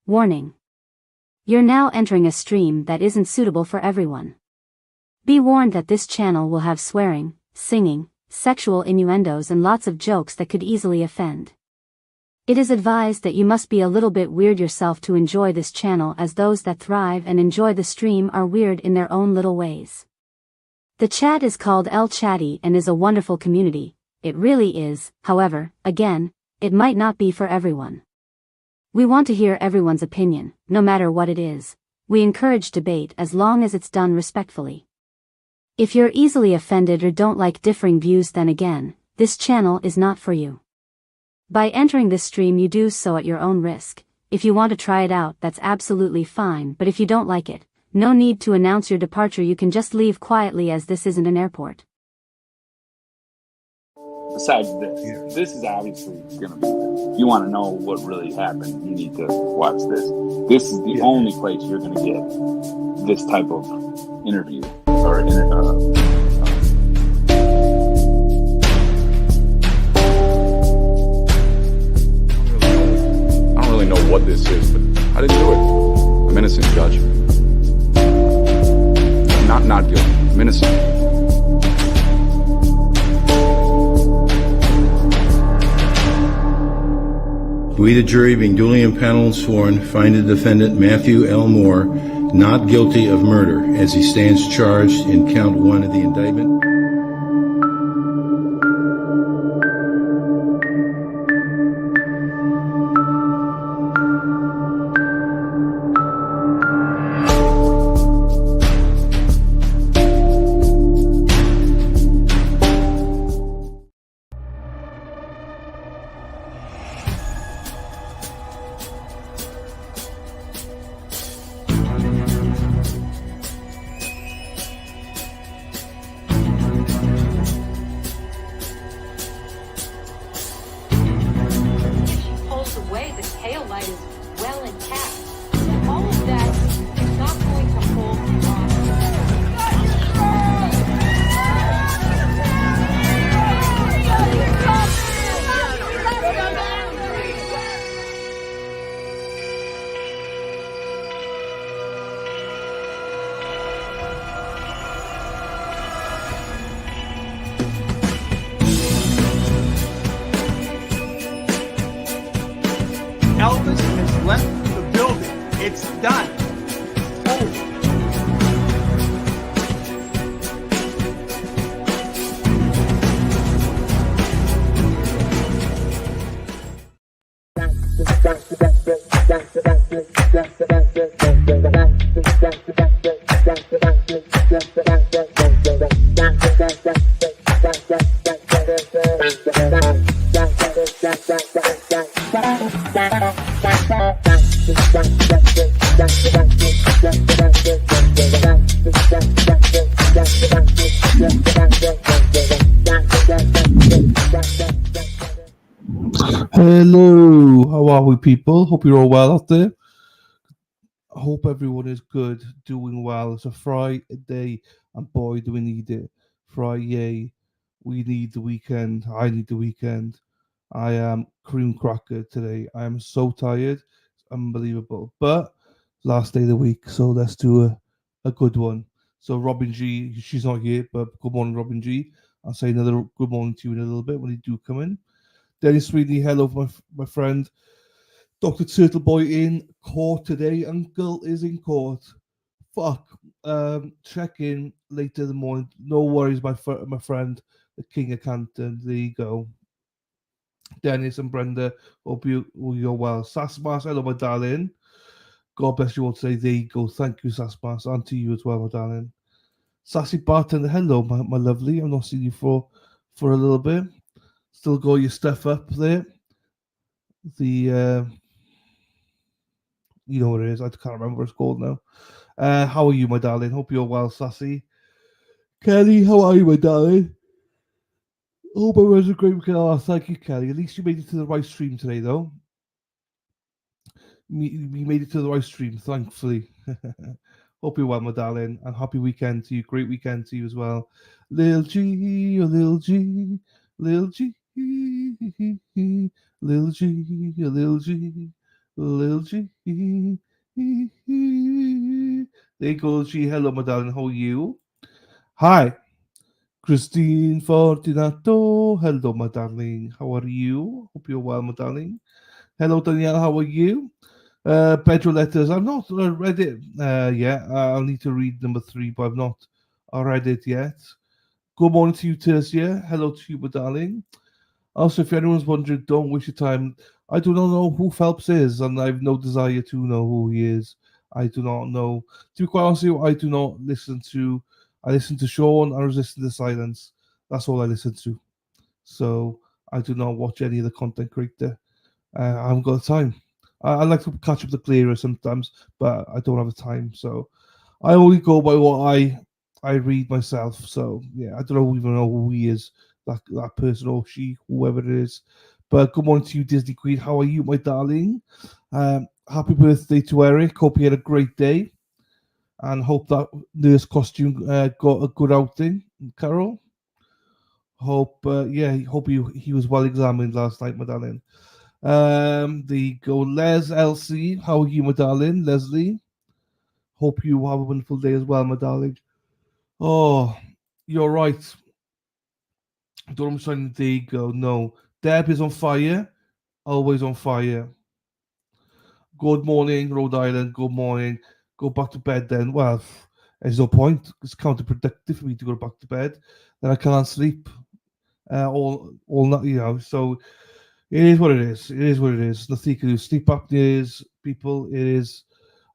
Warning. You're now entering a stream that isn't suitable for everyone. Be warned that this channel will have swearing, singing, sexual innuendos and lots of jokes that could easily offend. It is advised that you must be a little bit weird yourself to enjoy this channel, as those that thrive and enjoy the stream are weird in their own little ways. The chat is called El Chatty and is a wonderful community. It really is. However, again, it might not be for everyone. We want to hear everyone's opinion, no matter what it is. We encourage debate as long as it's done respectfully. If you're easily offended or don't like differing views, then again, this channel is not for you. By entering this stream you do so at your own risk. If you want to try it out, that's absolutely fine, but if you don't like it, no need to announce your departure, you can just leave quietly, as this isn't an airport. Besides this, this is obviously going to be, if you want to know what really happened, you need to watch this. This is the only place you're going to get this type of interview or I don't really know what this is, but I didn't do it. I'm innocent, Judge. I'm not guilty. I'm innocent. We, the jury, being duly impaneled and sworn, find the defendant Matthew L. Moore not guilty of murder, as he stands charged in count 1 of the indictment. Elvis has left the building. It's done. Hello, how are we, people? Hope you're all well out there. I hope everyone is good, doing well. It's a Friday, and boy, do we need it. Friday, we need the weekend. I need the weekend. I am cream cracker today. I am so tired. It's unbelievable. But last day of the week, so let's do a good one. So Robin G, she's not here, but good morning, Robin G. I'll say another good morning to you in a little bit when you do come in. Dennis Sweeney, hello, my friend. Dr. Turtleboy in court today. Uncle is in court. Fuck. Check in later in the morning. No worries, my friend, the King of Canton. There you go. Dennis and Brenda, hope you're well. Sasmas, hello, my darling. God bless you all today. There you go. Thank you, Sasmas. And to you as well, my darling. Sassy Bartender, hello, my lovely. I've not seen you for a little bit. Still got your stuff up there. The you know what it is. I can't remember what it's called now. How are you, my darling? Hope you're well, Sassy. Kelly, how are you, my darling? Hope it was a great weekend. Oh, thank you, Kelly. At least you made it to the right stream today, though. You made it to the right stream, thankfully. Hope you're well, my darling, and happy weekend to you. Great weekend to you as well. Lil G, oh, Lil G, Lil G. Lil G, Lil G, Lil G. There you go, G. Hello, my darling. How are you? Hi, Christine Fortunato. Hello, my darling. How are you? Hope you're well, my darling. Hello, Danielle. How are you? Pedro letters. I've not read it yet. I'll need to read number 3, but I've not read it yet. Good morning to you, Tercia. Hello to you, my darling. Also, if anyone's wondering, don't waste your time. I do not know who Phelps is, and I have no desire to know who he is. I do not know. To be quite honest with you, I do not listen to. I listen to Sean. I resist the silence. That's all I listen to. So I do not watch any of the content creator. I haven't got the time. I like to catch up the clearer sometimes, but I don't have the time. So I only go by what I read myself. So yeah, I don't even know who he is, that person or she, whoever it is. But good morning to you, Disney Queen. How are you, my darling? Happy birthday to Eric. Hope you had a great day, and hope that nurse costume got a good outing, Carol. Hope hope he was well examined last night, my darling. The go Les LC. How are you, my darling? Leslie. Hope you have a wonderful day as well, my darling. Oh, you're right. Don't sign the day go. No. Deb is on fire. Always on fire. Good morning, Rhode Island. Good morning. Go back to bed then. Well, there's no point. It's counterproductive for me to go back to bed. Then I can't sleep. All night, So it is what it is. It is what it is. Nothing you can do. Sleep apnea is people. It is.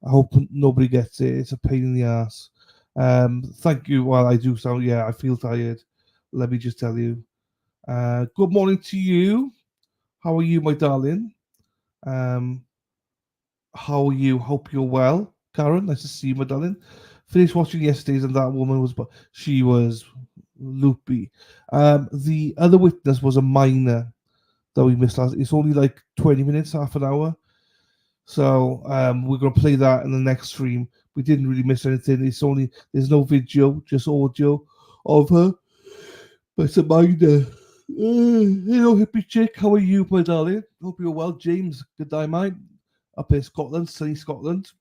I hope nobody gets it. It's a pain in the ass. Thank you. Well, I do sound. Yeah, I feel tired. Let me just tell you. Good morning to you. How are you, my darling? How are you? Hope you're well, Karen. Nice to see you, my darling. Finished watching yesterday's, and that woman she was loopy. The other witness was a minor that we missed last. It's only like 20 minutes, half an hour. So we're gonna play that in the next stream. We didn't really miss anything. There's no video, just audio of her. But it's a minor. Hello, hippie chick. How are you, my darling? Hope you're well, James. Good day, mate. Up in Scotland, sunny Scotland.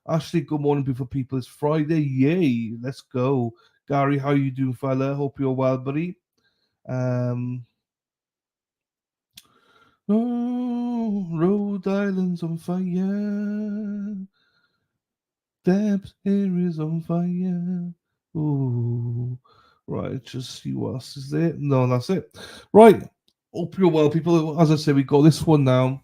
Ashley, good morning, beautiful people. It's Friday. Yay, let's go. Gary, how you doing, fella? Hope you're well, buddy. Oh, Rhode Island's on fire. Deb's hair is on fire. Ooh. Right, just see what else is there. No, that's it. Right. Hope you're well, people. As I said, we got this one now.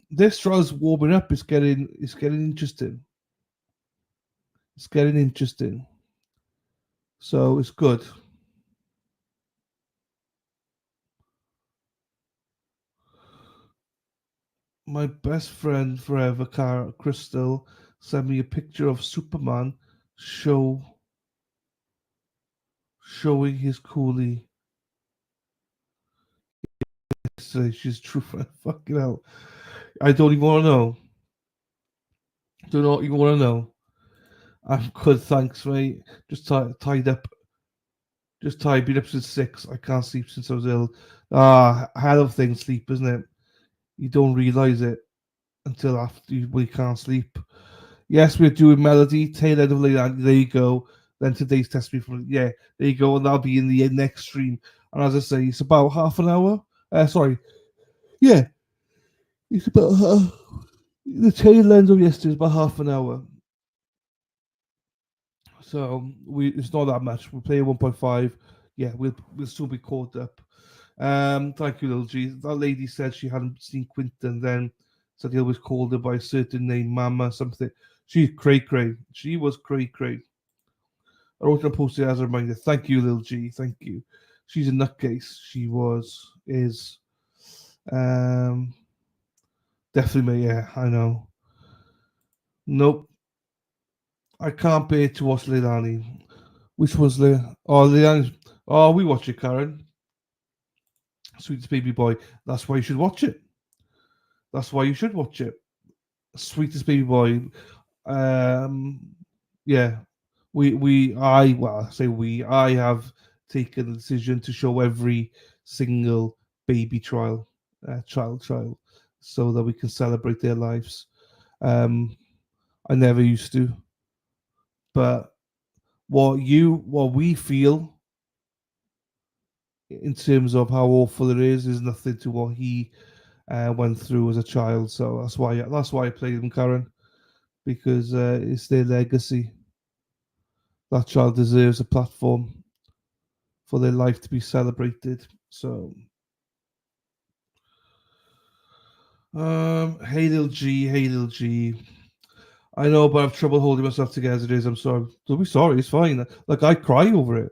This trial's warming up. It's getting interesting. It's getting interesting. So it's good. My best friend forever, Crystal, sent me a picture of Superman showing his coolie. Yesterday, she's true friend. Fucking hell. I don't even want to know. Do not even want to know. I'm good, thanks, mate. Just tied up. Just tired. Been up since 6. I can't sleep since I was ill. Hell of thing, sleep, isn't it? You don't realise it until after we can't sleep. Yes, we're doing Melody, tail end of Leyland. There you go. Then today's test me from there you go, and that'll be in the next stream. And as I say, it's about half an hour. Sorry. Yeah. It's about the tail end of yesterday is about half an hour. So it's not that much. We'll play 1.5. Yeah, we'll still be caught up. Thank you, Lil G. That lady said she hadn't seen Quinton, then said he always called her by a certain name, Mama, something. She's cray. She was cray. I wrote and posted as a reminder. Thank you, Lil G. Thank you. She's a nutcase. She is. Definitely, yeah, I know. Nope. I can't bear to watch Leilani. Which was Leilani? Oh, we watch it, Karen. Sweetest Baby Boy. That's why you should watch it. That's why you should watch it. Sweetest Baby Boy. Yeah. I have taken the decision to show every single baby trial. Child. so that we can celebrate their lives. I never used to, but what we feel in terms of how awful it is nothing to what he went through as a child. So that's why I played them, Karen, because it's their legacy. That child deserves a platform for their life to be celebrated. So, hey little G. I know, but I have trouble holding myself together as it is. I'm sorry. Don't be sorry. It's fine. Like, I cry over it.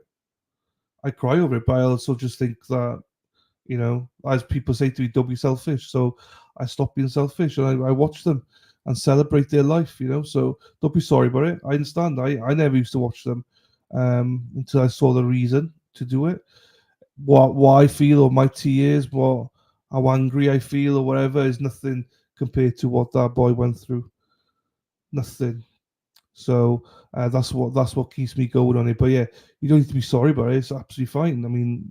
But I also just think that, as people say to me, don't be selfish. So I stop being selfish and I watch them and celebrate their life, So don't be sorry about it. I understand. I never used to watch them until I saw the reason to do it. What I feel, or my tears, how angry I feel, or whatever, is nothing compared to what that boy went through. Nothing. So that's what keeps me going on it. But yeah, you don't need to be sorry about it. It's absolutely fine. I mean,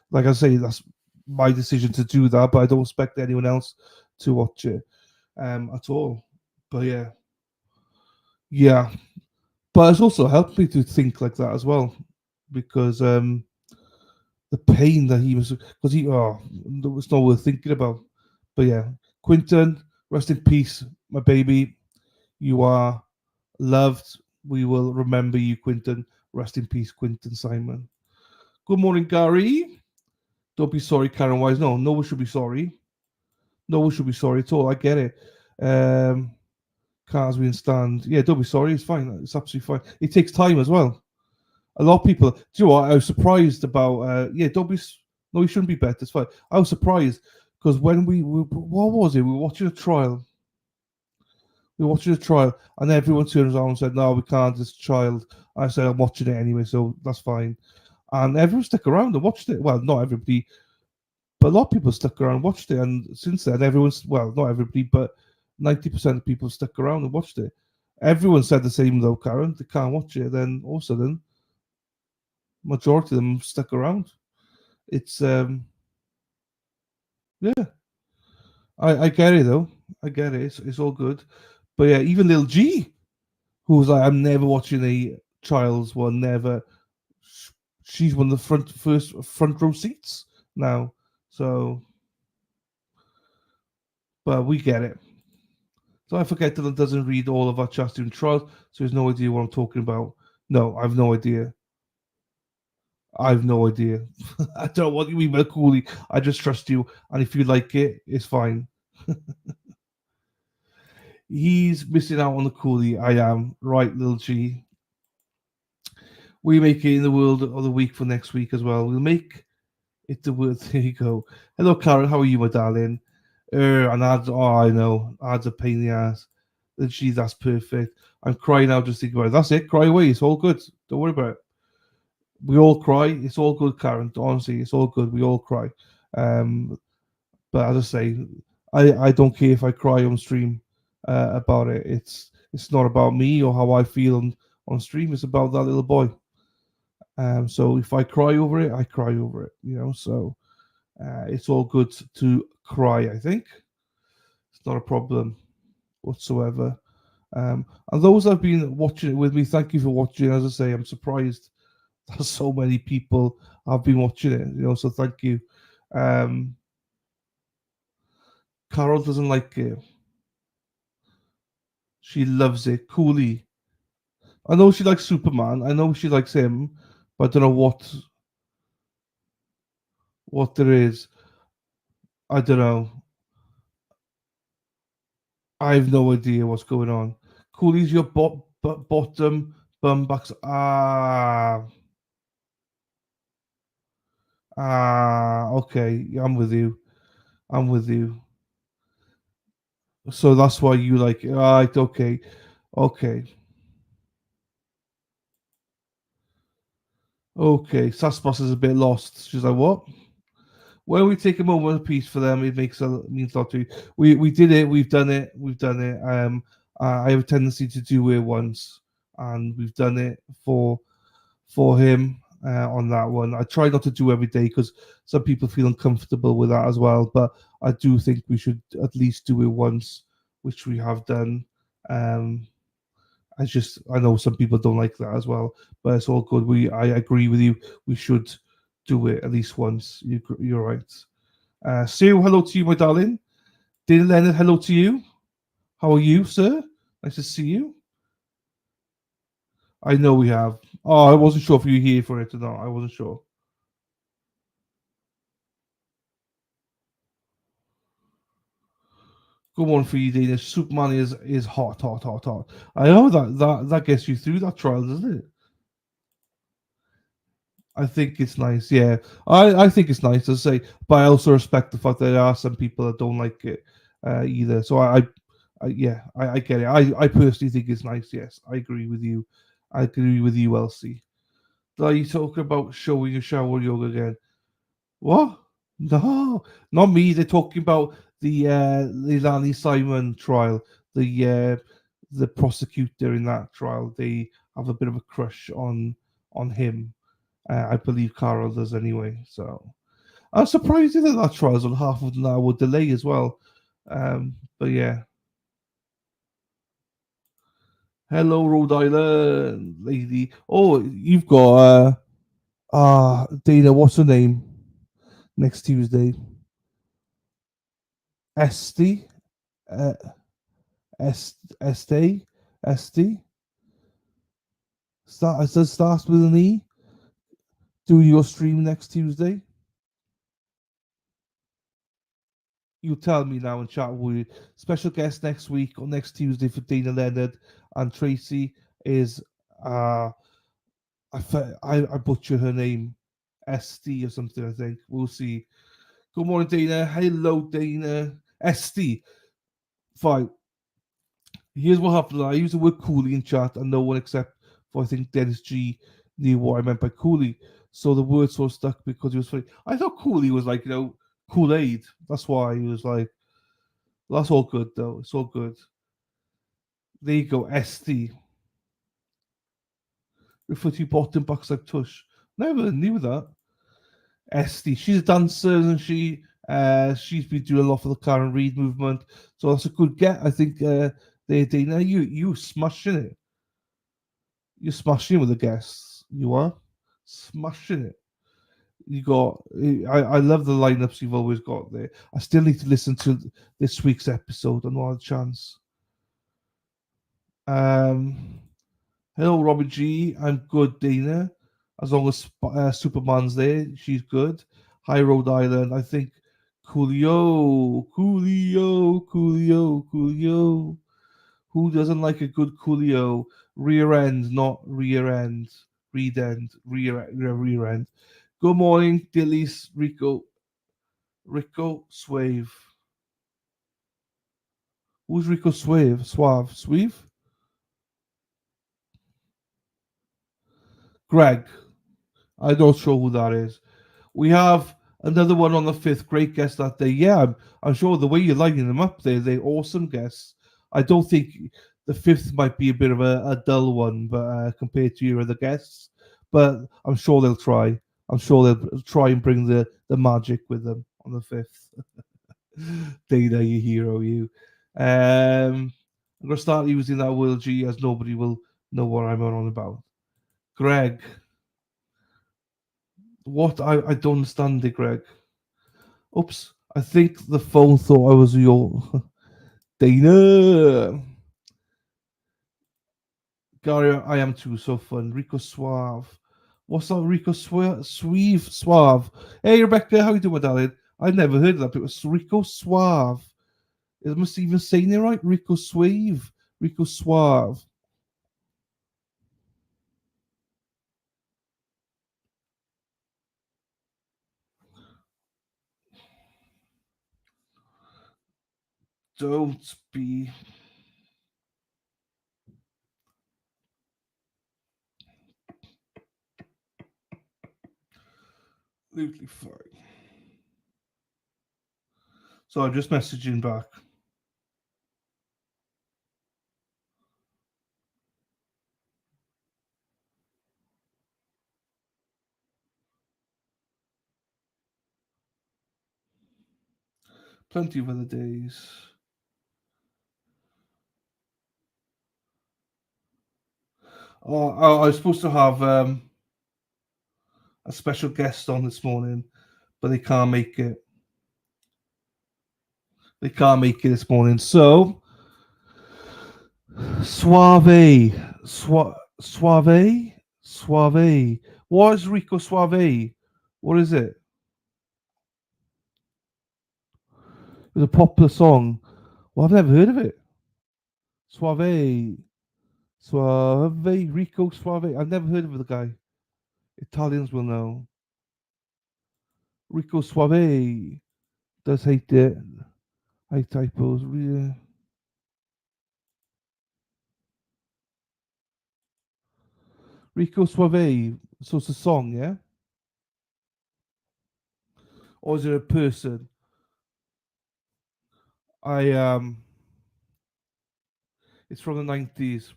like I say, that's my decision to do that, but I don't expect anyone else to watch it at all. But yeah. But it's also helped me to think like that as well, because the pain that he was, because it's not worth thinking about. But yeah, Quinton, rest in peace, my baby. You are loved. We will remember you, Quinton. Rest in peace, Quinton Simon. Good morning, Gary. Don't be sorry, Karen Wise. No one should be sorry. No one should be sorry at all. I get it. Cars we stand. Yeah, don't be sorry. It's fine. It's absolutely fine. It takes time as well. A lot of people. Do you know what? I was surprised about. Don't be. No, you shouldn't be better. It's fine. I was surprised because when what was it? We were watching a trial. And everyone turns around and said, "No, we can't. It's a child." I said, "I'm watching it anyway, so that's fine." And everyone stuck around and watched it. Well, not everybody, but a lot of people stuck around and watched it. And since then, not everybody, but 90% of people stuck around and watched it. Everyone said the same though, Karen. They can't watch it. Then all of a sudden, majority of them stuck around. It's yeah. I get it though. I get it. It's all good. But yeah, even little G, who was like, I'm never watching a child's one, never. She's one of the first front row seats now. So, but we get it. So I forget that doesn't read all of our chats during trials, so he has no idea what I'm talking about. No, I have no idea. I don't know what you mean by Cooley. I just trust you, and if you like it, it's fine. He's missing out on the Cooley. I am. Right, little G. We make it in the world of the week for next week as well. We'll make it the word. There you go. Hello, Karen. How are you, my darling? And I know. Ad's a pain in the ass. Little G, that's perfect. I'm crying now just thinking about it. That's it. Cry away. It's all good. Don't worry about it. We all cry. It's all good, Karen. Honestly, it's all good. We all cry. But as I say, I don't care if I cry on stream about it. It's not about me or how I feel on stream. It's about that little boy. So if I cry over it, I cry over it. So it's all good to cry. I think it's not a problem whatsoever. And those that have been watching it with me, thank you for watching. As I say, I'm surprised that so many people have been watching it. So thank you. Carol doesn't like it. She loves it. Cooley. I know she likes Superman. I know she likes him, but I don't know what there is. I don't know. I have no idea what's going on. Cooley's your bottom bum backs. Okay. I'm with you. So that's why you like it. Right, okay. Okay, Saspas is a bit lost. She's like, what? When we take a moment of peace for them, it means a lot to you. We did it. We've done it. I have a tendency to do it once, and we've done it for him. on that one. I try not to do every day because some people feel uncomfortable with that as well. But I do think we should at least do it once, which we have done. I know some people don't like that as well, but it's all good. I agree with you. We should do it at least once. You're right. Sue, hello to you, my darling. Dana Leonard, hello to you. How are you, sir? Nice to see you. I know we have. Oh, I wasn't sure if you were here for it or not. I wasn't sure. Good one for you, Dana. Superman is hot, hot, hot, hot. I know that gets you through that trial, doesn't it? I think it's nice. Yeah, I think it's nice to say, but I also respect the fact that there are some people that don't like it either. So I get it. I personally think it's nice. Yes, I agree with you. I agree with you, Elsie. Are you talking about showing your shower yoga again? What? No, not me. They're talking about the Lanny Simon trial. The prosecutor in that trial. They have a bit of a crush on him. I believe Carol does anyway. So I'm surprised that trial's on half of an hour delay as well. But yeah. Hello, Rhode Island lady. Oh, you've got Dana. What's her name? Next Tuesday. Esty. Uh, Esty. Esty. It says starts with an E. Doing your stream next Tuesday. You tell me now in chat. We special guest next week or next Tuesday for Dana Leonard and Tracy is I butcher her name, ST or something. I think we'll see. Good morning, Dana. Hello, Dana. ST. Fine. Here's what happened. I used the word coolie in chat, and no one except for I think Dennis G knew what I meant by coolie. So the word sort of stuck because he was funny. I thought coolie was like Kool-Aid. That's why he was like. That's all good though. It's all good. There you go, ST. Refer to bottom box like tush. Never knew that. ST. She's a dancer, and she's been doing a lot for the Karen Reid movement. So that's a good get. I think there, Dana, you smashing it. You're smashing with the guests. You are smashing it. You got. I love the lineups you've always got there. I still need to listen to this week's episode. I not had a chance. Hello, Robert G. I'm good, Dana. As long as Superman's there, she's good. Hi, Rhode Island. I think Coolio. Who doesn't like a good Coolio? Rear end, not rear end. Rear end. Good morning, Dilly's Rico Suave. Who's Rico Suave? Suave? Greg. I'm not sure who that is. We have another one on the 5th. Great guest that day. Yeah, I'm sure the way you're lining them up there, they're awesome guests. I don't think the 5th might be a bit of a dull one, but compared to your other guests. But I'm sure they'll try. I'm sure they'll try and bring the magic with them on the 5th. Dana, you hero, you. I'm going to start using that Will G as nobody will know what I'm on about. Greg. What? I don't understand it, Greg. Oops. I think the phone thought I was your Dana. Gary, I am too. So fun. Rico Suave. What's that? Rico Suave. Hey, Rebecca. How you doing, darling? I've never heard of that. It was Rico Suave. It must even saying it right. Rico Suave. Rico Suave. Don't be. Absolutely fine. So I'm just messaging back. Plenty of other days. Oh, I was supposed to have a special guest on this morning, but they can't make it. They can't make it this morning. So, Suave. What is Rico Suave? What is it? It was a popular song. Well, I've never heard of it. Suave, Rico Suave. I've never heard of the guy. Italians will know. Rico Suave does hate it. I typos. Yeah. Rico Suave. So it's a song, yeah? Or is it a person? It's from the 90s.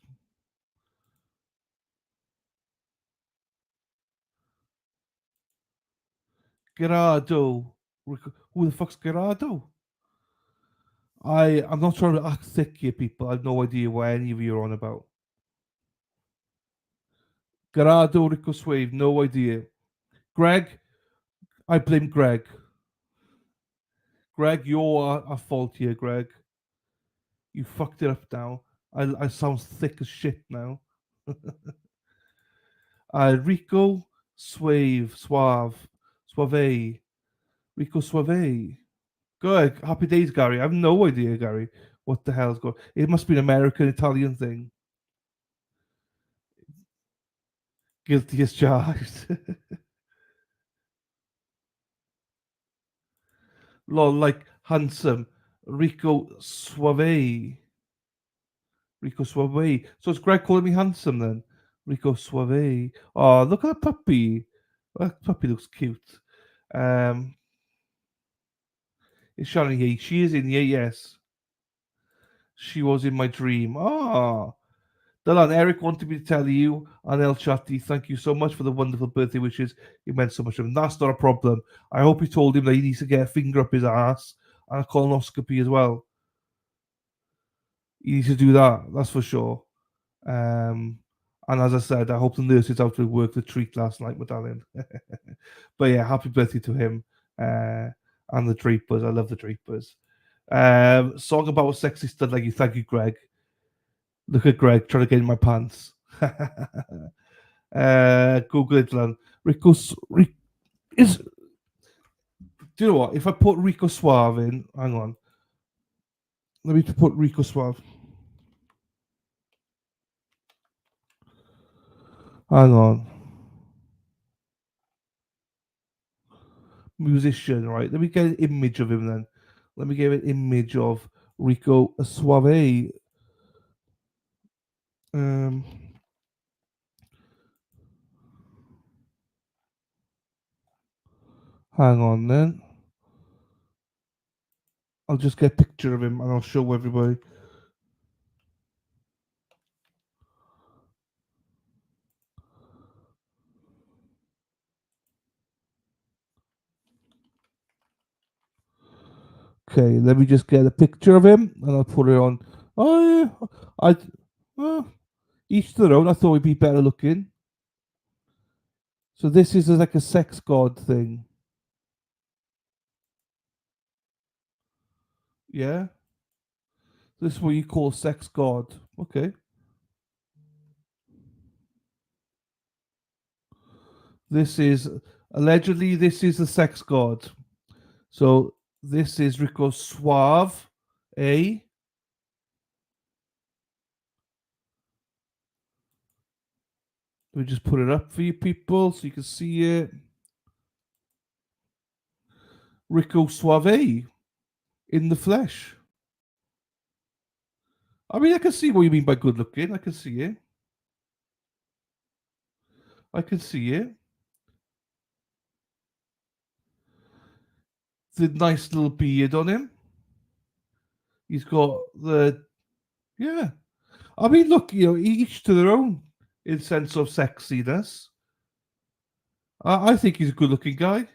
Gerardo. Who the fuck's Gerardo? I'm not trying to act thick here, people. I have no idea what any of you are on about. Gerardo Rico Suave, no idea. Greg, I blame Greg. Greg, you're at fault here, Greg. You fucked it up now. I sound thick as shit now. Rico Suave. Rico Suave. Good. Happy days, Gary. I have no idea, Gary. What the hell's going on? It must be an American Italian thing. Guilty as charged. Lol, like handsome. Rico Suave. Rico Suave. So it's Greg calling me handsome then? Rico Suave. Oh, look at that puppy. That puppy looks cute. Is Shannon here? She is in here, yes. She was in my dream. Ah. Dylan, Eric wanted me to tell you and El Chatti, thank you so much for the wonderful birthday wishes. It meant so much to him. That's not a problem. I hope you told him that he needs to get a finger up his ass and a colonoscopy as well. He needs to do that, that's for sure. And as I said, I hope the nurse is out to work the treat last night, my darling. But yeah, happy birthday to him and the Drapers. I love the Drapers. Song about a sexy stud like you. Thank you, Greg. Look at Greg trying to get in my pants. Google it, Lan. Do you know what? If I put Rico Suave in, hang on. Let me put Rico Suave. Hang on. Musician, right? Let me get an image of him then. Let me get an image of Rico Suave. Hang on then. I'll just get a picture of him and I'll show everybody. Okay, let me just get a picture of him and I'll put it on. Oh yeah, each to their own. I thought he'd be better looking. So this is like a sex god thing. Yeah. This is what you call sex god. Okay. This is allegedly this is the sex god. So this is Rico Suave, eh? Let me just put it up for you people so you can see it. Rico Suave in the flesh. I mean, I can see what you mean by good looking. I can see it. I can see it. The nice little beard on him. He's got the, yeah. I mean, look, each to their own in sense of sexiness. I think he's a good-looking guy.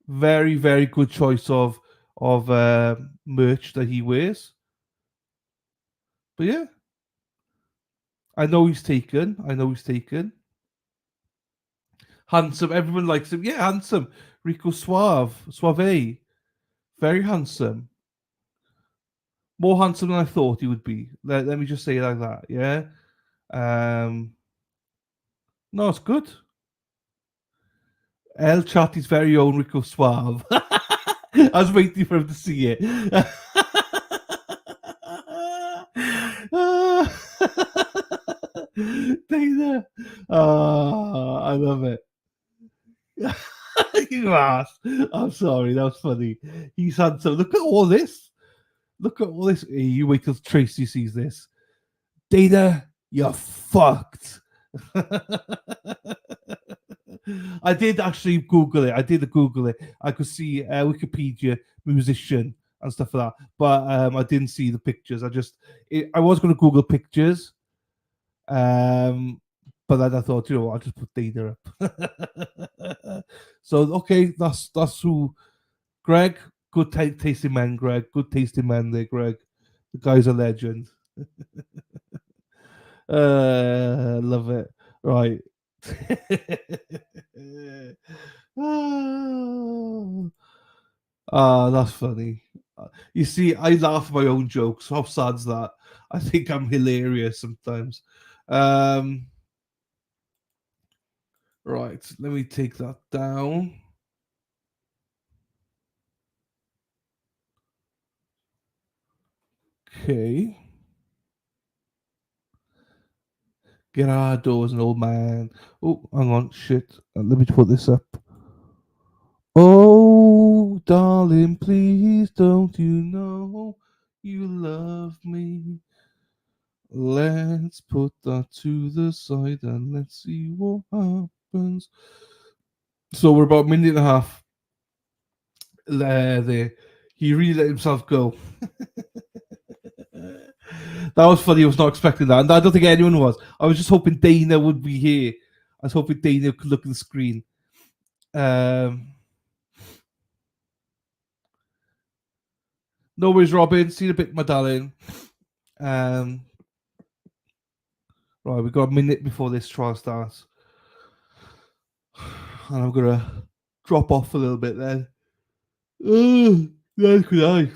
Very, very good choice of merch that he wears. But yeah, I know he's taken. Handsome. Everyone likes him. Yeah, handsome. Rico Suave. Very handsome. More handsome than I thought he would be. Let me just say it like that. Yeah. No, it's good. El Chatty's very own Rico Suave. I was waiting for him to see it. Dana. I love it. You ass. I'm sorry, that was funny. He's handsome. Look at all this. Hey, you wait till Tracy sees this. Dana, you're fucked. I did actually Google it. I could see Wikipedia musician and stuff like that, but I didn't see the pictures. I was going to Google pictures, but then I thought, I'll just put Dana up. So okay, that's who. Greg, good tasting man. Greg, good tasting man there. Greg, the guy's a legend. Love it. Right. That's funny. You see, I laugh at my own jokes. How sad's that? I think I'm hilarious sometimes. Right, let me take that down. Okay. Get out of doors, an old man. Oh, hang on, shit. Let me put this up. Oh, darling, please don't you know you love me? Let's put that to the side and let's see what happens. So we're about a minute and a half there. He really let himself go. That was funny. I was not expecting that. And I don't think anyone was. I was just hoping Dana would be here. I was hoping Dana could look at the screen. No worries, Robin. See you in a bit, my darling. Right, we've got a minute before this trial starts. And I'm going to drop off a little bit then. Yes, could I?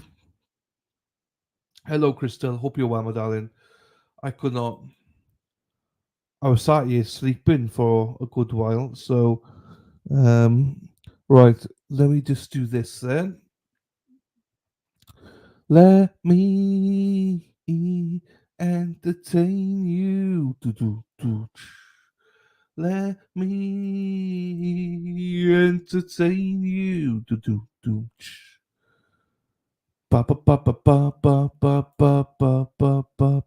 Hello, Crystal. Hope you're well, my darling. I was sat here sleeping for a good while. So, right, let me just do this then. Let me entertain you. Let me entertain you. Ba ba ba ba ba ba ba ba ba ba ba ba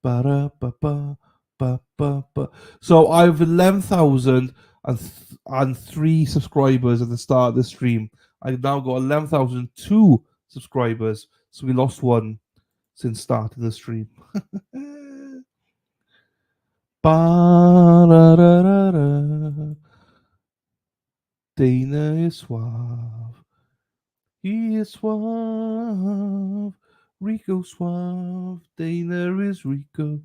ba ba ba ba. So I have 11,003 subscribers at the start of the stream. I've now got 11,002 subscribers. So we lost one since starting the stream. Dana is suave. He is suave. Rico suave. Dana is Rico.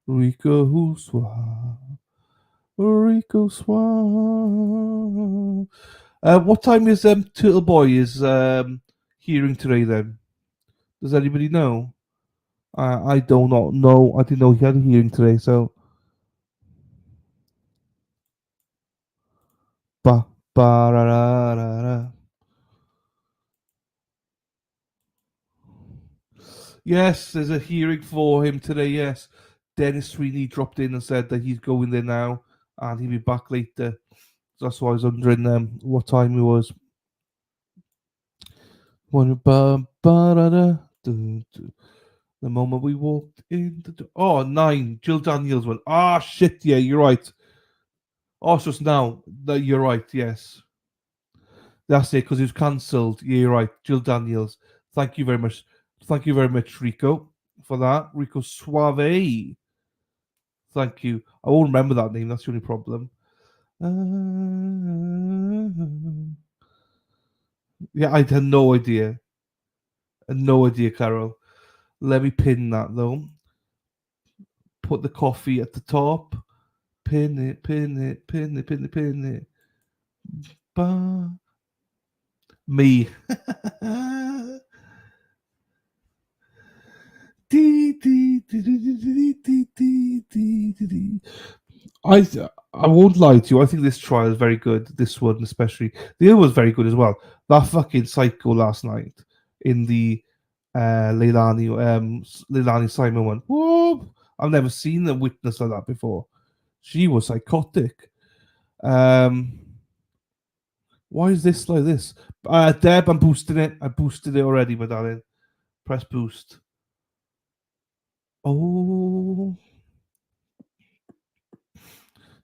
Rico who's suave. Rico suave. What time is Turtle Boy is hearing today then? Does anybody know? I do not know. I didn't know he had a hearing today, so ba ba ra ra ra ra. Yes, there's a hearing for him today, yes. Dennis Sweeney dropped in and said that he's going there now and he'll be back later. So that's why I was wondering what time it was. The moment we walked in the door. Oh, 9. Jill Daniels went. Ah, shit, yeah, you're right. Oh, so it's now. You're right, yes. That's it, because it was cancelled. Yeah, you're right. Jill Daniels. Thank you very much. Thank you very much, Rico, for that. Rico Suave. Thank you. I won't remember that name. That's the only problem. Yeah, I had no idea. No idea, Carol. Let me pin that though. Put the coffee at the top. Pin it, pin it, pin it, pin it, pin it. Ba. Me. I I won't lie to you. I think this trial is very good. This one especially. The other was very good as well. That fucking psycho last night in the Leilani Simon one. Whoa! I've never seen a witness like that before. She was psychotic. Why is this like this? Deb, I'm boosting it. I boosted it already, my darling. Press boost. Oh,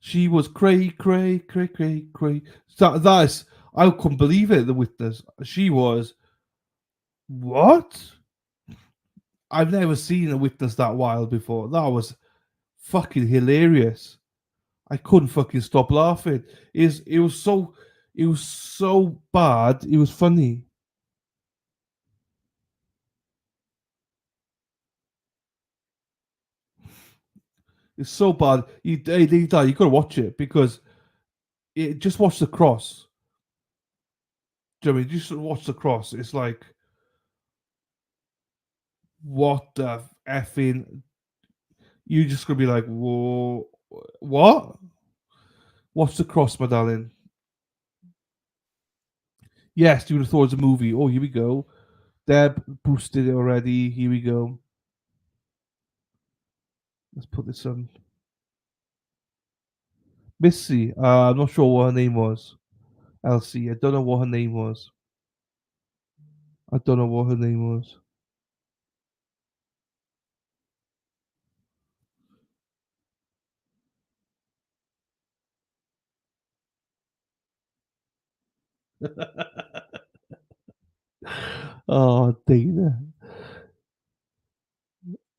she was cray. That's I couldn't believe it. The witness. She was what? I've never seen a witness that wild before. That was fucking hilarious. I couldn't fucking stop laughing. It was so bad. It was funny. It's so bad. You gotta watch it because just watch the cross. Do you know what I mean? Just watch the cross. It's like, what the effing? You're just gonna be like, whoa, what? Watch the cross, my darling. Yes, you would have thought it was a movie. Oh, here we go. Deb boosted it already. Here we go. Let's put this on. Missy. I'm not sure what her name was. Elsie. I don't know what her name was. I don't know what her name was. Oh, Dana.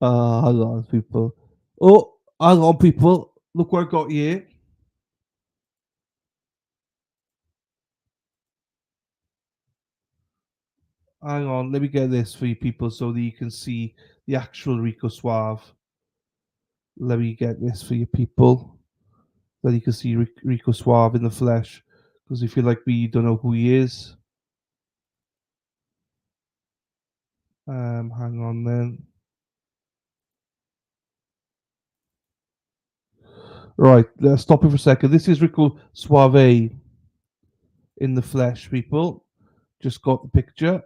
Hang on, people. Oh, hang on, people. Look what I got here. Hang on, let me get this for you people so that you can see the actual Rico Suave. Let me get this for you people. So that you can see Rico Suave in the flesh. Because if you're like me, you don't know who he is. Hang on then. Right, let's stop it for a second. This is Rico Suave in the flesh, people. Just got the picture.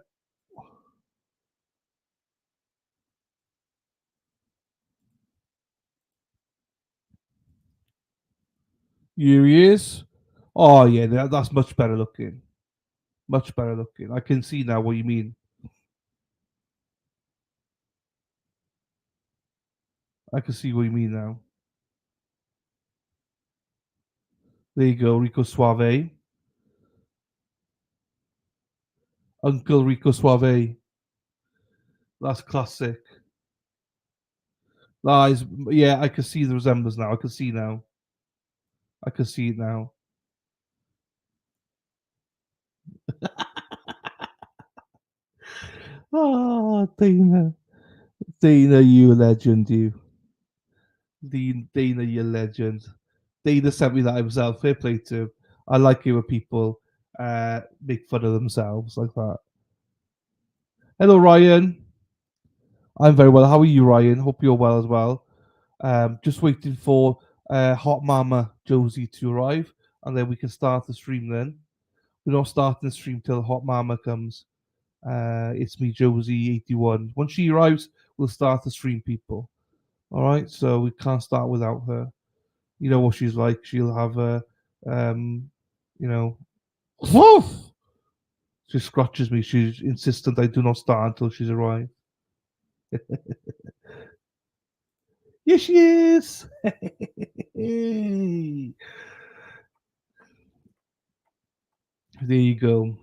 Here he is. Oh yeah, that's much better looking. Much better looking. I can see now what you mean. I can see what you mean now. There you go, Rico Suave. Uncle Rico Suave. That's classic. That is, yeah, I can see the resemblance now. I can see now. I can see it now. Oh, Dana. Dana, you legend, you. Dana, you legend. Dana sent me that himself. Fair play to him. I like it when people make fun of themselves like that. Hello, Ryan. I'm very well. How are you, Ryan? Hope you're well as well. Just waiting for Hot Mama Josie to arrive, and then we can start the stream then. We're not starting the stream till Hot Mama comes. It's me, Josie81. Once she arrives, we'll start the stream, people. All right, so we can't start without her. You know what she's like. She'll have a, you know, woof! She scratches me. She's insistent I do not start until she's arrived. Yes, she is. There you go.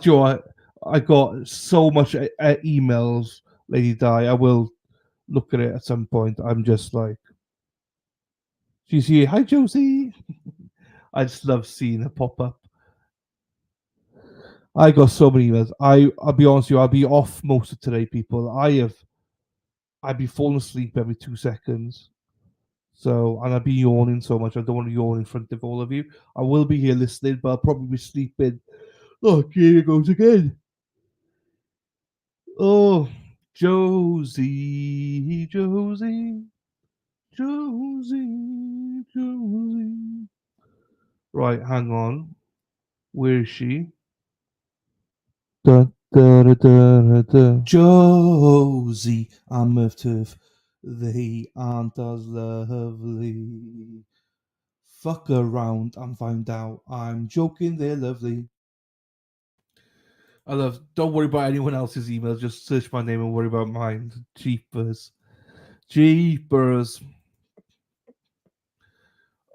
Joe, I got so much emails, Lady Di. I will look at it at some point. I'm just like, She's here. Hi, Josie. I just love seeing her pop up. I got so many emails. I'll be honest with you, I'll be off most of today, people. I'd be falling asleep every 2 seconds. So, and I'd be yawning so much. I don't want to yawn in front of all of you. I will be here listening, but I'll probably be sleeping. Oh, here it goes again. Oh, Josie, Josie, Josie, Josie. Right, hang on. Where is she? Da, da, da, da, da. Josie, I'm of turf. They aren't as lovely. Fuck around and find out. I'm joking, they're lovely. I love. Don't worry about anyone else's emails. Just search my name and worry about mine. Jeepers, jeepers.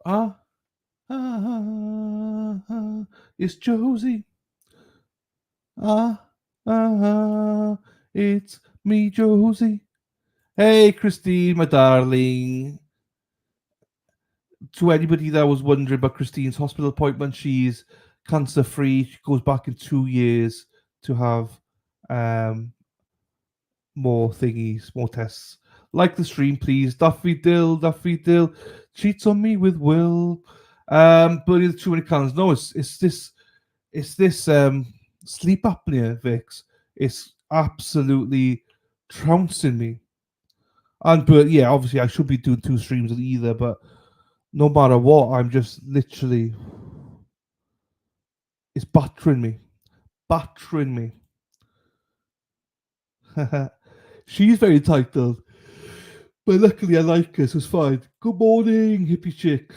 Ah, it's Josie. Ah, it's me, Josie. Hey, Christine, my darling. To anybody that was wondering about Christine's hospital appointment, she's cancer free. She goes back in 2 years to have more thingies, more tests. Like the stream, please. Daffy Dill, cheats on me with Will. But it's too many cans. No, it's this sleep apnea, Vix. It's absolutely trouncing me. But yeah, obviously I should be doing 2 streams of either, but no matter what, I'm just literally it's battering me. Battering me. She's very entitled. But luckily I like her, so it's fine. Good morning, hippie chick.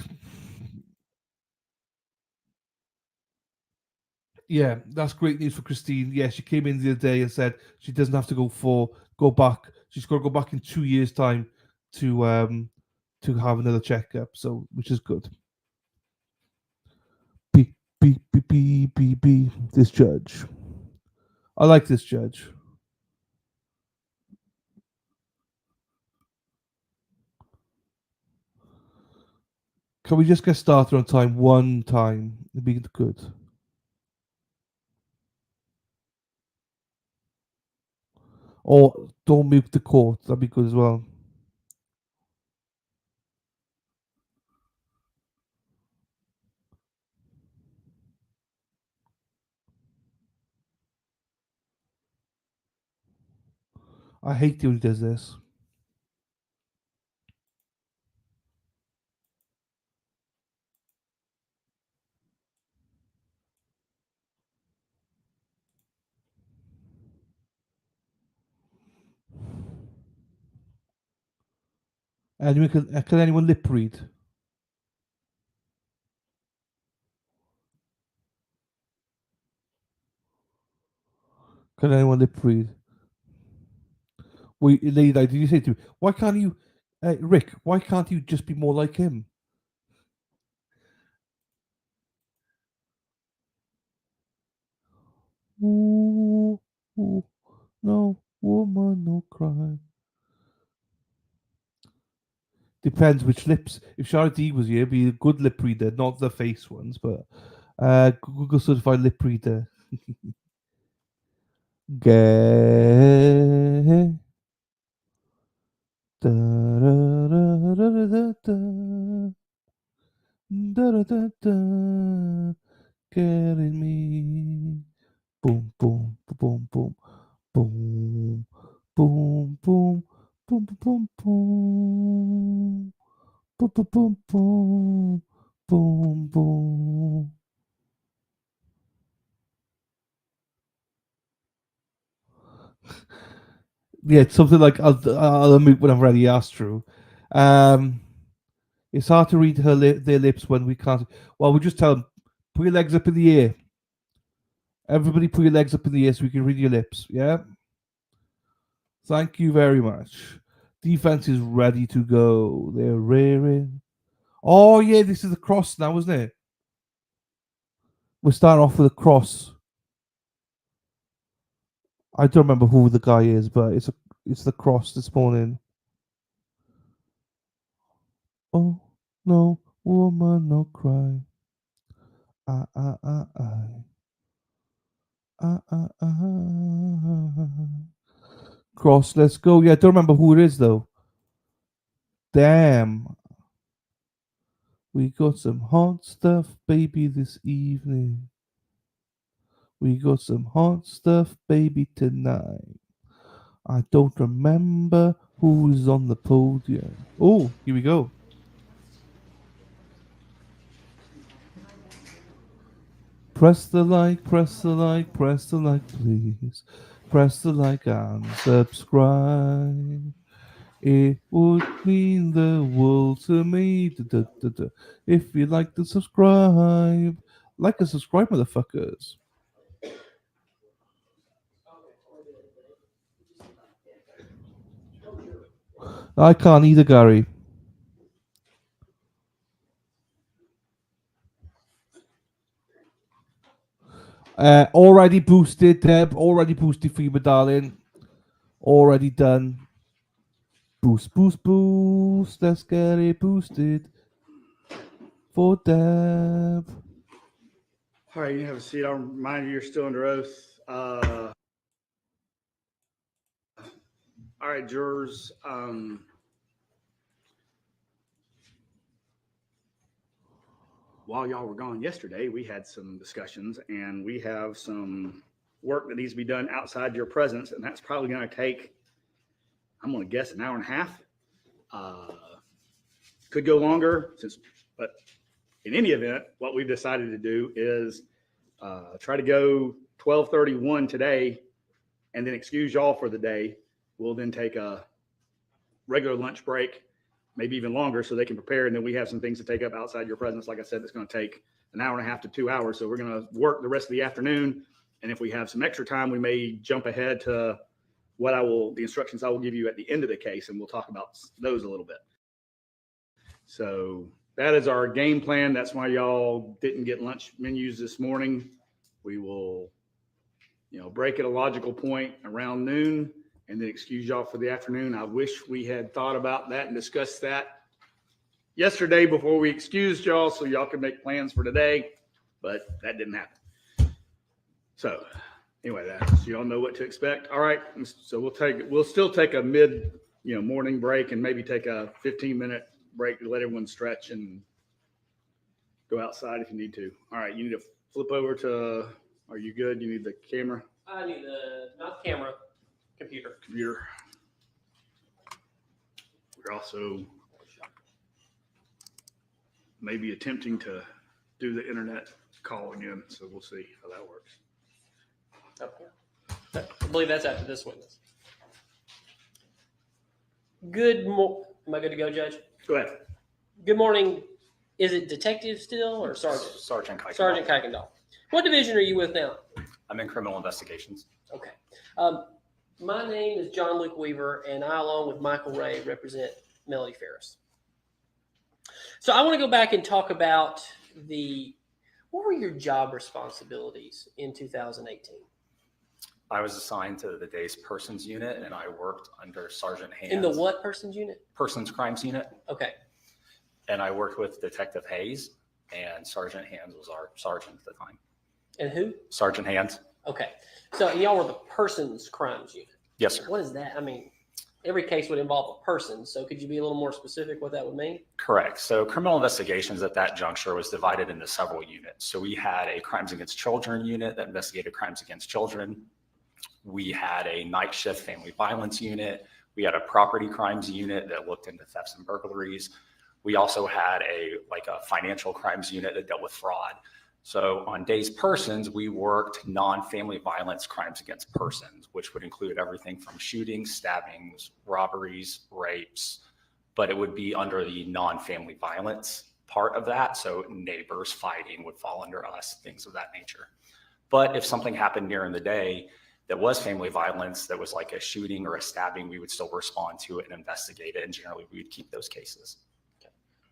Yeah, that's great news for Christine. Yeah, she came in the other day and said she doesn't have to go back. She's got to go back in 2 years' time to have another checkup. So, which is good. Beep beep beep beep beep beep. This judge. I like this judge. Can we just get started on time one time? It'd be good. Or don't move the court. That'd be good as well. I hate when he does this. Anyone can anyone lip read? Can anyone lip read? Wait, lady, did you say to me, why can't you, Rick? Why can't you just be more like him? Ooh, ooh, no woman, no cry. Depends which lips. If Charlotte D was here, be a good lip reader, not the face ones, but Google certified lip reader. Gay. Da, da, da, da, da, da, da. Da, da, da, da. Getting me. Boom, boom, boom, boom, boom, boom, boom, boom, boom, boom, boom, boom, boom, boom, boom, boom. Yeah, it's something like I'll admit when I'm ready. Astro. It's hard to read their lips when we can't. Well, we just tell them, put your legs up in the air. Everybody, put your legs up in the air so we can read your lips. Yeah. Thank you very much. Defense is ready to go. They're rearing. Oh yeah, this is the cross now, isn't it? We're starting off with a cross. I don't remember who the guy is, but it's the cross this morning. Oh, No woman, no cry. Ah, ah, ah, ah. Ah, ah, ah. Cross, let's go. Yeah, I don't remember who it is though. Damn. We got some hot stuff, baby, this evening. We got some hot stuff, baby, tonight. I don't remember who's on the podium. Oh, here we go. Press the like, press the like, press the like, please. Press the like and subscribe. It would mean the world to me. If you'd like to subscribe, like and subscribe, motherfuckers. I can't either, Gary. Already boosted, Deb. Already boosted for you, my darling. Already done. Boost, boost, boost. Let's get it boosted for Deb. All right, you have a seat. I'll remind you, you're still under oath. All right, jurors. While y'all were gone yesterday, we had some discussions, and we have some work that needs to be done outside your presence, and that's probably going to take, I'm going to guess, an hour and a half. Could go longer, but in any event, what we've decided to do is try to go 12:31 today, and then excuse y'all for the day. We'll then take a regular lunch break, maybe even longer, so they can prepare. And then we have some things to take up outside your presence. Like I said, it's going to take an hour and a half to 2 hours. So we're going to work the rest of the afternoon. And if we have some extra time, we may jump ahead to the instructions I will give you at the end of the case, and we'll talk about those a little bit. So that is our game plan. That's why y'all didn't get lunch menus this morning. We will, break at a logical point around noon, and then excuse y'all for the afternoon. I wish we had thought about that and discussed that yesterday before we excused y'all, so y'all could make plans for today, but that didn't happen. So anyway, so y'all know what to expect. All right, so we'll still take a mid, morning break, and maybe take a 15-minute break to let everyone stretch and go outside if you need to. All right, you need to flip over to. Are you good? You need the camera. I need not camera. Computer. We're also maybe attempting to do the internet call again, so we'll see how that works. Okay. I believe that's after this witness. Am I good to go, Judge? Go ahead. Good morning. Is it detective still or sergeant? Sergeant Kuykendall. Sergeant Kuykendall. What division are you with now? I'm in criminal investigations. Okay. My name is John Luke Weaver, and I, along with Michael Ray, represent Melody Farris. So I want to go back and talk about what were your job responsibilities in 2018? I was assigned to the day's persons unit, and I worked under Sergeant Hands. In the what persons unit? Persons crimes unit. Okay. And I worked with Detective Hayes, and Sergeant Hands was our sergeant at the time. And who? Sergeant Hands. Okay. So y'all were the persons crimes unit. Yes, sir. What is that? I mean, every case would involve a person. So could you be a little more specific what that would mean? Correct. So criminal investigations at that juncture was divided into several units. So we had a crimes against children unit that investigated crimes against children. We had a night shift family violence unit. We had a property crimes unit that looked into thefts and burglaries. We also had a financial crimes unit that dealt with fraud. So on days persons, we worked non-family violence crimes against persons, which would include everything from shootings, stabbings, robberies, rapes, but it would be under the non-family violence part of that. So neighbors fighting would fall under us, things of that nature. But if something happened during the day that was family violence, that was like a shooting or a stabbing, we would still respond to it and investigate it. And generally we would keep those cases.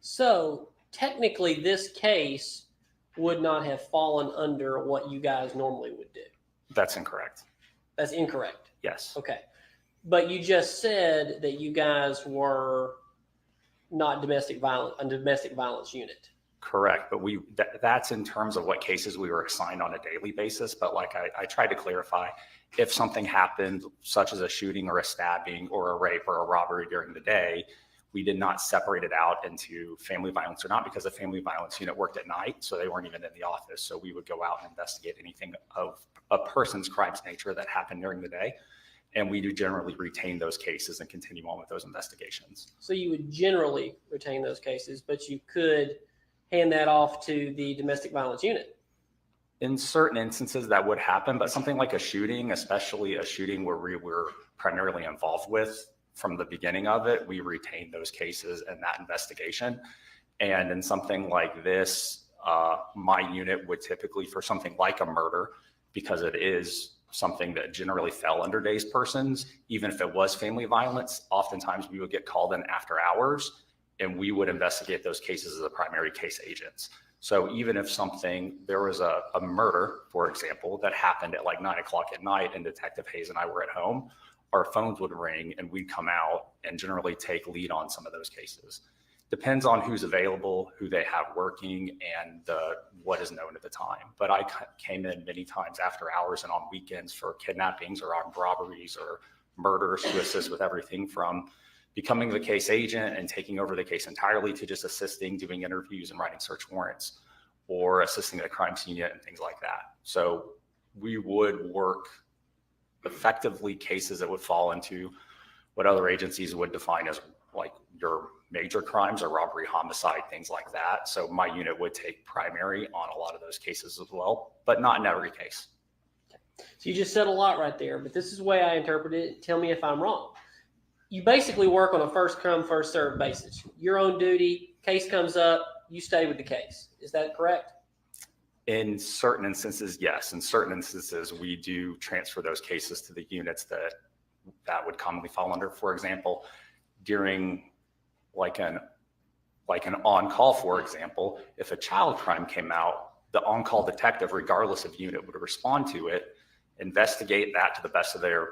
So technically this case would not have fallen under what you guys normally would do. That's incorrect. That's incorrect. Yes. Okay. But you just said that you guys were not domestic violence, a domestic violence unit. Correct, but that's in terms of what cases we were assigned on a daily basis. But like I tried to clarify, if something happened, such as a shooting or a stabbing or a rape or a robbery during the day, we did not separate it out into family violence or not, because the family violence unit worked at night, so they weren't even in the office. So we would go out and investigate anything of a person's crime's nature that happened during the day. And we do generally retain those cases and continue on with those investigations. So you would generally retain those cases, but you could hand that off to the domestic violence unit. In certain instances that would happen, but something like a shooting, especially a shooting where we were primarily involved with from the beginning of it, we retain those cases and that investigation. And in something like this, my unit would typically, for something like a murder, because it is something that generally fell under days persons, even if it was family violence, oftentimes we would get called in after hours and we would investigate those cases as the primary case agents. So even if there was a murder, for example, that happened at like 9 o'clock at night and Detective Hayes and I were at home, our phones would ring and we'd come out and generally take lead on some of those cases. Depends on who's available, who they have working, and what is known at the time. But I came in many times after hours and on weekends for kidnappings or armed robberies or murders to assist with everything from becoming the case agent and taking over the case entirely to just assisting, doing interviews and writing search warrants or assisting the crime scene unit and things like that. So we would work effectively cases that would fall into what other agencies would define as like your major crimes or robbery, homicide, things like that. So my unit would take primary on a lot of those cases as well, but not in every case. So you just said a lot right there, but this is the way I interpret it. Tell me if I'm wrong. You basically work on a first come, first served basis. You're on duty, case comes up, you stay with the case. Is that correct? In certain instances, yes. In certain instances, we do transfer those cases to the units that would commonly fall under. For example, during like an on-call, for example, if a child crime came out, the on-call detective, regardless of unit, would respond to it, investigate that to the best of their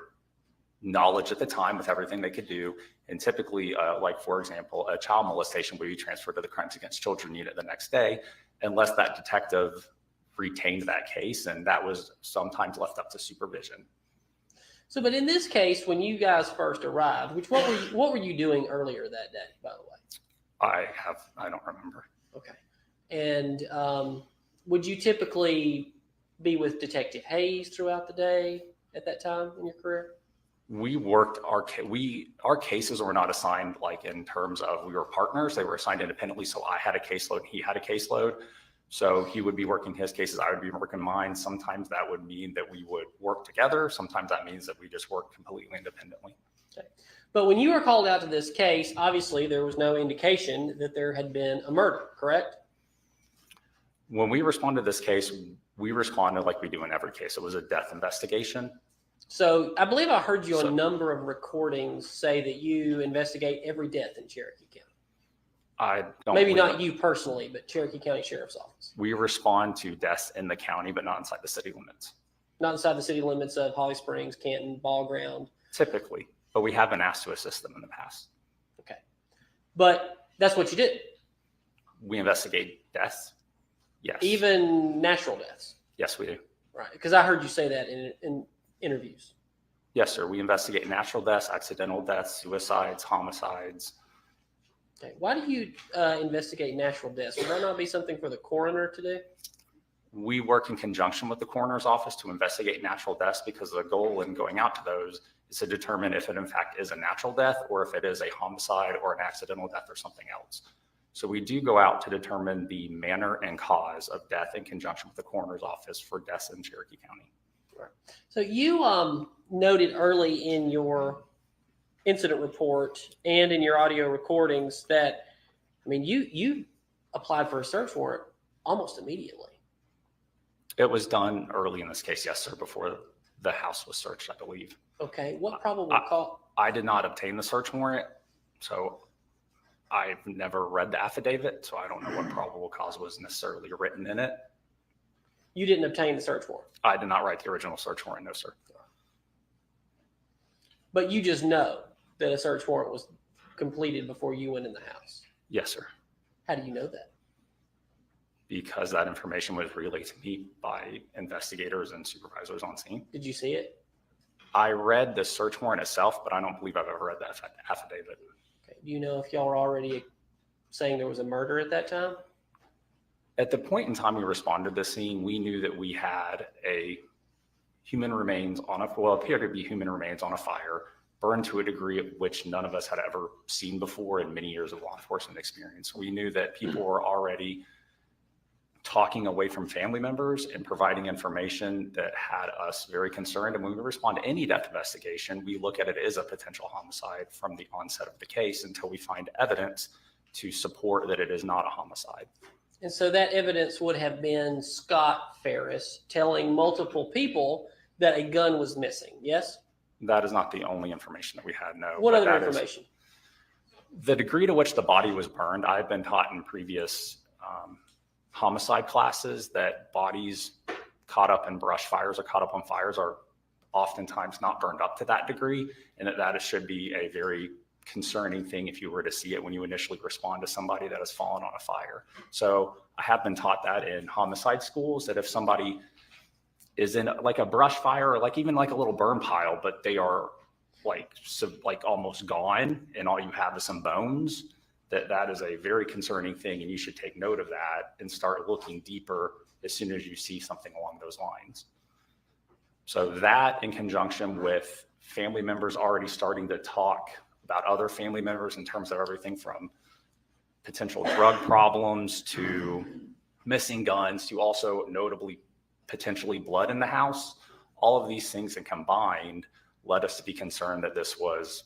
knowledge at the time with everything they could do. And typically, like for example, a child molestation would be transferred to the Crimes Against Children unit the next day, unless that detective retained that case, and that was sometimes left up to supervision. So, but in this case, when you guys first arrived, what were you doing earlier that day, by the way? I don't remember. Okay. And would you typically be with Detective Hayes throughout the day at that time in your career? We worked our cases were not assigned like in terms of we were partners. They were assigned independently. So I had a caseload, he had a caseload. So he would be working his cases, I would be working mine. Sometimes that would mean that we would work together. Sometimes that means that we just work completely independently. Okay. But when you were called out to this case, obviously there was no indication that there had been a murder, correct? When we responded to this case, we responded like we do in every case. It was a death investigation. So I believe I heard you on a number of recordings say that you investigate every death in Cherokee County. I don't. Maybe not you personally, but Cherokee County Sheriff's Office. We respond to deaths in the county, but not inside the city limits. Not inside the city limits of Holly Springs, Canton, Ball Ground. Typically, but we have been asked to assist them in the past. Okay. But that's what you did. We investigate deaths. Yes. Even natural deaths. Yes, we do. Right. Because I heard you say that in interviews. Yes, sir. We investigate natural deaths, accidental deaths, suicides, homicides. Okay. Why do you investigate natural deaths? Would that not be something for the coroner to do? We work in conjunction with the coroner's office to investigate natural deaths because the goal in going out to those is to determine if it in fact is a natural death or if it is a homicide or an accidental death or something else. So we do go out to determine the manner and cause of death in conjunction with the coroner's office for deaths in Cherokee County. Right. So you noted early in your incident report and in your audio recordings that, I mean, you applied for a search warrant almost immediately. It was done early in this case, yes, sir, before the house was searched, I believe. Okay. What probable cause? I did not obtain the search warrant, so I've never read the affidavit, so I don't know what probable cause was necessarily written in it. You didn't obtain the search warrant? I did not write the original search warrant, no, sir. But you just know that a search warrant was completed before you went in the house? Yes, sir. How do you know that? Because that information was relayed to me by investigators and supervisors on scene. Did you see it? I read the search warrant itself, but I don't believe I've ever read that affidavit. Okay. Do you know if y'all were already saying there was a murder at that time? At the point in time we responded to the scene, we knew that we had a human remains on appeared to be human remains on a fire, burned to a degree at which none of us had ever seen before in many years of law enforcement experience. We knew that people were already talking away from family members and providing information that had us very concerned. And when we respond to any death investigation, we look at it as a potential homicide from the onset of the case until we find evidence to support that it is not a homicide. And so that evidence would have been Scott Farris telling multiple people that a gun was missing, yes? That is not the only information that we had, no. What other information? The degree to which the body was burned. I've been taught in previous homicide classes that bodies caught up in brush fires or caught up on fires are oftentimes not burned up to that degree, and that should be a very concerning thing if you were to see it when you initially respond to somebody that has fallen on a fire. So I have been taught that in homicide schools, that if somebody is in like a brush fire or like even like a little burn pile, but they are like almost gone and all you have is some bones, that is a very concerning thing, and you should take note of that and start looking deeper as soon as you see something along those lines. So that, in conjunction with family members already starting to talk about other family members in terms of everything from potential drug problems to missing guns to also notably potentially blood in the house, all of these things combined led us to be concerned that this was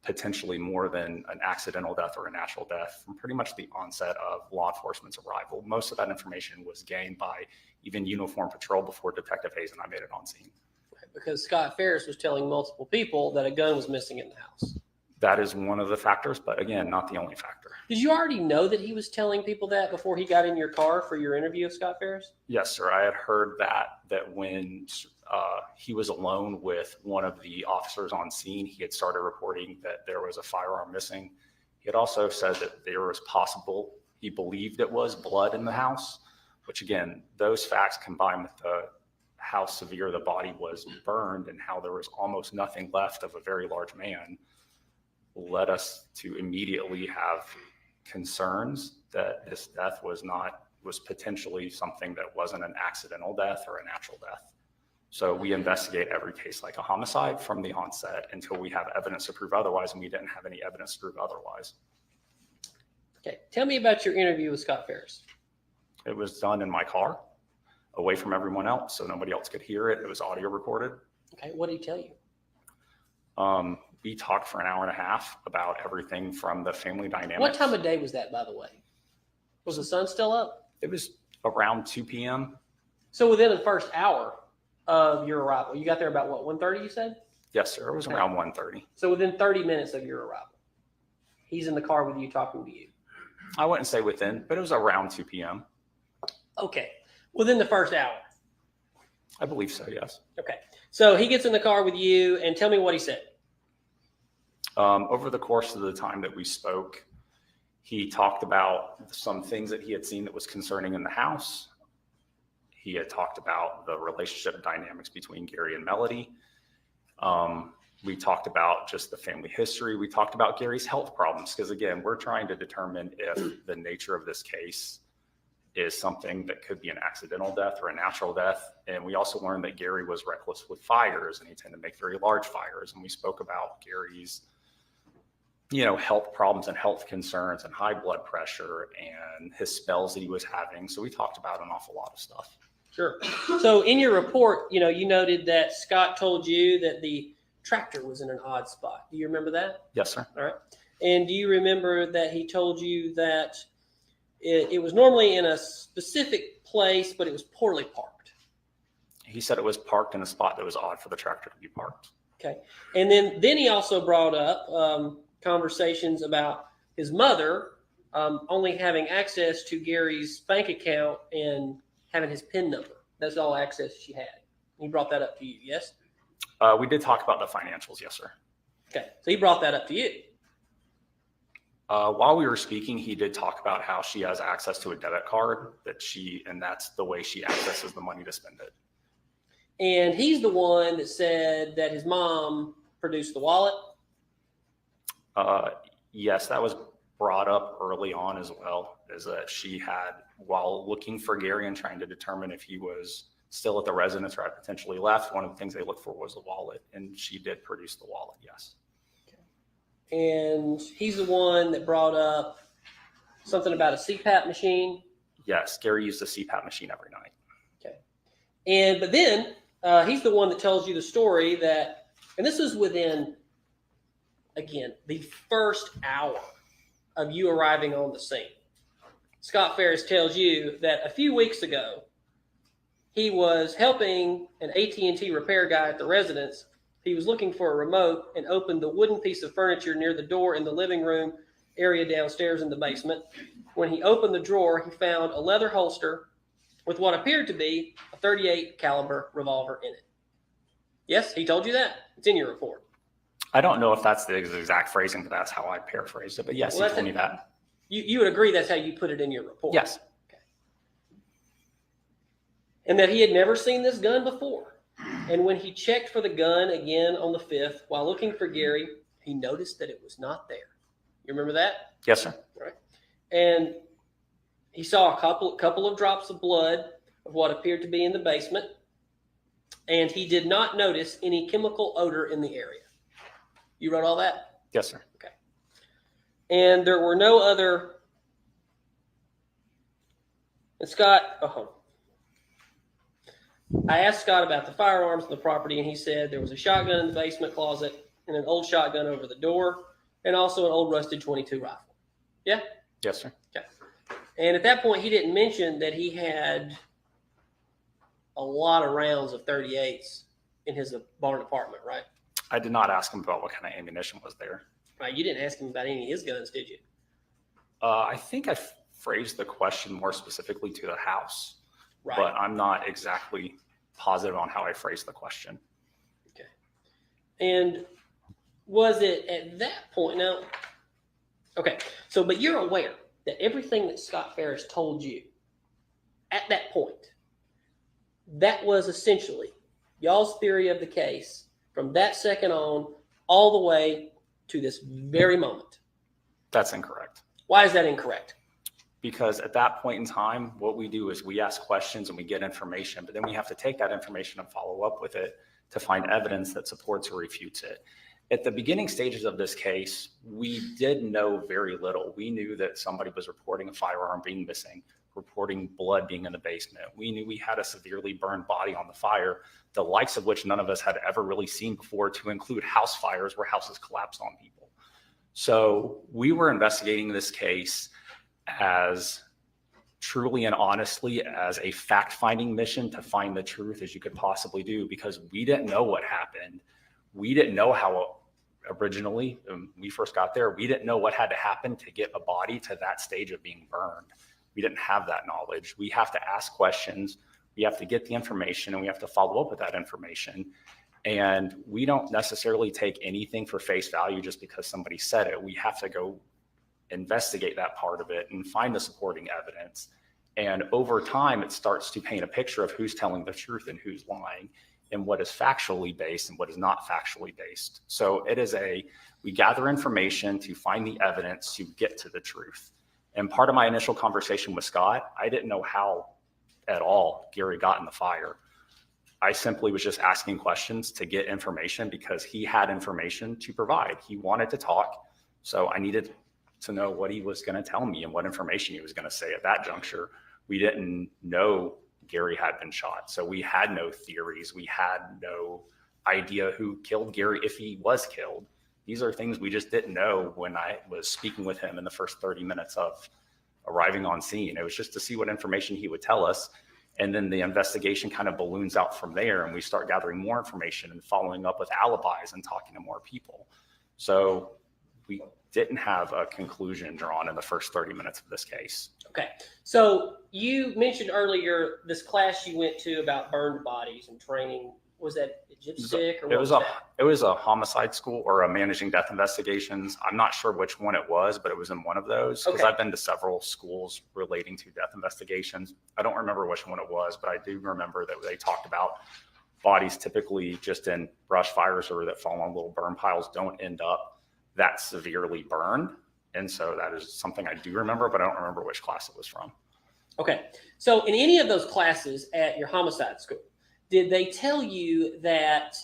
potentially more than an accidental death or a natural death from pretty much the onset of law enforcement's arrival. Most of that information was gained by even uniformed patrol before Detective Hayes and I made it on scene. Right, because Scott Farris was telling multiple people that a gun was missing in the house. That is one of the factors, but again, not the only factor. Did you already know that he was telling people that before he got in your car for your interview of Scott Farris? Yes, sir. I had heard that when he was alone with one of the officers on scene, he had started reporting that there was a firearm missing. He had also said that there was he believed it was blood in the house, which again, those facts combined with how severe the body was burned and how there was almost nothing left of a very large man led us to immediately have concerns that this death was potentially something that wasn't an accidental death or a natural death. So we investigate every case like a homicide from the onset until we have evidence to prove otherwise, and we didn't have any evidence to prove otherwise. Okay, tell me about your interview with Scott Farris. It was done in my car, away from everyone else, so nobody else could hear it. It was audio recorded. Okay, what did he tell you? We talked for an hour and a half about everything from the family dynamics. What time of day was that, by the way? Was the sun still up? It was around 2 p.m. So within the first hour of your arrival, you got there about what, 1:30 you said? Yes, sir. It was around 1:30. So within 30 minutes of your arrival, he's in the car with you talking to you. I wouldn't say within, but it was around 2 p.m. Okay. Within the first hour. I believe so, yes. Okay. So he gets in the car with you, and tell me what he said. Over the course of the time that we spoke, he talked about some things that he had seen that was concerning in the house. He had talked about the relationship dynamics between Gary and Melody. We talked about just the family history. We talked about Gary's health problems, because again, we're trying to determine if the nature of this case is something that could be an accidental death or a natural death. And we also learned that Gary was reckless with fires, and he tended to make very large fires. And we spoke about Gary's health problems and health concerns and high blood pressure and his spells that he was having. So we talked about an awful lot of stuff. Sure. So in your report, you noted that Scott told you that the tractor was in an odd spot. Do you remember that? Yes, sir. All right. And do you remember that he told you that it was normally in a specific place, but it was poorly parked? He said it was parked in a spot that was odd for the tractor to be parked. Okay. And then he also brought up conversations about his mother only having access to Gary's bank account and having his PIN number. That's all access she had. He brought that up to you, yes? We did talk about the financials, yes, sir. Okay, so he brought that up to you. While we were speaking, he did talk about how she has access to a debit card and that's the way she accesses the money to spend it. And he's the one that said that his mom produced the wallet. Yes, that was brought up early on as well, is that she had, while looking for Gary and trying to determine if he was still at the residence or had potentially left, one of the things they looked for was the wallet, and she did produce the wallet, yes. And he's the one that brought up something about a CPAP machine. Yes, Gary used a CPAP machine every night. Okay. But then he's the one that tells you the story that, and this is within, again, the first hour of you arriving on the scene. Scott Farris tells you that a few weeks ago, he was helping an AT&T repair guy at the residence. He was looking for a remote and opened the wooden piece of furniture near the door in the living room area downstairs in the basement. When he opened the drawer, he found a leather holster with what appeared to be a .38 caliber revolver in it. Yes, he told you that. It's in your report. I don't know if that's the exact phrasing, but that's how I paraphrased it. But yes, he told me that. You would agree that's how you put it in your report? Yes. Okay. And that he had never seen this gun before. And when he checked for the gun again on the 5th, while looking for Gary, he noticed that it was not there. You remember that? Yes, sir. Right. And he saw a couple of drops of blood of what appeared to be in the basement. And he did not notice any chemical odor in the area. You wrote all that? Yes, sir. Okay. And there were no other. And Scott, I asked Scott about the firearms in the property, and he said there was a shotgun in the basement closet and an old shotgun over the door, and also an old rusted .22 rifle. Yeah? Yes, sir. Okay. And at that point, he didn't mention that he had a lot of rounds of .38s in his barn apartment, right? I did not ask him about what kind of ammunition was there. Right. You didn't ask him about any of his guns, did you? I think I phrased the question more specifically to the house. Right. But I'm not exactly positive on how I phrased the question. Okay. And was it at that point? Now, okay. So, but you're aware that everything that Scott Farris told you at that point, that was essentially y'all's theory of the case from that second on all the way to this very moment. That's incorrect. Why is that incorrect? Because at that point in time, what we do is we ask questions and we get information, but then we have to take that information and follow up with it to find evidence that supports or refutes it. At the beginning stages of this case, we did know very little. We knew that somebody was reporting a firearm being missing, reporting blood being in the basement. We knew we had a severely burned body on the fire, the likes of which none of us had ever really seen before, to include house fires where houses collapsed on people. So we were investigating this case as truly and honestly as a fact-finding mission to find the truth as you could possibly do, because we didn't know what happened. We didn't know how originally, when we first got there, we didn't know what had to happen to get a body to that stage of being burned. We didn't have that knowledge. We have to ask questions. We have to get the information, and we have to follow up with that information. And we don't necessarily take anything for face value just because somebody said it. We have to go investigate that part of it and find the supporting evidence. And over time, it starts to paint a picture of who's telling the truth and who's lying, and what is factually based and what is not factually based. So it is we gather information to find the evidence to get to the truth. And part of my initial conversation with Scott, I didn't know how at all Gary got in the fire. I simply was just asking questions to get information because he had information to provide. He wanted to talk, so I needed to know what he was going to tell me and what information he was going to say. At that juncture, we didn't know Gary had been shot, so we had no theories. We had no idea who killed Gary, if he was killed. These are things we just didn't know when I was speaking with him in the first 30 minutes of arriving on scene. It was just to see what information he would tell us. And then the investigation kind of balloons out from there, and we start gathering more information and following up with alibis and talking to more people. So we didn't have a conclusion drawn in the first 30 minutes of this case. Okay. So you mentioned earlier this class you went to about burned bodies and training Was that Gypsic or It what was that? it was a homicide school or a managing death investigations. I'm not sure which one it was, but it was in one of those because Okay. I've been to several schools relating to death investigations. I don't remember which one it was, but I do remember that they talked about bodies typically just in brush fires or that fall on little burn piles don't end up that severely burned. And so that is something I do remember, but I don't remember which class it was from. Okay. So in any of those classes at your homicide school, did they tell you that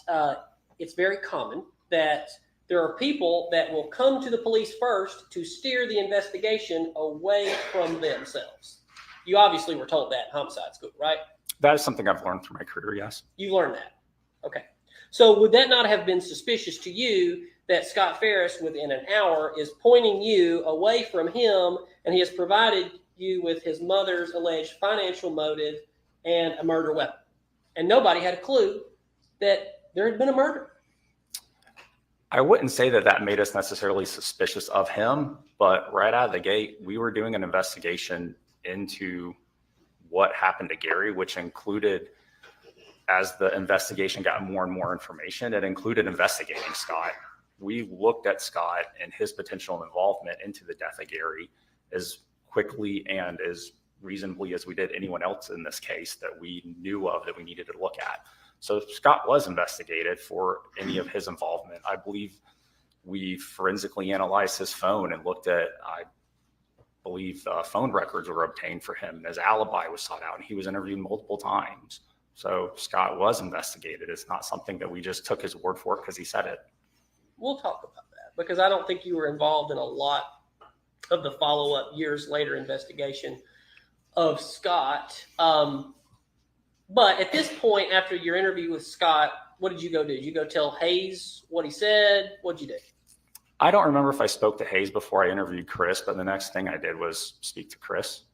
it's very common that there are people that will come to the police first to steer the investigation away from themselves? You obviously were told that in homicide school, right? That is something I've learned through my career, yes. You learned that. Okay. So would that not have been suspicious to you that Scott Farris within an hour is pointing you away from him and he has provided you with his mother's alleged financial motive and a murder weapon? And nobody had a clue that there had been a murder. I wouldn't say that that made us necessarily suspicious of him, but right out of the gate, we were doing an investigation into what happened to Gary, which included, as the investigation got more and more information, it included investigating Scott. We looked at Scott and his potential involvement into the death of Gary as quickly and as reasonably as we did anyone else in this case that we knew of that we needed to look at. So Scott was investigated for any of his involvement. I believe we forensically analyzed his phone and looked at, I believe phone records were obtained for him and his alibi was sought out and he was interviewed multiple times. So Scott was investigated. It's not something that we just took his word for it because he said it. We'll talk about that because I don't think you were involved in a lot of the follow-up years later investigation of Scott. But at this point, after your interview with Scott, what did you go do? Did you go tell Hayes what he said? What did you do? I don't remember if I spoke to Hayes before I interviewed Chris, but the next thing I did was speak to Chris.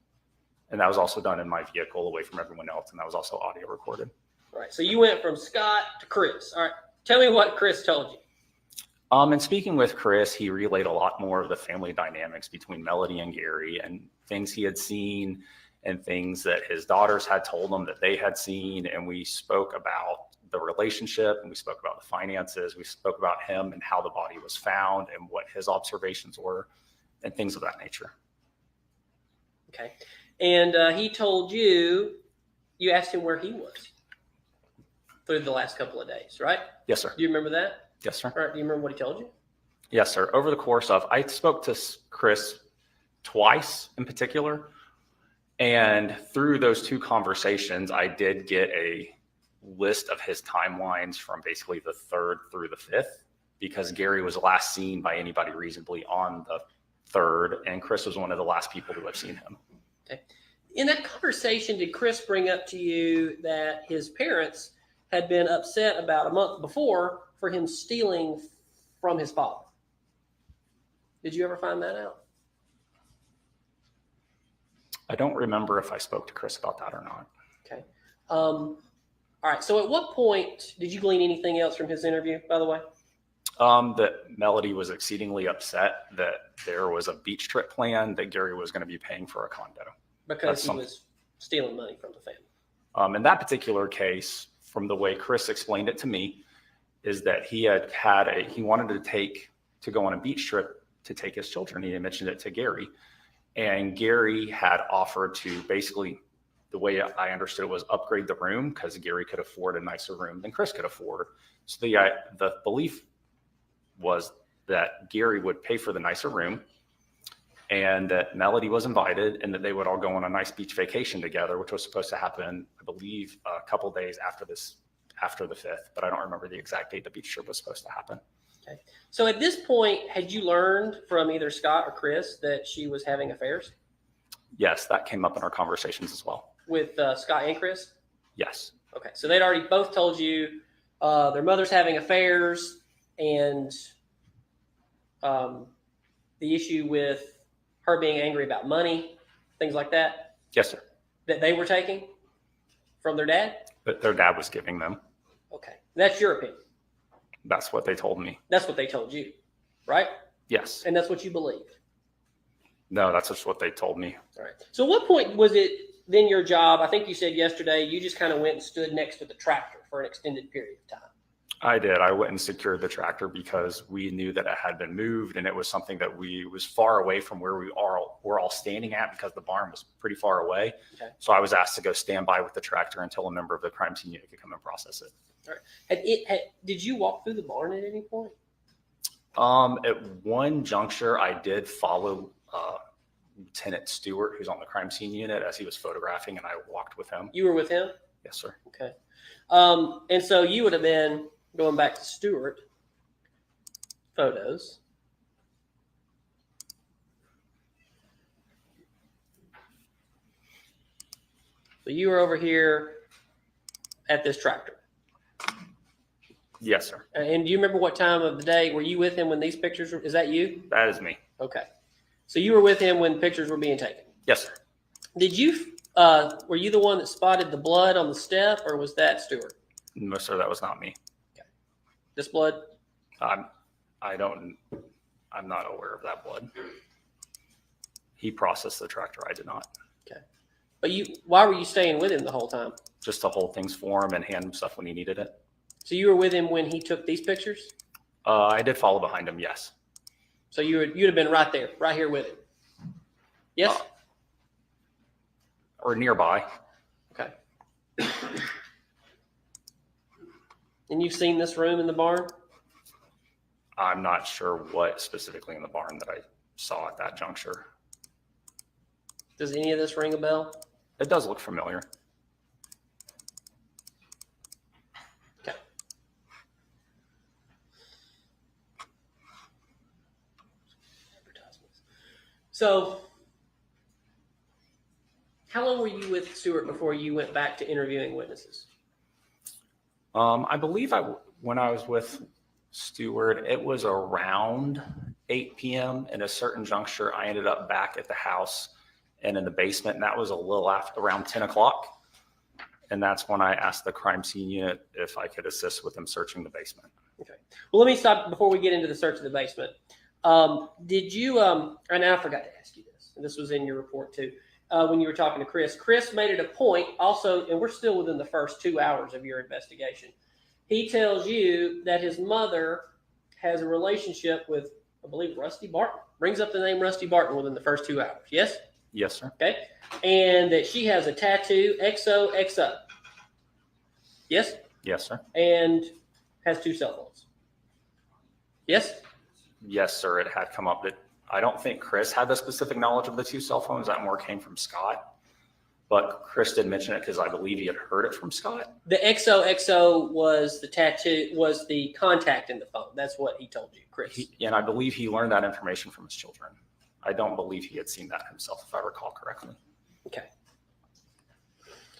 And that was also done in my vehicle away from everyone else. And that was also audio recorded. All right. So you went from Scott to Chris. All right. Tell me what Chris told you. And speaking with Chris, he relayed a lot more of the family dynamics between Melody and Gary and things he had seen and things that his daughters had told him that they had seen. And we spoke about the relationship and we spoke about the finances. We spoke about him and how the body was found and what his observations were and things of that nature. Okay. And he told you, you asked him where he was through the last couple of days, right? Yes, sir. Do you remember that? Yes, sir. All right. Do you remember what he told you? Yes, sir. Over the course of, I spoke to Chris twice in particular. And through those two conversations, I did get a list of his timelines from basically the 3rd through the 5th, because Gary was last seen by anybody reasonably on the 3rd, and Chris was one of the last people to have seen him. Okay. In that conversation, did Chris bring up to you that his parents had been upset about a month before for him stealing from his father? Did you ever find that out? I don't remember if I spoke to Chris about that or not. Okay. All right. So at what point did you glean anything else from his interview, by the way? That Melody was exceedingly upset that there was a beach trip plan that Gary was going to be paying for a condo. Because he was stealing money from the family. In that particular case, from the way Chris explained it to me, is that he wanted to go on a beach trip to take his children. He had mentioned it to Gary. And Gary had offered to basically, the way I understood it was upgrade the room because Gary could afford a nicer room than Chris could afford. So the belief was that Gary would pay for the nicer room and that Melody was invited and that they would all go on a nice beach vacation together, which was supposed to happen, I believe, a couple days after the 5th, but I don't remember the exact date the beach trip was supposed to happen. Okay. So at this point, had you learned from either Scott or Chris that she was having affairs? Yes, that came up in our conversations as well. With Scott and Chris? Yes. Okay. So they'd already both told you their mother's having affairs and the issue with her being angry about money, things like that? Yes, sir. That they were taking from their dad? But their dad was giving them. Okay. That's your opinion. That's what they told me. That's what they told you, right? Yes. And that's what you believe. No, that's just what they told me. All right. So at what point was it then your job, I think you said yesterday, you just kind of went and stood next to the tractor for an extended period of time. I did. I went and secured the tractor because we knew that it had been moved, and it was something that was far away from where we're all standing at because the barn was pretty far away. Okay. So I was asked to go stand by with the tractor until a member of the crime scene unit could come and process it. All right. Did you walk through the barn at any point? At one juncture, I did follow Lieutenant Stewart, who's on the crime scene unit, as he was photographing, and I walked with him. You were with him? Yes, sir. Okay. And so you would have been going back to Stewart photos. So you were over here at this tractor. Yes, sir. And do you remember what time of the day? Were you with him when these pictures were? Is that you? That is me. Okay. So you were with him when pictures were being taken. Yes, sir. Did you? Were you the one that spotted the blood on the step, or was that Stewart? No, sir. That was not me. Okay. This blood? I'm not aware of that blood. He processed the tractor. I did not. Okay. But why were you staying with him the whole time? Just to hold things for him and hand him stuff when he needed it. So you were with him when he took these pictures? I did follow behind him. Yes. So you'd have been right there, right here with him. Yes? Or nearby. Okay. And you've seen this room in the barn? I'm not sure what specifically in the barn that I saw at that juncture. Does any of this ring a bell? It does look familiar. Okay. So, how long were you with Stewart before you went back to interviewing witnesses? I believe when I was with Stewart, it was around 8 p.m. In a certain juncture, I ended up back at the house and in the basement, and that was a little after around 10 o'clock. And that's when I asked the crime scene unit if I could assist with them searching the basement. Okay. Well, let me stop before we get into the search of the basement. Did you, and I forgot to ask you this, and this was in your report too, when you were talking to Chris. Chris made it a point also, and we're still within the first 2 hours of your investigation. He tells you that his mother has a relationship with, I believe, Rusty Barton. Brings up the name Rusty Barton within the first 2 hours. Yes? Yes, sir. Okay. And that she has a tattoo, XOXO. Yes? Yes, sir. And has 2 cell phones. Yes? Yes, sir. It had come up that I don't think Chris had the specific knowledge of the 2 cell phones. That more came from Scott. But Chris did mention it because I believe he had heard it from Scott. The XOXO was the tattoo, was the contact in the phone. That's what he told you, Chris. And I believe he learned that information from his children. I don't believe he had seen that himself, if I recall correctly. Okay.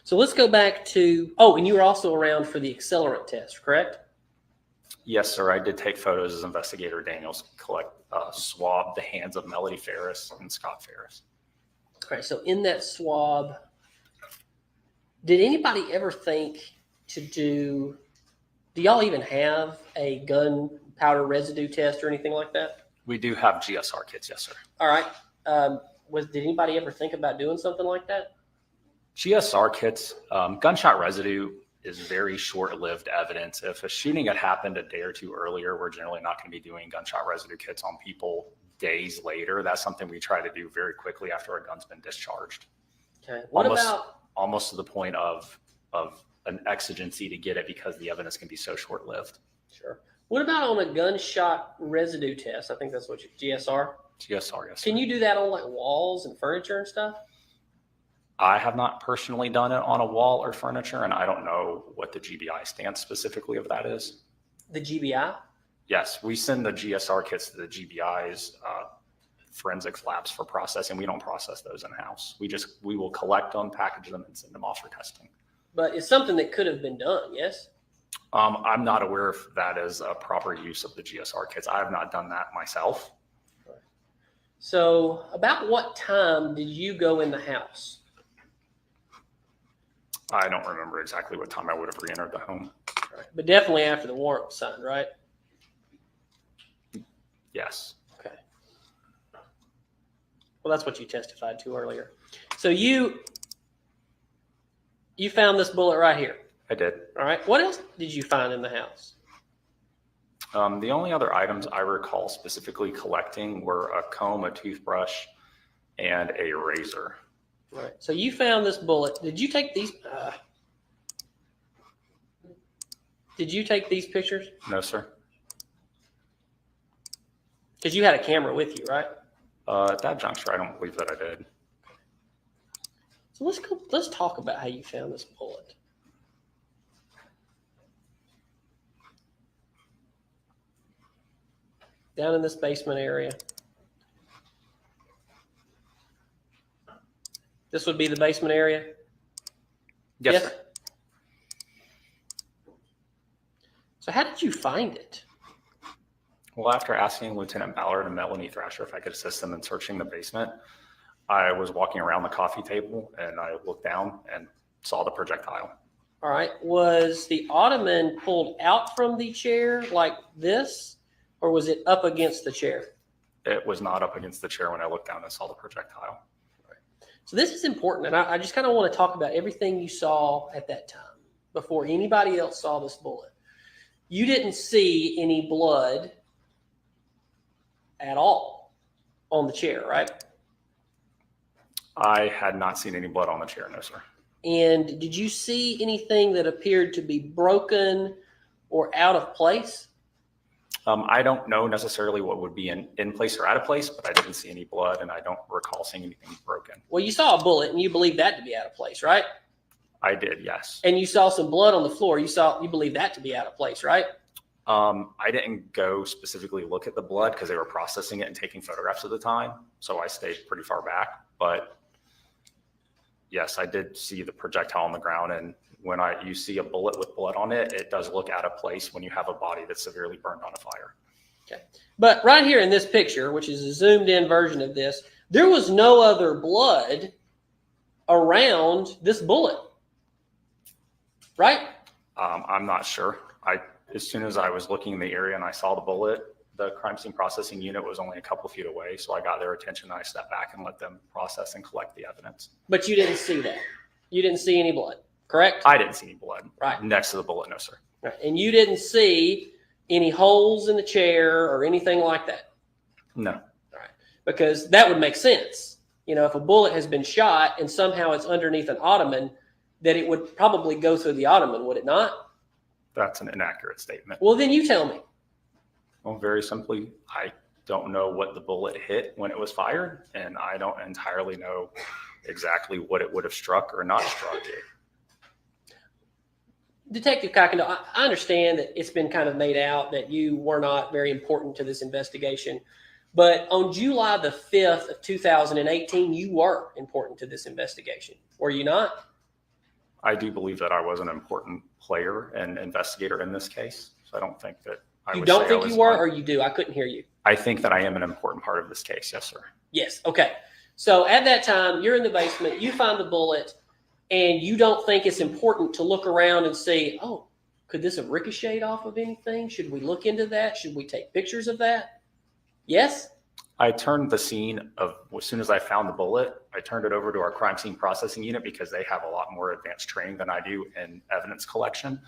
So let's go back to, oh, and you were also around for the accelerant test, correct? Yes, sir. I did take photos as investigator Daniels, swab the hands of Melody Farris and Scott Farris. All right. So in that swab, did anybody ever think to do y'all even have a gunpowder residue test or anything like that? We do have GSR kits, yes, sir. All right. Did anybody ever think about doing something like that? GSR kits, gunshot residue is very short-lived evidence. If a shooting had happened a day or two earlier, we're generally not going to be doing gunshot residue kits on people days later. That's something we try to do very quickly after a gun's been discharged. Okay. Almost to the point of an exigency to get it because the evidence can be so short-lived. Sure. What about on a gunshot residue test? I think that's what GSR? GSR, yes. Can you do that on like walls and furniture and stuff? I have not personally done it on a wall or furniture, and I don't know what the GBI stance specifically of that is. The GBI? Yes, we send the GSR kits to the GBI's forensics labs for processing. We don't process those in-house. We will collect them, package them, and send them off for testing. But it's something that could have been done, yes? I'm not aware if that is a proper use of the GSR kits. I have not done that myself. So about what time did you go in the house? I don't remember exactly what time I would have re-entered the home. Right. But definitely after the warrant was signed, right? Yes. Okay. Well, that's what you testified to earlier. So you You found this bullet right here. I did. All right. What else did you find in the house? The only other items I recall specifically collecting were a comb, a toothbrush, and a razor. All right. So you found this bullet. Did you take these? Did you take these pictures? No, sir. Because you had a camera with you, right? At that juncture, I don't believe that I did. So let's talk about how you found this bullet. Down in this basement area. This would be the basement area? Yes, sir. So how did you find it? Well, after asking Lieutenant Ballard and Melanie Thrasher if I could assist them in searching the basement, I was walking around the coffee table and I looked down and saw the projectile. All right. Was the ottoman pulled out from the chair like this, or was it up against the chair? It was not up against the chair when I looked down and saw the projectile. So this is important, and I just kind of want to talk about everything you saw at that time before anybody else saw this bullet. You didn't see any blood at all on the chair, right? I had not seen any blood on the chair, no, sir. And did you see anything that appeared to be broken or out of place? I don't know necessarily what would be in place or out of place, but I didn't see any blood and I don't recall seeing anything broken. Well, you saw a bullet and you believe that to be out of place, right? I did, yes. And you saw some blood on the floor. You believe that to be out of place, right? I didn't go specifically look at the blood because they were processing it and taking photographs at the time. So I stayed pretty far back. But yes, I did see the projectile on the ground. And when you see a bullet with blood on it, it does look out of place when you have a body that's severely burned on a fire. Okay. But right here in this picture, which is a zoomed in version of this, there was no other blood around this bullet, right? I'm not sure. As soon as I was looking in the area and I saw the bullet, the crime scene processing unit was only a couple feet away. So I got their attention and I stepped back and let them process and collect the evidence. But you didn't see that. You didn't see any blood, correct? I didn't see any blood. Right. Next to the bullet, no, sir. Right. And you didn't see any holes in the chair or anything like that? No. All right. Because that would make sense. You know, if a bullet has been shot and somehow it's underneath an ottoman, that it would probably go through the ottoman, would it not? That's an inaccurate statement. Well, then you tell me. Well, very simply, I don't know what the bullet hit when it was fired, and I don't entirely know exactly what it would have struck or not struck it. Detective Cockendall, I understand that it's been kind of made out that you were not very important to this investigation, but on July the 5th of 2018, you were important to this investigation, were you not? I do believe that I was an important player and investigator in this case, so I don't think that I You would don't say think I was you were, one. or you do? I couldn't hear you. I think that I am an important part of this case, yes, sir. Yes. Okay. So at that time, you're in the basement, you find the bullet, and you don't think it's important to look around and see, oh, could this have ricocheted off of anything? Should we look into that? Should we take pictures of that? Yes? I turned the scene as soon as I found the bullet, I turned it over to our crime scene processing unit because they have a lot more advanced training than I do in evidence collection.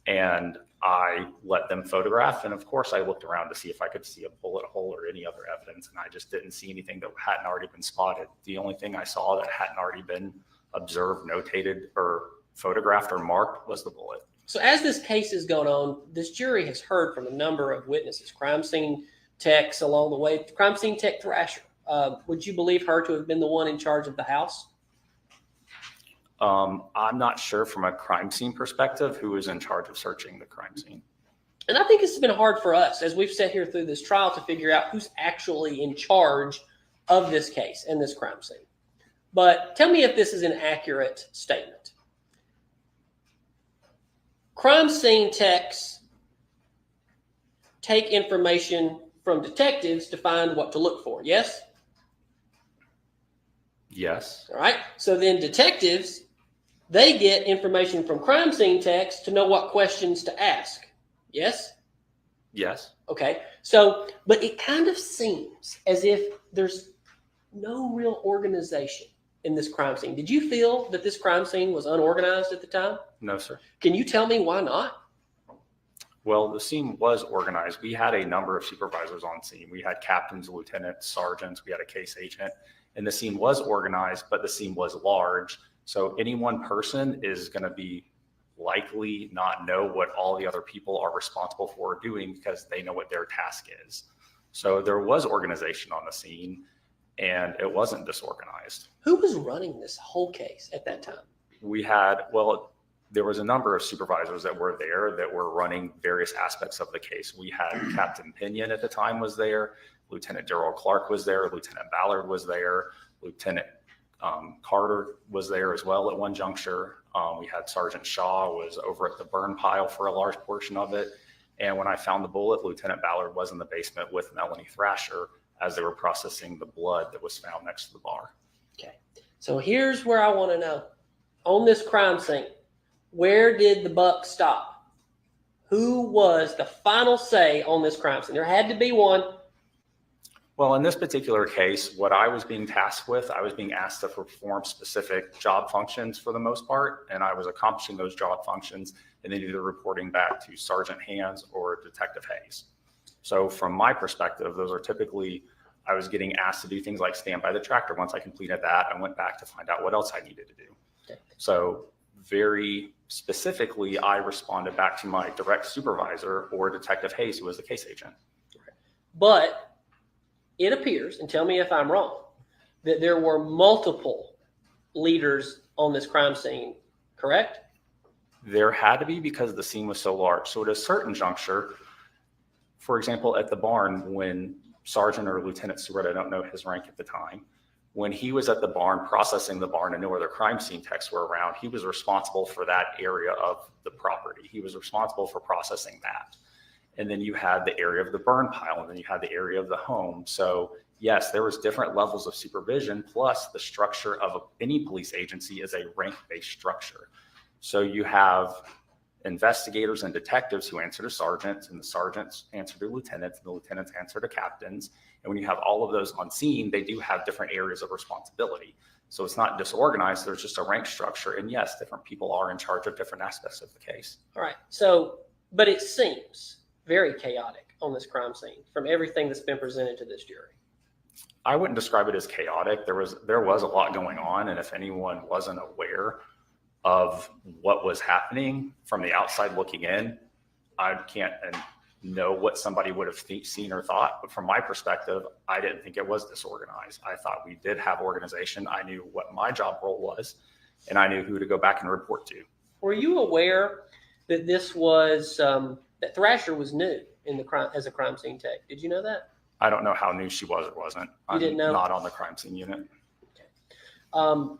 And I let them photograph. And of course, I looked around to see if I could see a bullet hole or any other evidence. And I just didn't see anything that hadn't already been spotted. The only thing I saw that hadn't already been observed, notated, or photographed or marked was the bullet. So as this case is going on, this jury has heard from a number of witnesses, crime scene techs along the way. Crime scene tech Thrasher, would you believe her to have been the one in charge of the house? I'm not sure from a crime scene perspective who is in charge of searching the crime scene. And I think this has been hard for us as we've sat here through this trial to figure out who's actually in charge of this case and this crime scene. But tell me if this is an accurate statement. Crime scene techs take information from detectives to find what to look for, yes? Yes. All right. So then detectives, they get information from crime scene techs to know what questions to ask. Yes? Yes. Okay. So, but it kind of seems as if there's no real organization in this crime scene. Did you feel that this crime scene was unorganized at the time? No, sir. Can you tell me why not? Well, the scene was organized. We had a number of supervisors on scene. We had captains, lieutenants, sergeants. We had a case agent, and the scene was organized, but the scene was large. So any one person is going to be likely not know what all the other people are responsible for doing because they know what their task is. So there was organization on the scene, and it wasn't disorganized. Who was running this whole case at that time? There was a number of supervisors that were there that were running various aspects of the case. We had Captain Pinion at the time was there, Lieutenant Darrell Clark was there, Lieutenant Ballard was there, Lieutenant Carter was there as well at one juncture. We had Sergeant Shaw was over at the burn pile for a large portion of it. And when I found the bullet, Lieutenant Ballard was in the basement with Melanie Thrasher as they were processing the blood that was found next to the bar. Okay. So here's where I want to know. On this crime scene, where did the buck stop? Who was the final say on this crime scene? There had to be one. Well, in this particular case, what I was being tasked with, I was being asked to perform specific job functions for the most part, and I was accomplishing those job functions and then either reporting back to Sergeant Hands or Detective Hayes. So from my perspective, those are typically, I was getting asked to do things like stand by the tractor. Once I completed that, I went back to find out what else I needed to do. Okay. So very specifically, I responded back to my direct supervisor or Detective Hayes, who was the case agent. But it appears, and tell me if I'm wrong, that there were multiple leaders on this crime scene, correct? There had to be because the scene was so large. So at a certain juncture, for example, at the barn, when Sergeant or Lieutenant Stewart, I don't know his rank at the time, when he was at the barn processing the barn and no other crime scene techs were around, he was responsible for that area of the property. He was responsible for processing that. And then you had the area of the burn pile, and then you had the area of the home. So yes, there was different levels of supervision, plus the structure of any police agency is a rank-based structure. So you have investigators and detectives who answer to sergeants, and the sergeants answer to lieutenants, and the lieutenants answer to captains. And when you have all of those on scene, they do have different areas of responsibility. So it's not disorganized, there's just a rank structure. And yes, different people are in charge of different aspects of the case. All right. So, but it seems very chaotic on this crime scene from everything that's been presented to this jury. I wouldn't describe it as chaotic. There was a lot going on. And if anyone wasn't aware of what was happening from the outside looking in, I can't know what somebody would have seen or thought. But from my perspective, I didn't think it was disorganized. I thought we did have organization. I knew what my job role was, and I knew who to go back and report to. Were you aware that this was, that Thrasher was new in the crime as a crime scene tech? Did you know that? I don't know how new she was or wasn't. You didn't know? I'm not on the crime scene unit. Okay.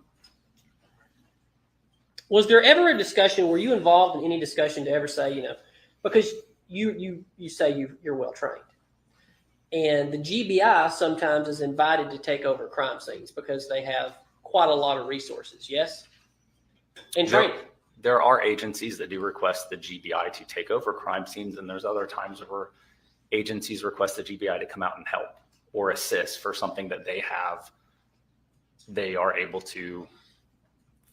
Was there ever a discussion, were you involved in any discussion to ever say, because you say you're well trained, and the GBI sometimes is invited to take over crime scenes because they have quite a lot of resources, yes? And training. There are agencies that do request the GBI to take over crime scenes, and there's other times where agencies request the GBI to come out and help or assist for something that they have. They are able to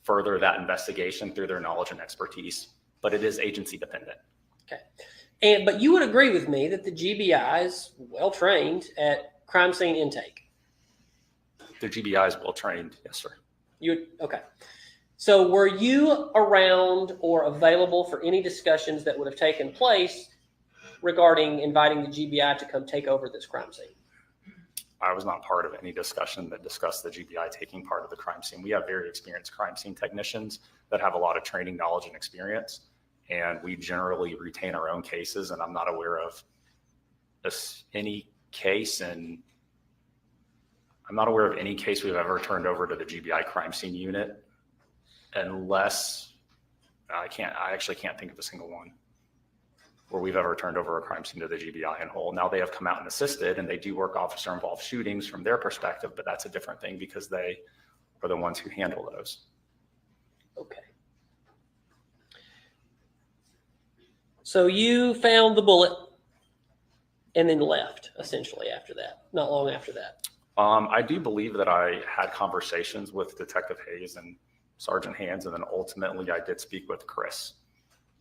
further that investigation through their knowledge and expertise, but it is agency dependent. Okay. But you would agree with me that the GBI is well trained at crime scene intake. The GBI is well trained, yes, sir. Okay. So were you around or available for any discussions that would have taken place regarding inviting the GBI to come take over this crime scene? I was not part of any discussion that discussed the GBI taking part of the crime scene. We have very experienced crime scene technicians that have a lot of training, knowledge, and experience, and we generally retain our own cases, and I'm not aware of any case, and I'm not aware of any case we've ever turned over to the GBI crime scene unit, unless I actually can't think of a single one where we've ever turned over a crime scene to the GBI in whole. Now they have come out and assisted, and they do work officer involved shootings from their perspective, but that's a different thing because they are the ones who handle those. Okay. So you found the bullet and then left essentially after that, not long after that. I do believe that I had conversations with Detective Hayes and Sergeant Hands, and then ultimately I did speak with Chris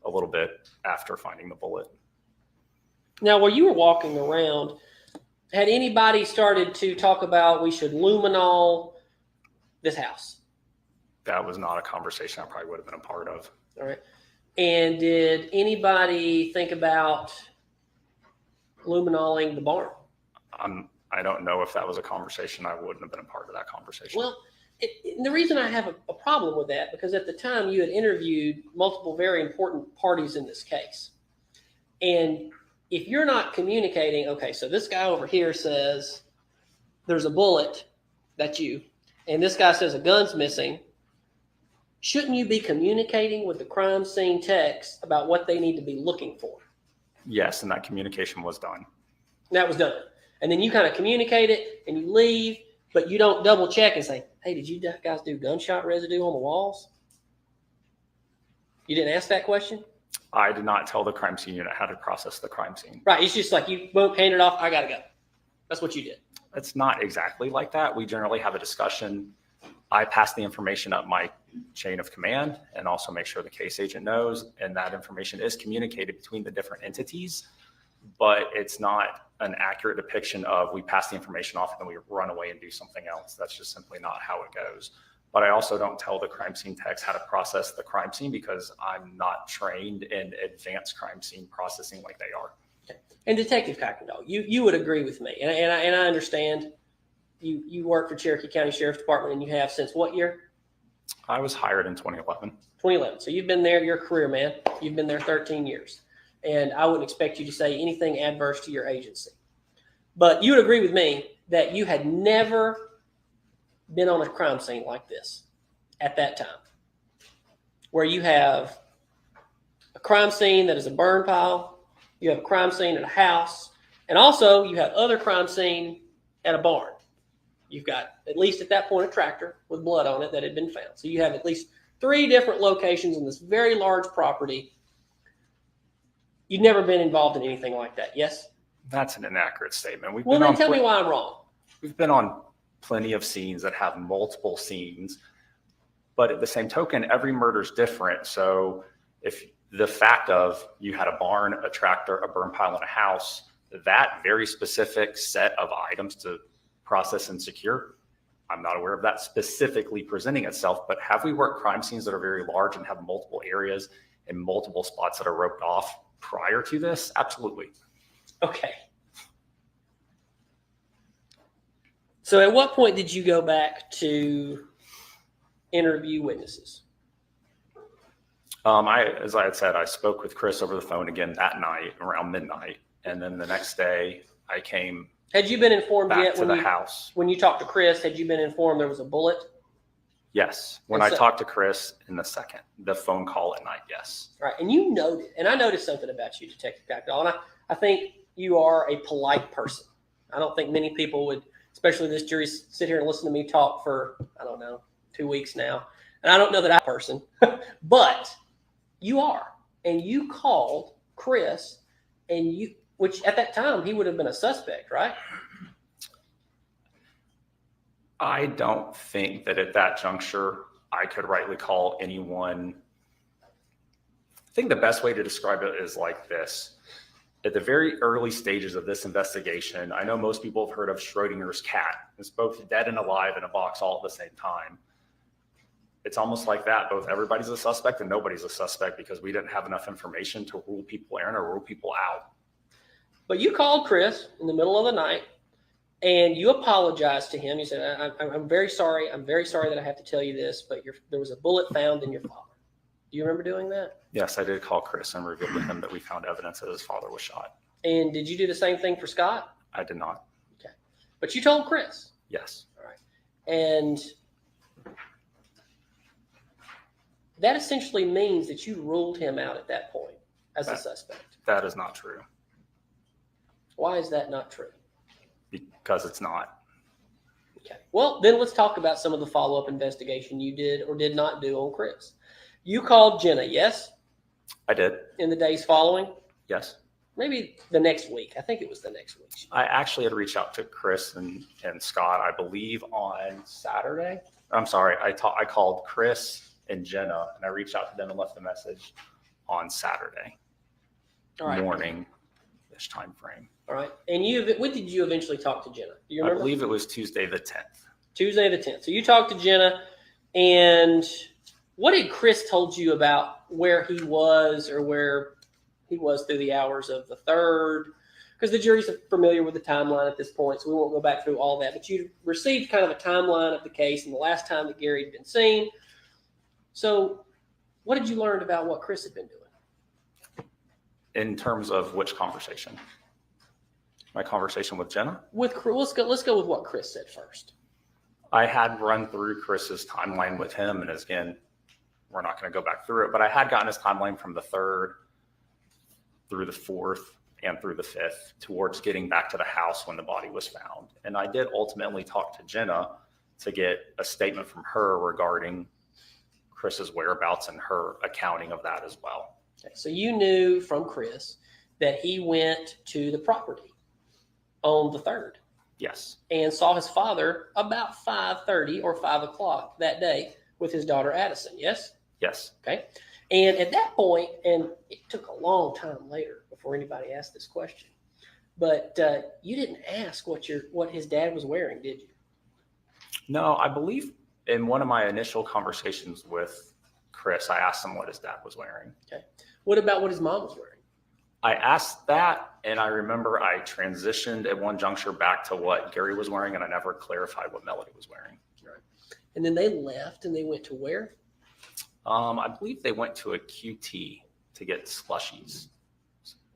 a little bit after finding the bullet. Now, while you were walking around, had anybody started to talk about we should luminol this house? That was not a conversation I probably would have been a part of. All right. And did anybody think about luminoling the barn? I don't know if that was a conversation. I wouldn't have been a part of that conversation. Well, the reason I have a problem with that, because at the time you had interviewed multiple very important parties in this case. And if you're not communicating, okay, so this guy over here says there's a bullet, that's you, and this guy says a gun's missing, shouldn't you be communicating with the crime scene techs about what they need to be looking for? Yes, and that communication was done. That was done. And then you kind of communicate it and you leave, but you don't double check and say, hey, did you guys do gunshot residue on the walls? You didn't ask that question? I did not tell the crime scene unit how to process the crime scene. Right. It's just like you boom, hand it off. I got to go. That's what you did. It's not exactly like that. We generally have a discussion. I pass the information up my chain of command and also make sure the case agent knows, and that information is communicated between the different entities, but it's not an accurate depiction of we pass the information off and then we run away and do something else. That's just simply not how it goes. But I also don't tell the crime scene techs how to process the crime scene because I'm not trained in advanced crime scene processing like they are. Okay. And Detective Kuykendall, you would agree with me, and I understand you work for Cherokee County Sheriff's Department, and you have since what year? I was hired in 2011. 2011. So you've been there, you're a career man. You've been there 13 years. And I wouldn't expect you to say anything adverse to your agency. But you would agree with me that you had never been on a crime scene like this at that time, where you have a crime scene that is a burn pile, you have a crime scene at a house, and also you have other crime scene at a barn. You've got, at least at that point, a tractor with blood on it that had been found. So you have at least 3 different locations in this very large property. You've never been involved in anything like that, yes? That's an inaccurate statement. Well, then tell me why I'm wrong. We've been on plenty of scenes that have multiple scenes, but at the same token, every murder is different. So if the fact of you had a barn, a tractor, a burn pile, and a house, that very specific set of items to process and secure, I'm not aware of that specifically presenting itself, but have we worked crime scenes that are very large and have multiple areas and multiple spots that are roped off prior to this? Absolutely. Okay. So at what point did you go back to interview witnesses? As I had said, I spoke with Chris over the phone again that night around midnight. And then the next day I came Had you been informed back yet to when the you, house. when you talked to Chris, had you been informed there was a bullet? Yes. When And I so- talked to Chris in the phone call at night, yes. Right. And you noted, and I noticed something about you, Detective Kuykendall, and I think you are a polite person. I don't think many people would, especially this jury, sit here and listen to me talk for, I don't know, 2 weeks now. And I don't know that I'm a person, but you are. And you called Chris, and you, which at that time he would have been a suspect, right? I don't think that at that juncture I could rightly call anyone. I think the best way to describe it is like this. At the very early stages of this investigation, I know most people have heard of Schrodinger's cat. It's both dead and alive in a box all at the same time. It's almost like that. Both everybody's a suspect and nobody's a suspect because we didn't have enough information to rule people in or rule people out. But you called Chris in the middle of the night and you apologized to him. You said, I'm very sorry. I'm very sorry that I have to tell you this, but there was a bullet found in your father. Do you remember doing that? Yes, I did call Chris and revealed to him that we found evidence that his father was shot. And did you do the same thing for Scott? I did not. Okay. But you told Chris. Yes. All right. And that essentially means that you ruled him out at that point as a suspect. That is not true. Why is that not true? Because it's not. Okay. Well, then let's talk about some of the follow-up investigation you did or did not do on Chris. You called Jenna, yes? I did. In the days following? Yes. maybe the next week. I think it was the next week. I actually had reached out to Chris and Scott, I believe on Saturday. I'm sorry. I called Chris and Jenna, and I reached out to them and left a message on Saturday morning-ish time frame. All right. And when did you eventually talk to Jenna? Do you remember? I believe it was Tuesday the 10th. Tuesday the 10th. So you talked to Jenna, and what had Chris told you about where he was or where he was through the hours of the 3rd? Because the jury's familiar with the timeline at this point, so we won't go back through all that. But you received kind of a timeline of the case and the last time that Gary had been seen. So what did you learn about what Chris had been doing? In terms of which conversation? My conversation with Jenna? Let's go with what Chris said first. I had run through Chris's timeline with him, and again, we're not going to go back through it, but I had gotten his timeline from the 3rd through the 4th and through the 5th towards getting back to the house when the body was found. And I did ultimately talk to Jenna to get a statement from her regarding Chris's whereabouts and her accounting of that as well. Okay, so you knew from Chris that he went to the property on the 3rd. Yes. And saw his father about 5:30 or 5 o'clock that day with his daughter Addison. Yes? Yes. Okay. And at that point, and it took a long time later before anybody asked this question, but you didn't ask what his dad was wearing, did you? No, I believe in one of my initial conversations with Chris, I asked him what his dad was wearing. Okay. What about what his mom was wearing? I asked that, and I remember I transitioned at one juncture back to what Gary was wearing, and I never clarified what Melody was wearing. Right. And then they left, and they went to where? I believe they went to a QT to get slushies.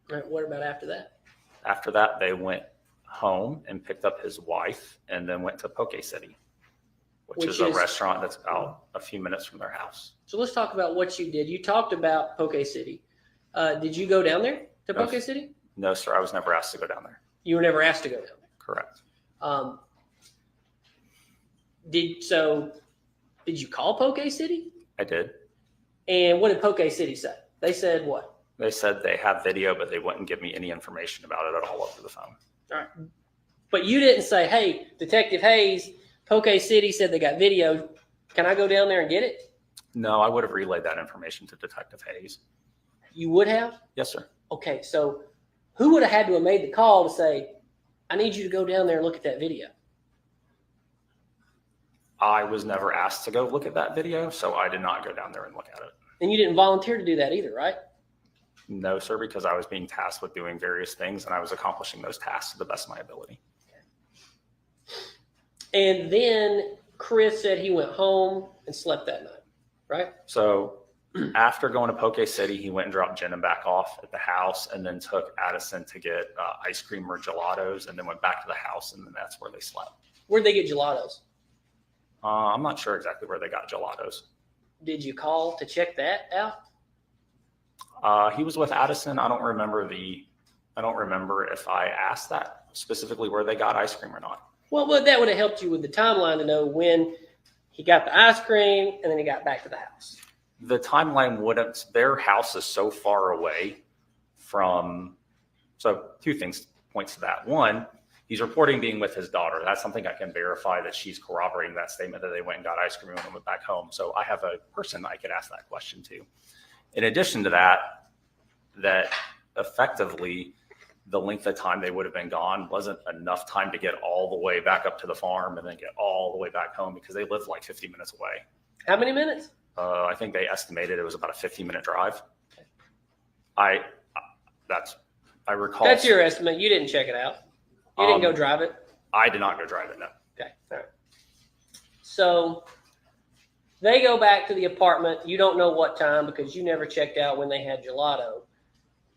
All right. What about after that? After that, they went home and picked up his wife, and then went to Poke City, which is a restaurant that's about a few minutes from their house. So let's talk about what you did. You talked about Poke City. Did you go down there to Poke City? No, sir. I was never asked to go down there. You were never asked to go down there? Correct. Did you call Poke City? I did. And what did Poke City say? They said what? They said they have video, but they wouldn't give me any information about it at all over the phone. All right. But you didn't say, hey, Detective Hayes, Poke City said they got video. Can I go down there and get it? No, I would have relayed that information to Detective Hayes. You would have? Yes, sir. Okay, so who would have had to have made the call to say, I need you to go down there and look at that video? I was never asked to go look at that video, so I did not go down there and look at it. And you didn't volunteer to do that either, right? No, sir, because I was being tasked with doing various things, and I was accomplishing those tasks to the best of my ability. And then Chris said he went home and slept that night, right? So after going to Poke City, he went and dropped Jenna back off at the house, and then took Addison to get ice cream or gelatos, and then went back to the house, and then that's where they slept. Where'd they get gelatos? I'm not sure exactly where they got gelatos. Did you call to check that out? He was with Addison. I don't remember if I asked that specifically where they got ice cream or not. Well, that would have helped you with the timeline to know when he got the ice cream and then he got back to the house. The timeline wouldn't. Their house is so far away from. So 2 things points to that. One, he's reporting being with his daughter. That's something I can verify that she's corroborating that statement that they went and got ice cream and went back home. So I have a person I could ask that question to. In addition to that effectively the length of time they would have been gone wasn't enough time to get all the way back up to the farm and then get all the way back home because they lived like 50 minutes away. How many minutes? I think they estimated it was about a 15-minute drive. I recall. That's your estimate. You didn't check it out. You didn't go drive it? I did not go drive it, no. Okay, all right. So they go back to the apartment. You don't know what time because you never checked out when they had gelato.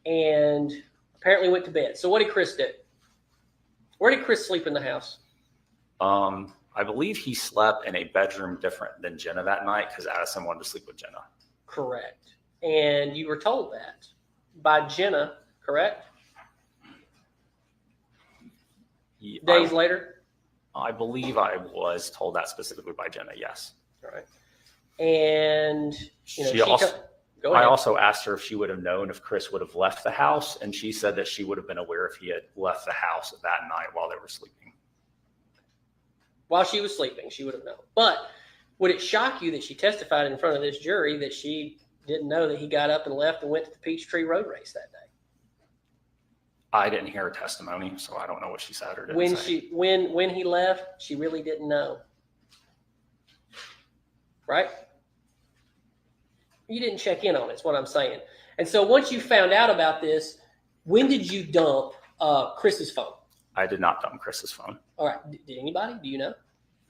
And apparently went to bed. So what did Chris do? Where did Chris sleep in the house? I believe he slept in a bedroom different than Jenna that night because Addison wanted to sleep with Jenna. Correct. And you were told that by Jenna, correct? Days later? I believe I was told that specifically by Jenna, yes. All right. And she also, go Go I ahead. also asked her if she would have known if Chris would have left the house, and she said that she would have been aware if he had left the house that night while they were sleeping. While she was sleeping, she would have known. But would it shock you that she testified in front of this jury that she didn't know that he got up and left and went to the Peachtree Road Race that day? I didn't hear her testimony, so I don't know what she said or didn't When say. when he left, she really didn't know. Right? You didn't check in on it, is what I'm saying. And so once you found out about this, when did you dump Chris's phone? I did not dump Chris's phone. All right. Did anybody? Do you know?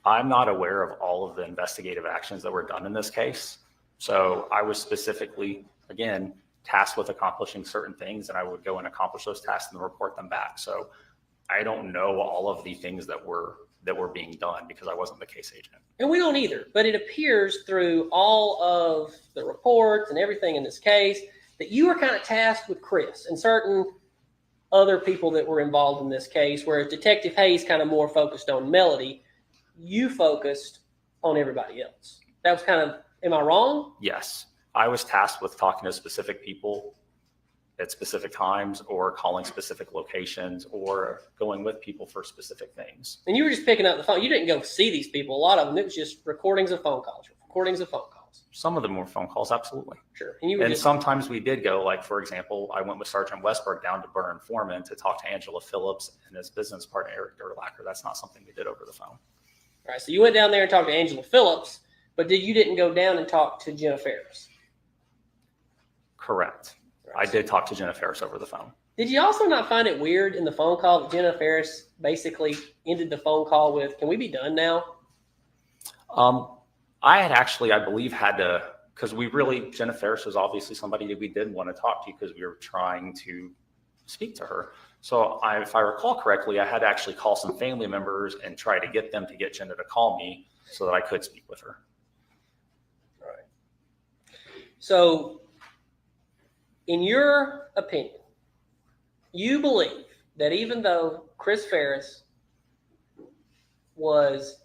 I'm not aware of all of the investigative actions that were done in this case. So I was specifically, again, tasked with accomplishing certain things, and I would go and accomplish those tasks and report them back. So I don't know all of the things that were being done because I wasn't the case agent. And we don't either, but it appears through all of the reports and everything in this case that you were kind of tasked with Chris and certain other people that were involved in this case, whereas Detective Hayes kind of more focused on Melody. You focused on everybody else. That was kind of, am I wrong? Yes. I was tasked with talking to specific people at specific times or calling specific locations or going with people for specific things. And you were just picking up the phone. You didn't go see these people. A lot of them, it was just recordings of phone calls. Some of them were phone calls, absolutely. Sure. And you were And just, sometimes we did go, like, for example, I went with Sergeant Westberg down to Burn Foreman to talk to Angela Phillips and his business partner, Eric Durlacher. That's not something we did over the phone. all right, so you went down there and talked to Angela Phillips, but you didn't go down and talk to Jenna Ferris. Correct. Right. I did talk to Jenna Ferris over the phone. Did you also not find it weird in the phone call that Jenna Ferris basically ended the phone call with, "Can we be done now?" I had actually, I believe, had to, because Jenna Ferris was obviously somebody that we did want to talk to because we were trying to speak to her. So if I recall correctly, I had to actually call some family members and try to get them to get Jenna to call me so that I could speak with her. All right. So, in your opinion, you believe that even though Chris Farris was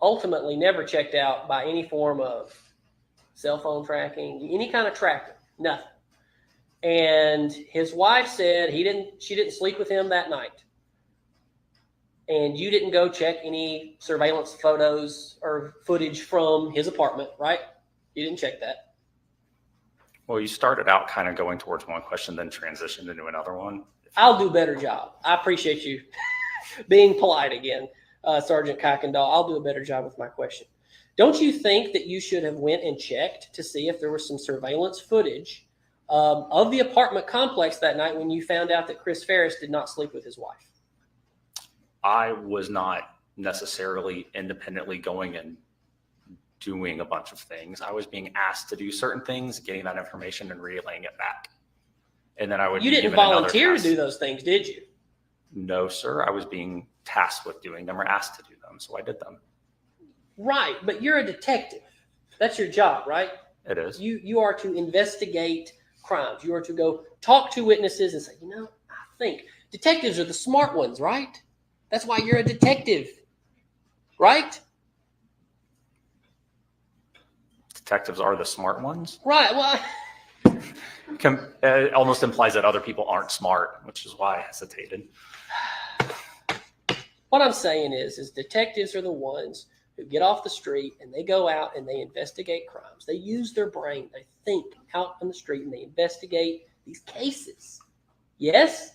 ultimately never checked out by any form of cell phone tracking, any kind of tracking, nothing, and his wife said she didn't sleep with him that night, and you didn't go check any surveillance photos or footage from his apartment, right? You didn't check that. Well, you started out kind of going towards one question, then transitioned into another one. I'll do a better job. I appreciate you being polite again, Sergeant Kuykendall. I'll do a better job with my question. Don't you think that you should have went and checked to see if there was some surveillance footage of the apartment complex that night when you found out that Chris Farris did not sleep with his wife? I was not necessarily independently going and doing a bunch of things. I was being asked to do certain things, getting that information and relaying it back. And then I would. You didn't volunteer to do those things, did you? No, sir. I was being tasked with doing them or asked to do them, so I did them. Right, but you're a detective. That's your job, right? It is. You are to investigate crimes. You are to go talk to witnesses and say, I think detectives are the smart ones, right? That's why you're a detective, right? Detectives are the smart ones. Right. Well, It almost implies that other people aren't smart, which is why I hesitated. what I'm saying is detectives are the ones who get off the street and they go out and they investigate crimes. They use their brain. They think out on the street and they investigate these cases. Yes?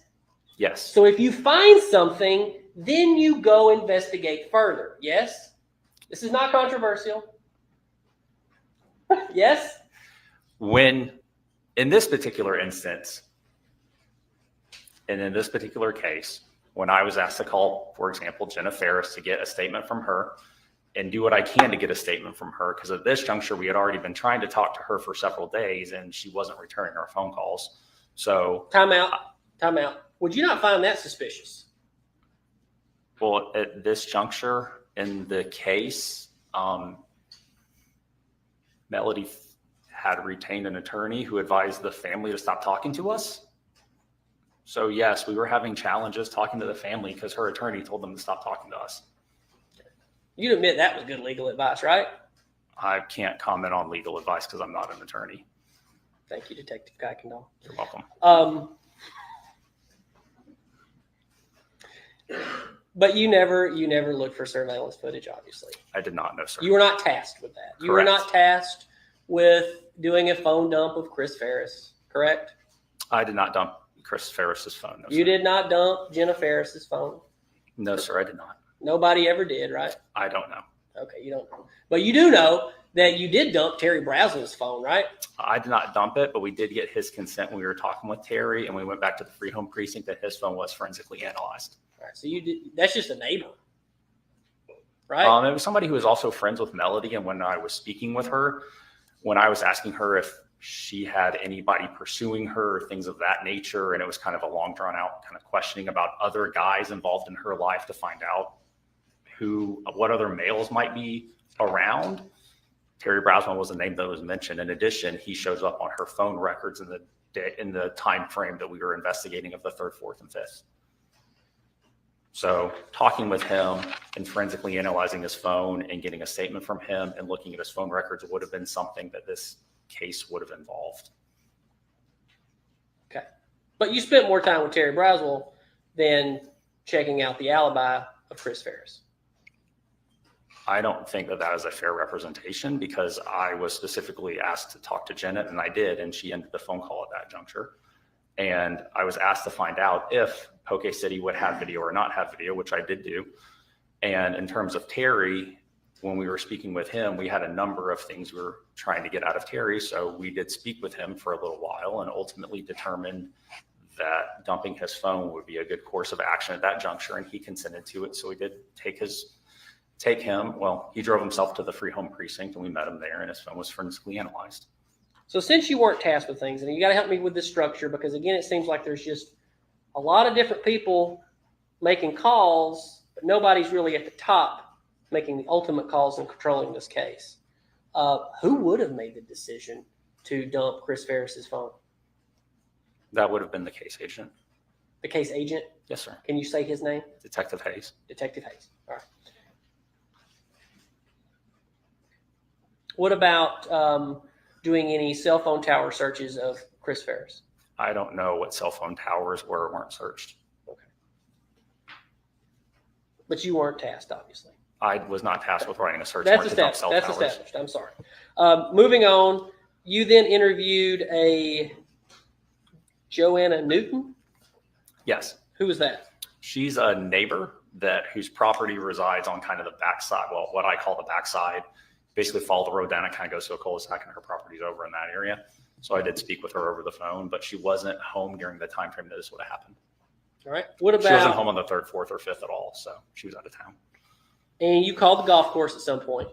Yes. So if you find something, then you go investigate further. Yes? This is not controversial. Yes? When, in this particular instance, and in this particular case, when I was asked to call, for example, Jenna Ferris to get a statement from her and do what I can to get a statement from her, because at this juncture, we had already been trying to talk to her for several days and she wasn't returning our phone calls. So Time out. Would you not find that suspicious? Well, at this juncture in the case, Melody had retained an attorney who advised the family to stop talking to us. So yes, we were having challenges talking to the family because her attorney told them to stop talking to us. You'd admit that was good legal advice, right? I can't comment on legal advice because I'm not an attorney. Thank you, Detective Kuykendall. You're welcome. But you never looked for surveillance footage, obviously. I did not know, sir. You were not tasked with that. You were Correct. not tasked with doing a phone dump of Chris Farris, correct? I did not dump Chris Ferris's phone. No, You sir. did not dump Jenna Ferris's phone. No, sir, I did not. Nobody ever did, right? I don't know. Okay, you don't know. But you do know that you did dump Terry Brazel's phone, right? I did not dump it, but we did get his consent when we were talking with Terry, and we went back to the free home precinct that his phone was forensically analyzed. All right, so you did. That's just a neighbor, right? It was somebody who was also friends with Melody, and when I was speaking with her, when I was asking her if she had anybody pursuing her or things of that nature, and it was kind of a long drawn out kind of questioning about other guys involved in her life to find out what other males might be around. Terry Braswell was the name that was mentioned. In addition, he shows up on her phone records in the time frame that we were investigating of the 3rd, 4th, and 5th. So talking with him and forensically analyzing his phone and getting a statement from him and looking at his phone records would have been something that this case would have involved. Okay. But you spent more time with Terry Braswell than checking out the alibi of Chris Farris. I don't think that is a fair representation, because I was specifically asked to talk to Janet, and I did, and she ended the phone call at that juncture. And I was asked to find out if Poke City would have video or not have video, which I did do. And in terms of Terry, when we were speaking with him, we had a number of things we were trying to get out of Terry. So we did speak with him for a little while and ultimately determined that dumping his phone would be a good course of action at that juncture, and he consented to it. So we did he drove himself to the free home precinct, and we met him there, and his phone was forensically analyzed. So since you weren't tasked with things, and you got to help me with this structure, because again, it seems like there's just a lot of different people making calls, but nobody's really at the top making the ultimate calls and controlling this case. Who would have made the decision to dump Chris Farris's phone? That would have been the case agent. The case agent? Yes, sir. Can you say his name? Detective Hayes. Detective Hayes. All right. What about doing any cell phone tower searches of Chris Farris? I don't know what cell phone towers were or weren't searched. Okay. But you weren't tasked, obviously. I was not tasked with writing a search That's warrant to dump established. cell That's towers. established. I'm sorry. Moving on, you then interviewed a Joanna Newton. Yes. Who was that? She's a neighbor whose property resides on kind of the backside, well, what I call the backside. Basically follow the road down, it kind of goes to a cul-de-sac, and her property's over in that area. So I did speak with her over the phone, but she wasn't home during the time frame that this would have happened. All right. What about? She wasn't home on the 3rd, 4th, or 5th at all, so she was out of town. And you called the golf course at some point.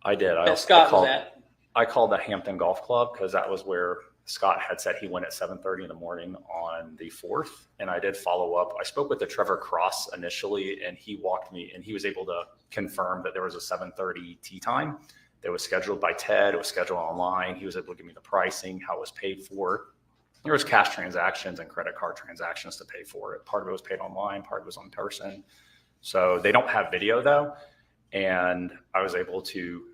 I did. Scott was at. I called the Hampton Golf Club because that was where Scott had said he went at 7:30 in the morning on the 4th, and I did follow up. I spoke with the Trevor Cross initially, and he walked me, and he was able to confirm that there was a 7:30 tee time that was scheduled by Ted. It was scheduled online. He was able to give me the pricing, how it was paid for. There was cash transactions and credit card transactions to pay for it. Part of it was paid online, part of it was in person. So they don't have video though, and I was able to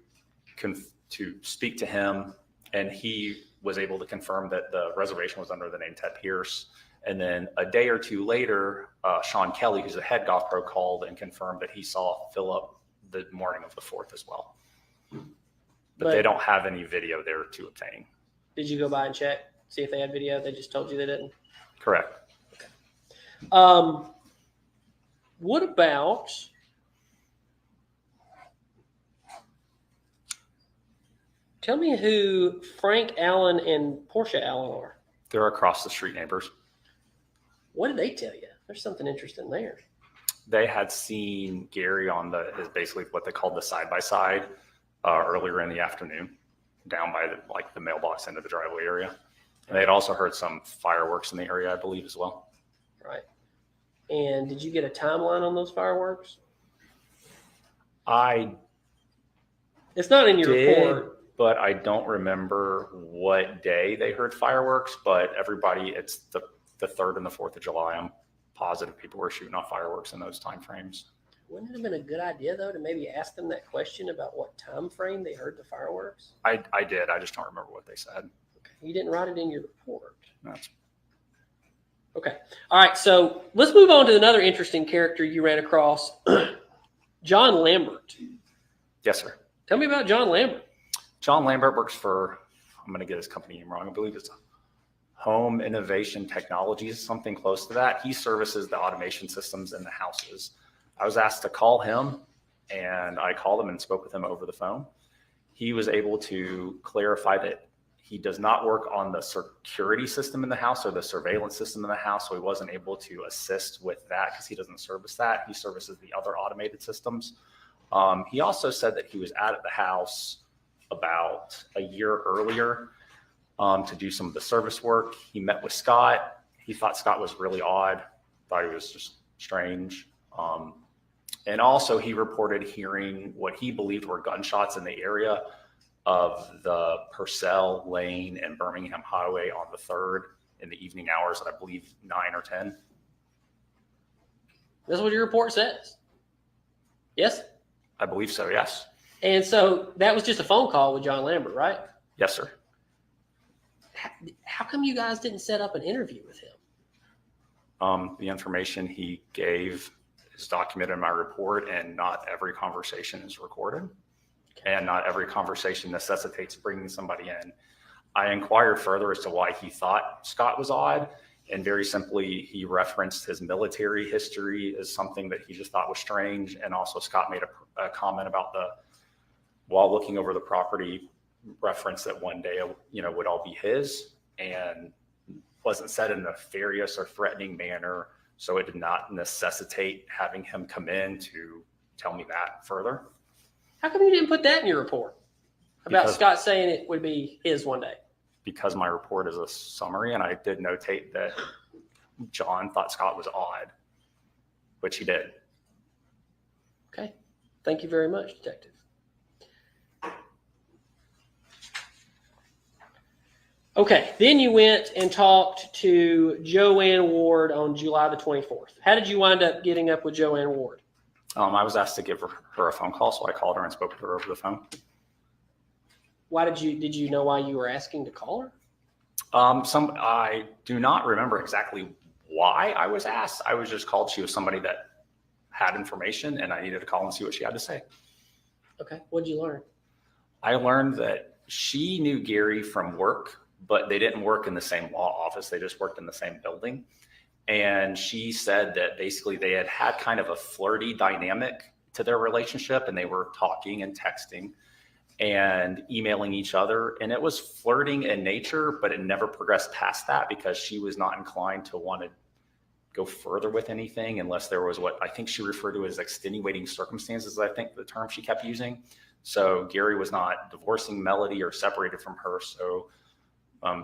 speak to him, and he was able to confirm that the reservation was under the name Ted Pierce. And then a day or two later, Sean Kelly, who's the head golf pro, called and confirmed that he saw Philip the morning of the 4th as well. But they don't have any video there to obtain. Did you go by and check, see if they had video? They just told you they didn't? Correct. Okay. What about tell me who Frank Allen and Portia Allen are? They're across the street neighbors. What did they tell you? There's something interesting there. They had seen Gary on is basically what they called the side-by-side earlier in the afternoon down by the mailbox end of the driveway area. And they had also heard some fireworks in the area, I believe, as well. Right. And did you get a timeline on those fireworks? It's not in your report. But I don't remember what day they heard fireworks, but it's the 3rd and the 4th of July. I'm positive people were shooting off fireworks in those time frames. Wouldn't it have been a good idea, though, to maybe ask them that question about what time frame they heard the fireworks? I did. I just don't remember what they said. Okay. You didn't write it in your report. That's Okay. All right. So let's move on to another interesting character you ran across, John Lambert. yes, sir. Tell me about John Lambert. John Lambert works for, I'm going to get his company name wrong. I believe it's Home Innovation Technologies, something close to that. He services the automation systems in the houses. I was asked to call him, and I called him and spoke with him over the phone. He was able to clarify that he does not work on the security system in the house or the surveillance system in the house, so he wasn't able to assist with that because he doesn't service that. He services the other automated systems. He also said that he was at the house about a year earlier to do some of the service work. He met with Scott. He thought Scott was really odd, thought he was just strange. And also he reported hearing what he believed were gunshots in the area of the Purcell Lane and Birmingham Highway on the 3rd in the evening hours at I believe 9 or 10. That's what your report says. Yes? I believe so, yes. And so that was just a phone call with John Lambert, right? Yes, sir. How come you guys didn't set up an interview with him? The information he gave is documented in my report, and not every conversation is recorded. And not every conversation necessitates bringing somebody in. I inquired further as to why he thought Scott was odd. And very simply, he referenced his military history as something that he just thought was strange. And also Scott made a comment about while looking over the property, reference that one day, would all be his, and wasn't said in a nefarious or threatening manner. So it did not necessitate having him come in to tell me that further. How come you didn't put that in your report about Scott saying it would be his one day? Because my report is a summary, and I did notate that John thought Scott was odd, which he did. Okay. Thank you very much, Detective. Okay. Then you went and talked to Joanne Ward on July the 24th. How did you wind up getting up with Joanne Ward? I was asked to give her a phone call, so I called her and spoke to her over the phone. Why did you know why you were asking to call her? I do not remember exactly why I was asked. I was just called. She was somebody that had information, and I needed to call and see what she had to say. Okay. What did you learn? I learned that she knew Gary from work, but they didn't work in the same law office. They just worked in the same building. And she said that basically they had kind of a flirty dynamic to their relationship, and they were talking and texting and emailing each other. And it was flirting in nature, but it never progressed past that because she was not inclined to want to go further with anything unless there was what I think she referred to as extenuating circumstances, I think the term she kept using. So Gary was not divorcing Melody or separated from her. So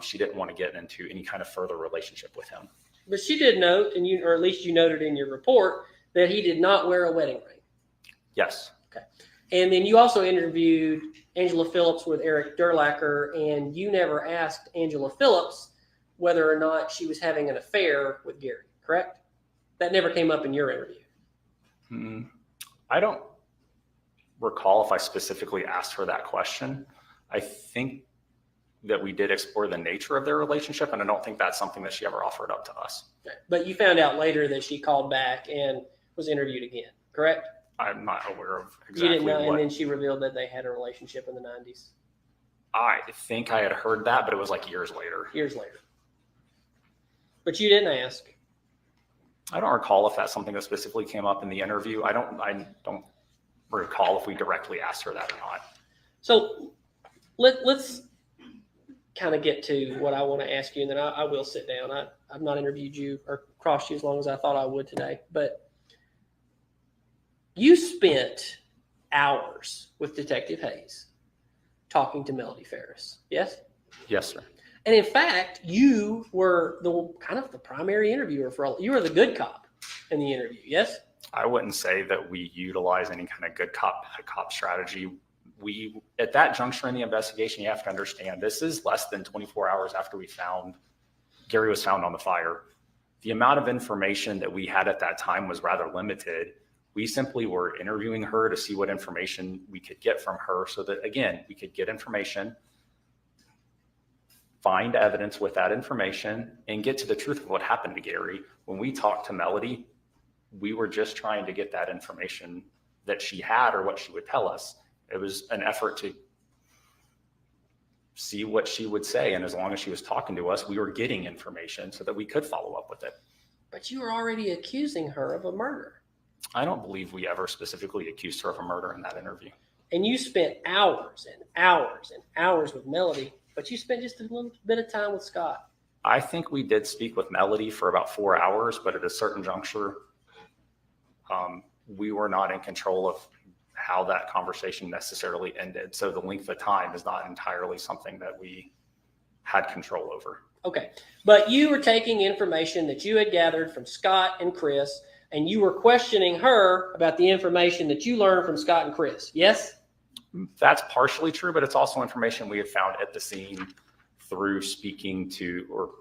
she didn't want to get into any kind of further relationship with him. But she did note, or at least you noted in your report, that he did not wear a wedding ring. Yes. Okay. And then you also interviewed Angela Phillips with Eric Durlacher, and you never asked Angela Phillips whether or not she was having an affair with Gary, correct? That never came up in your interview. I don't recall if I specifically asked her that question. I think that we did explore the nature of their relationship, and I don't think that's something that she ever offered up to us. Okay. But you found out later that she called back and was interviewed again, correct? I'm not aware of exactly You didn't know, what. and then she revealed that they had a relationship in the 90s. I think I had heard that, but it was like years later. Years later. But you didn't ask. I don't recall if that's something that specifically came up in the interview. I don't recall if we directly asked her that or not. So let's kind of get to what I want to ask you, and then I will sit down. I've not interviewed you or crossed you as long as I thought I would today, but you spent hours with Detective Hayes talking to Melody Farris, yes? Yes, sir. And in fact, you were the primary interviewer you were the good cop in the interview, yes? I wouldn't say that we utilize any kind of good cop, bad cop strategy. We, at that juncture in the investigation, you have to understand, this is less than 24 hours after Gary was found on the fire. The amount of information that we had at that time was rather limited. We simply were interviewing her to see what information we could get from her so that, again, we could get information, find evidence with that information and get to the truth of what happened to Gary. When we talked to Melody, we were just trying to get that information that she had or what she would tell us. It was an effort to see what she would say. And as long as she was talking to us, we were getting information so that we could follow up with it. But you were already accusing her of a murder. I don't believe we ever specifically accused her of a murder in that interview. And you spent hours and hours and hours with Melody, but you spent just a little bit of time with Scott. I think we did speak with Melody for about 4 hours, but at a certain juncture, we were not in control of how that conversation necessarily ended. So the length of time is not entirely something that we had control over. Okay. But you were taking information that you had gathered from Scott and Chris, and you were questioning her about the information that you learned from Scott and Chris. Yes? That's partially true, but it's also information we had found at the scene through speaking to or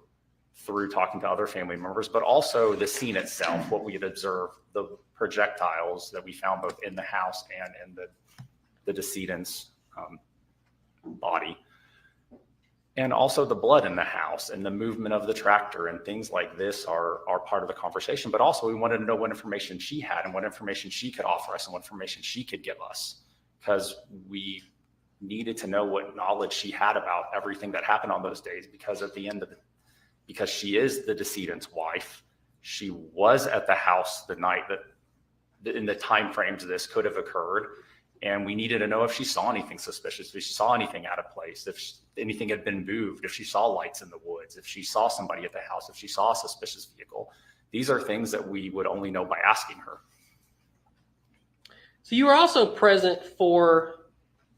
through talking to other family members, but also the scene itself, what we had observed, the projectiles that we found both in the house and in the decedent's body. And also the blood in the house and the movement of the tractor and things like this are part of the conversation. But also we wanted to know what information she had and what information she could offer us and what information she could give us, because we needed to know what knowledge she had about everything that happened on those days. Because at the end of because she is the decedent's wife, she was at the house the night that in the time frames this could have occurred. And we needed to know if she saw anything suspicious, if she saw anything out of place, if anything had been moved, if she saw lights in the woods, if she saw somebody at the house, if she saw a suspicious vehicle. These are things that we would only know by asking her. So you were also present for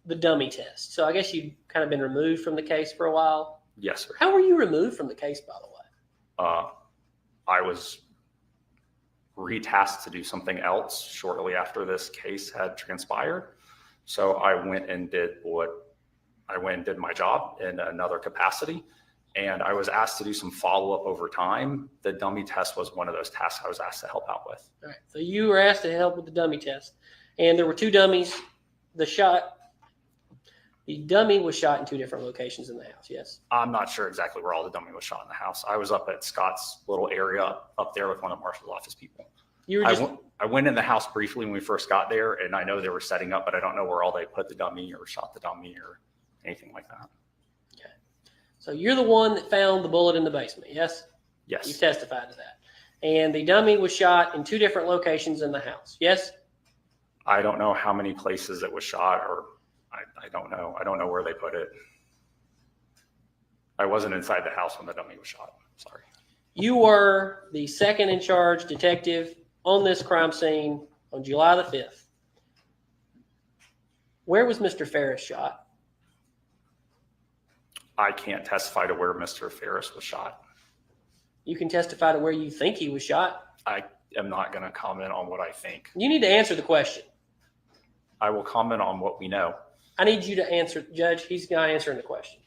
the dummy test. So I guess you've kind of been removed from the case for a while. Yes, sir. How were you removed from the case, by the way? I was retasked to do something else shortly after this case had transpired. So I went and did my job in another capacity. And I was asked to do some follow-up over time. The dummy test was one of those tasks I was asked to help out with. All right. So you were asked to help with the dummy test. And there were two dummies. The dummy was shot in two different locations in the house, yes? I'm not sure exactly where all the dummy was shot in the house. I was up at Scott's little area up there with one of Marshall's office people. I went in the house briefly when we first got there, and I know they were setting up, but I don't know where all they put the dummy or shot the dummy or anything like that. Okay. So you're the one that found the bullet in the basement, yes? Yes. You testified to that. And the dummy was shot in two different locations in the house, yes? I don't know how many places it was shot, or I don't know. I don't know where they put it. I wasn't inside the house when the dummy was shot. Sorry. You were the second in charge detective on this crime scene on July the 5th. Where was Mr. Farris shot? I can't testify to where Mr. Farris was shot. You can testify to where you think he was shot. I am not going to comment on what I think. You need to answer the question. I will comment on what we know. I need you to answer, Judge. He's not answering the question.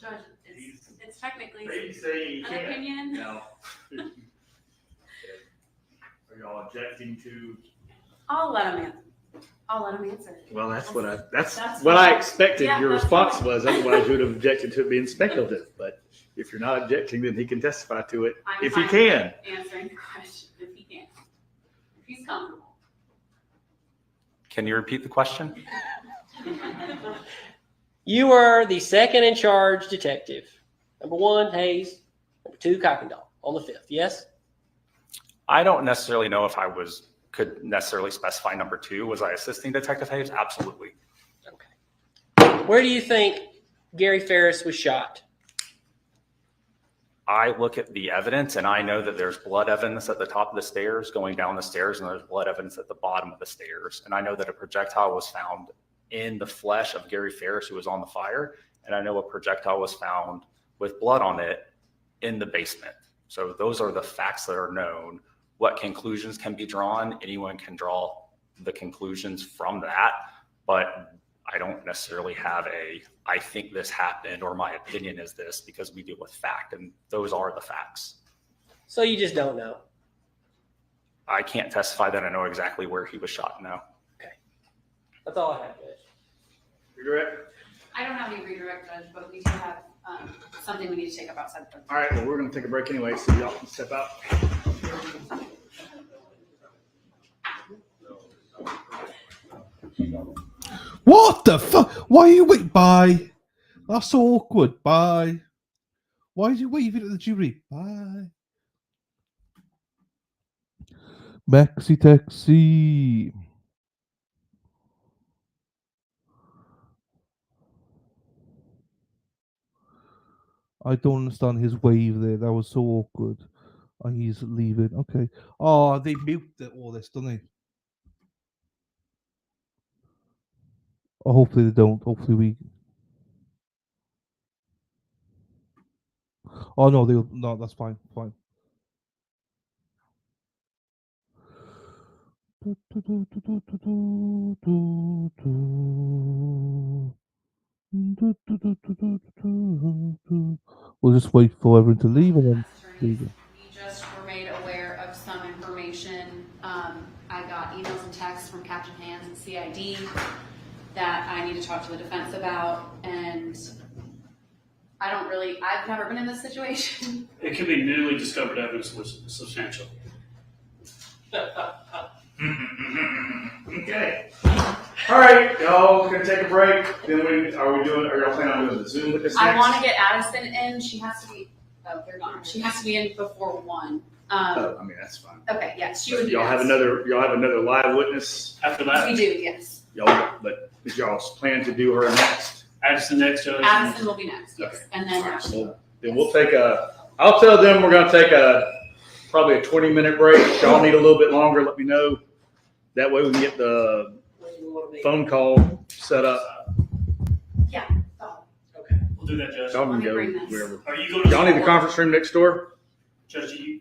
Judge, it's technically an opinion. No. Are y'all objecting to? I'll let him answer. Well, that's what I expected. Yeah, your that's response fine. was. Otherwise, you would have objected to it being speculative. But if you're not objecting, then he can testify to it I'm if he fine can. with answering the question if he can. If he's comfortable. Can you repeat the question? You were the second in charge detective. Number 1, Hayes. Number 2, Kuykendall on the 5th. Yes? I don't necessarily know if could necessarily specify number 2. Was I assisting Detective Hayes? Absolutely. Okay. Where do you think Gary Farris was shot? I look at the evidence and I know that there's blood evidence at the top of the stairs going down the stairs, and there's blood evidence at the bottom of the stairs. And I know that a projectile was found in the flesh of Gary Farris, who was on the fire. And I know a projectile was found with blood on it in the basement. So those are the facts that are known. What conclusions can be drawn? Anyone can draw the conclusions from that, but I don't necessarily have I think this happened or my opinion is this, because we deal with fact, and those are the facts. So you just don't know. I can't testify that I know exactly where he was shot. No. Okay. That's all I have, Judge. Redirect. I don't have any redirect, Judge, but we do have something we need to take up outside the. All right, well, we're going to take a break anyway, so y'all can step out. What the fuck? Why are you waiting? Bye. That's so awkward. Bye. Why is you waving at the jury? Bye. Maxi taxi. I don't understand his wave there. That was so awkward. And he's leaving. Okay. Oh, they muted all this, don't they? Oh, hopefully they don't. Hopefully we. Oh no, they'll. No, that's fine. Fine. We'll just wait for everyone to leave and then leave. We just were made aware of some information. I got emails and texts from Captain Hands and CID that I need to talk to the defense about, and I've never been in this situation. It could be newly discovered evidence was substantial. Okay. All right, y'all gonna take a break. Then are y'all planning on doing the Zoom with this next? I want to get Addison in. She has to be. Oh, they're gone. She has to be in before 1. I mean that's fine. Okay. Yes, she would. Y'all have another live witness After that, We do. Yes. y'all, but is y'all's plan to do her next? Addison next, Judge. Addison will be next. Yes, Okay. and then. All right, well, then we'll take I'll tell them we're gonna take probably a 20-minute break. If y'all need a little bit longer, let me know. That way we can get the phone call set up. Yeah. Oh. Okay, we'll do that, Judge. Y'all can Let me go bring this. wherever. Are you going to? Y'all need the conference room next door? Judge, are you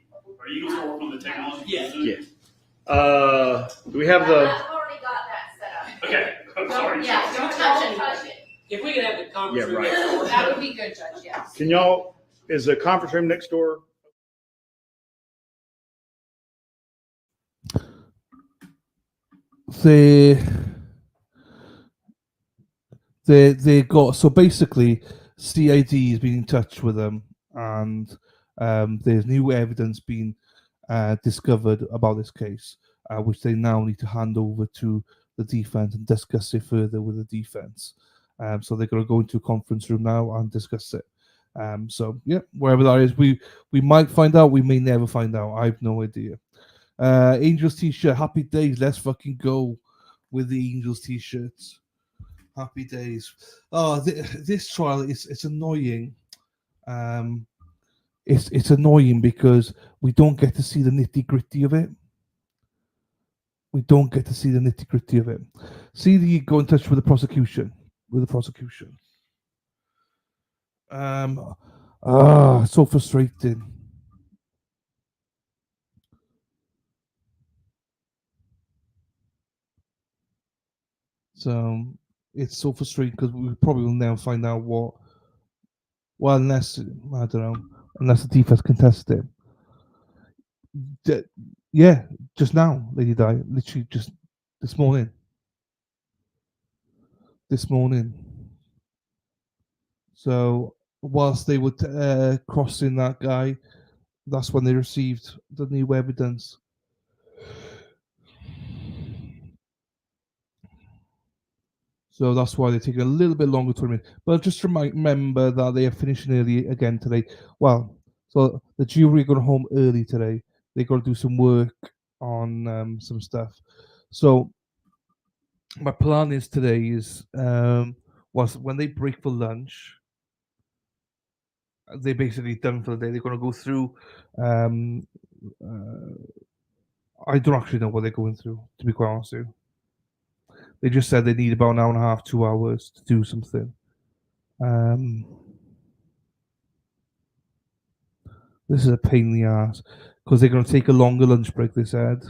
going to work on the technology? Yeah. Yeah. Do we have the? I've already got that set up. Okay, I'm sorry. Yeah, don't touch it. If we could have the conference Yeah, room right. next door. That would be good, Judge. Yes. Can y'all? Is the conference room next door? They got, so basically CID has been in touch with them, and there's new evidence being discovered about this case, which they now need to hand over to the defense and discuss it further with the defense. So they're going to go into a conference room now and discuss it. So yeah, wherever that is, we might find out, we may never find out. I have no idea. Angels t-shirt, happy days. Let's fucking go with the Angels t-shirts. Happy days. Oh, this trial it's annoying. It's annoying because we don't get to see the nitty gritty of it. We don't get to see the nitty gritty of it. See, you go in touch with the prosecution. So frustrating. So it's so frustrating because we probably will never find out what. Well, unless I don't know, unless the defense contests it. Yeah, just now, Lady Di, literally just this morning. So whilst they were crossing that guy, that's when they received the new evidence. So that's why they're taking a little bit longer to remember. But just remember that they are finishing early again today. Well, so the jury are going home early today. They're going to do some work on some stuff. So my plan is today is was when they break for lunch, they're basically done for the day. They're going to go through. I don't actually know what they're going through, to be quite honest with you. They just said they need about an hour and a half, 2 hours to do something. This is a pain in the ass because they're going to take a longer lunch break, they said.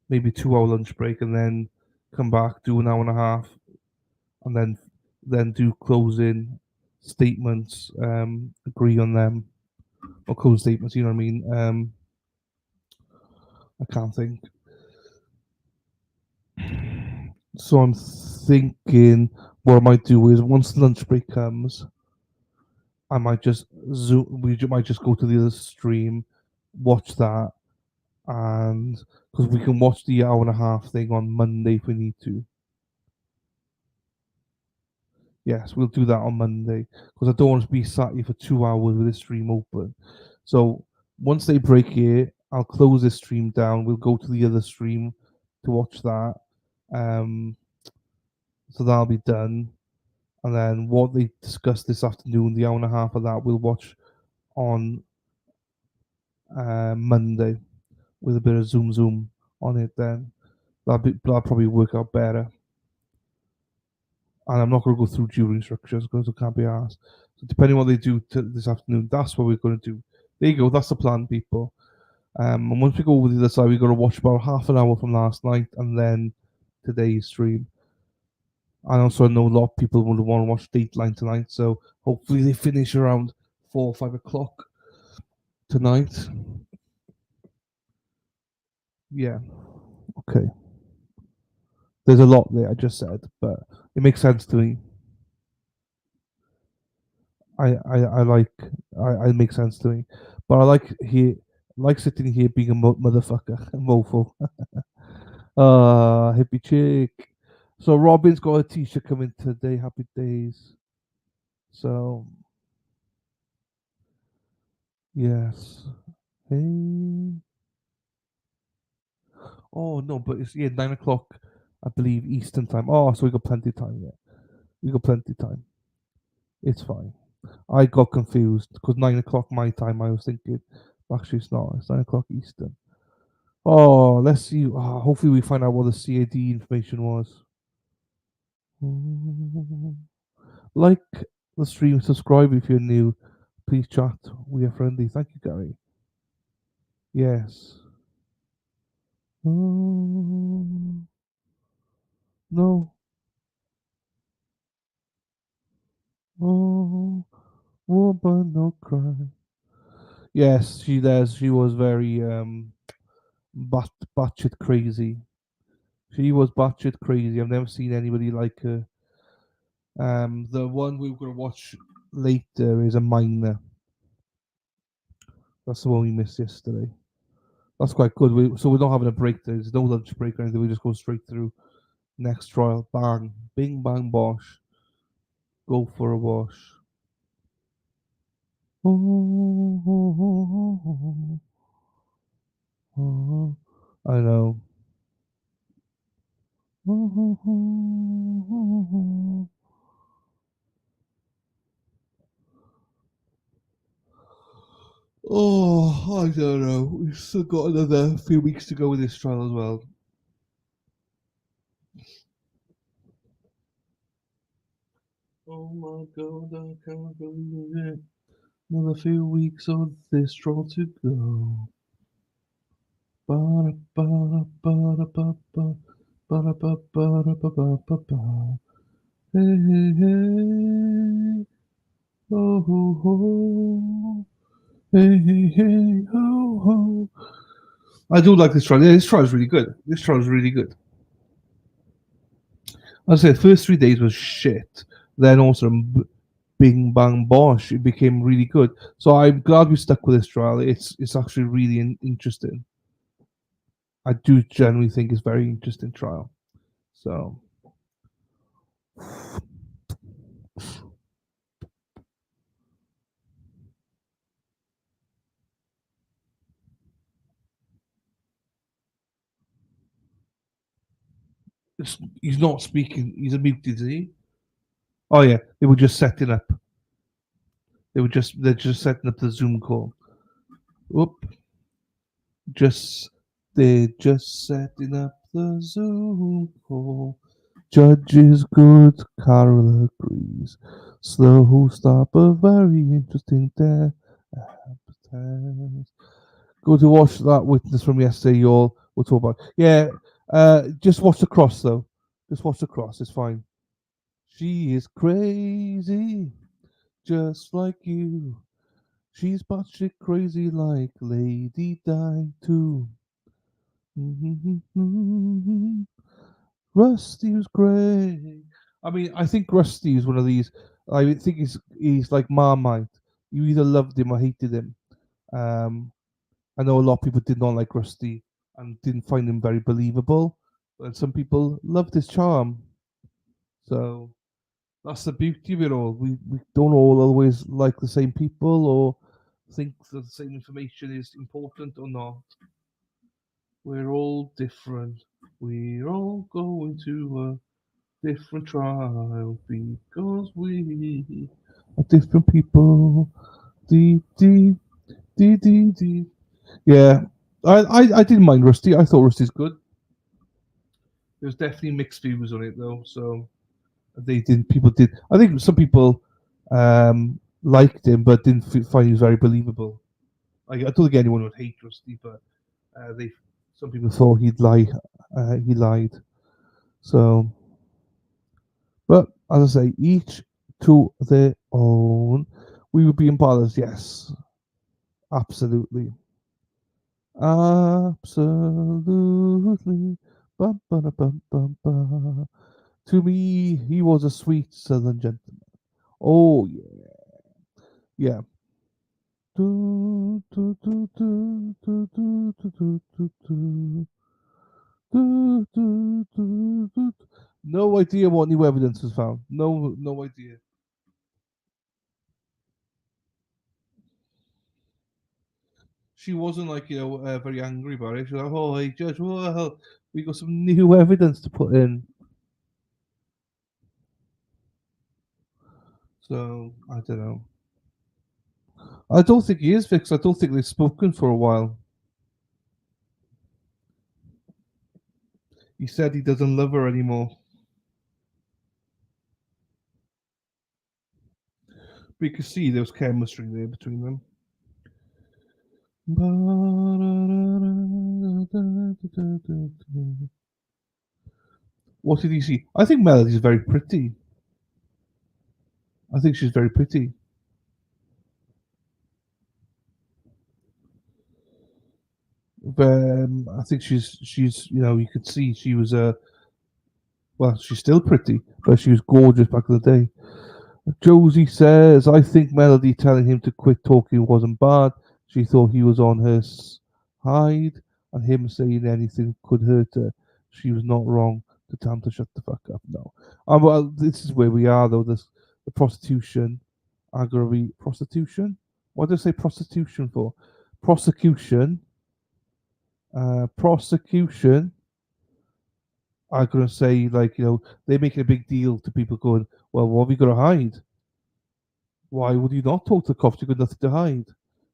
Maybe 2-hour lunch break and then come back, do an hour and a half, and then do closing statements, agree on them. Or closing statements, you know what I mean? I can't think. So I'm thinking what I might do is once the lunch break comes, I might just zoom. Might just go to the other stream, watch that, and because we can watch the hour and a half thing on Monday if we need to. Yes, we'll do that on Monday because I don't want to be sat here for 2 hours with the stream open. So once they break here, I'll close this stream down. We'll go to the other stream to watch that. So that'll be done. And then what they discussed this afternoon, the hour and a half of that, we'll watch on Monday with a bit of zoom on it. Then that'll probably work out better. And I'm not going to go through jury structures because I can't be asked. So depending on what they do this afternoon, that's what we're going to do. There you go. That's the plan, people. And once we go over the other side, we're going to watch about half an hour from last night and then today's stream. I also know a lot of people will want to watch Dateline tonight, so hopefully they finish around 4 or 5 o'clock tonight. Yeah. Okay. There's a lot there I just said, but it makes sense to me. It makes sense to me. But I like sitting here being a motherfucker, a mofo. Hippie chick. So Robin's got a t-shirt coming today. Happy days. So yes. Hey. Oh no, but it's 9 o'clock, I believe, Eastern time. Oh, so we got plenty of time yet. We got plenty of time. It's fine. I got confused because 9 o'clock my time. I was thinking, actually, it's not. It's 9 o'clock Eastern. Oh, let's see. Hopefully, we find out what the CAD information was. Like the stream, subscribe if you're new. Please chat. We are friendly. Thank you, Gary. Yes. No. Oh, woman, no cry. Yes, she does. She was very batshit crazy. She was batshit crazy. I've never seen anybody like her. The one we were gonna watch later is a minor. That's the one we missed yesterday. That's quite good. So we're not having a break. There's no lunch break or anything. We just go straight through. Next trial, bang, bing, bang, bosh. Go for a wash. I know. Oh, I don't know. We've still got another few weeks to go with this trial as well. Oh my god, I can't believe it. Another few weeks of this trial to go. Ba-da-ba-da-ba-da-ba-ba. Ba-da-ba-ba-da-ba-ba-ba. Hey, hey, hey. Oh, ho, ho. Hey, hey, hey. Ho, ho. I do like this trial. Yeah, this trial is really good. I'd say the first 3 days was shit. Then also bing bang bosh, it became really good. So I'm glad we stuck with this trial. It's actually really interesting. I do generally think it's a very interesting trial. So he's not speaking. He's muted, is he? Oh yeah, they were just setting up. They're just setting up the Zoom call. Whoop. They're just setting up the Zoom call. Judge is good, Carol agrees. Slow start, but very interesting there. Go to watch that witness from yesterday, y'all. We'll talk about. Yeah, just watch the cross though. Just watch the cross. It's fine. She is crazy, just like you. She's batshit crazy like Lady Di too. Rusty was great. I mean, I think Rusty is one of these. I think he's like Marmite. You either loved him or hated him. I know a lot of people did not like Rusty and didn't find him very believable, and some people loved his charm. So that's the beauty of it all. We don't all always like the same people or think that the same information is important or not. We're all different. We're all going to a different trial because we are different people. Dee dee dee dee dee. Yeah, I didn't mind Rusty. I thought Rusty's good. There's definitely mixed views on it though. So they didn't. People did. I think some people liked him, but didn't find he was very believable. I don't think anyone would hate Rusty, but some people thought he'd lie. He lied. So, but as I say, each to their own. We would be embarrassed, yes, absolutely, absolutely. Bum, ba, bum, bum, ba. To me, he was a sweet Southern gentleman. Oh yeah, yeah. Do, do, do, do, do, do, do, do, do, do. Do, do, do, do. No idea what new evidence was found. No idea. She wasn't like very angry about it. She was like, "Oh, hey judge, well, we got some new evidence to put in." So I don't know. I don't think he is fixed. I don't think they've spoken for a while. He said he doesn't love her anymore. But you can see there was chemistry there between them. What did he see? I think Melody's very pretty. I think she's very pretty. I think she's you could see she was well, she's still pretty, but she was gorgeous back in the day. Josie says, I think Melody telling him to quit talking wasn't bad. She thought he was on her side, and him saying anything could hurt her. She was not wrong to tell him to shut the fuck up. No. Well, this is where we are, though. The prostitution, prostitution? What did I say prostitution for? Prosecution. Prosecution. I'm going to say, they're making a big deal to people going, well, what have you got to hide? Why would you not talk to the cops? You've got nothing to hide.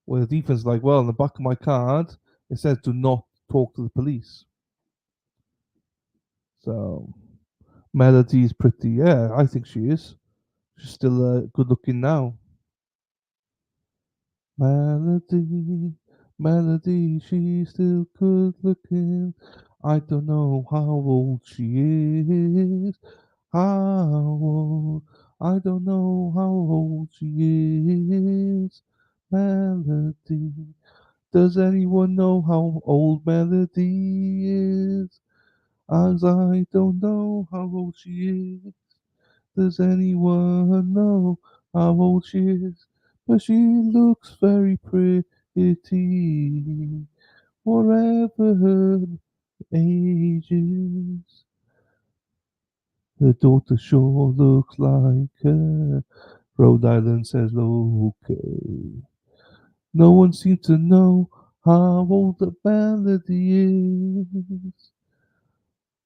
Well, the defense is like, well, on the back of my card, it says do not talk to the police. So, Melody is pretty. Yeah, I think she is. She's still good looking now. Melody, she's still good looking. I don't know how old she is. How old? I don't know how old she is. Melody. Does anyone know how old Melody is? As I don't know how old she is. Does anyone know how old she is? But she looks very pretty. Whatever her age is. Her daughter sure looks like her. Rhode Island says, okay. No one seems to know how old the Melody is.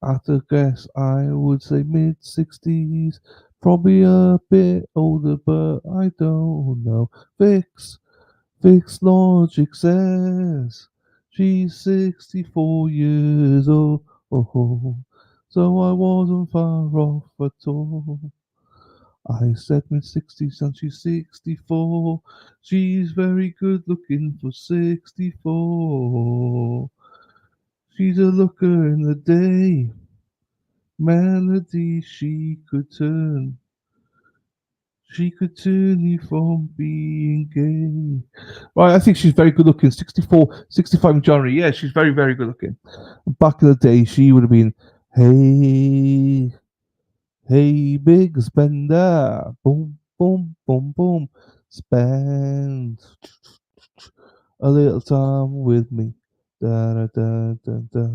At a guess, I would say mid-60s. Probably a bit older, but I don't know. Fix logic says she's 64 years old. So I wasn't far off at all. I said mid-60s and she's 64. She's very good looking for 64. She's a looker in the day. Melody, she could turn you from being gay. Right, I think she's very good looking. 64, 65 in January. Yeah, she's very, very good looking. Back in the day, she would have been, hey, big spender. Boom, boom, boom, boom. Spend a little time with me. Da da da da da.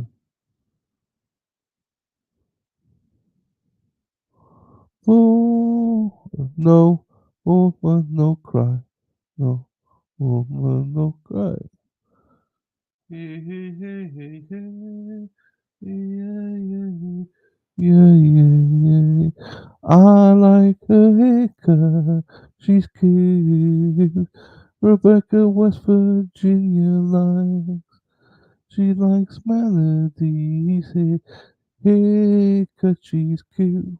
Oh no, woman, no cry, no woman, no cry. Hey, hey, hey, hey, hey. Yeah, yeah, yeah, yeah, yeah. I like her haircut, she's cute. Rebecca, West Virginia likes. She likes melodies. Haircut, she's cute.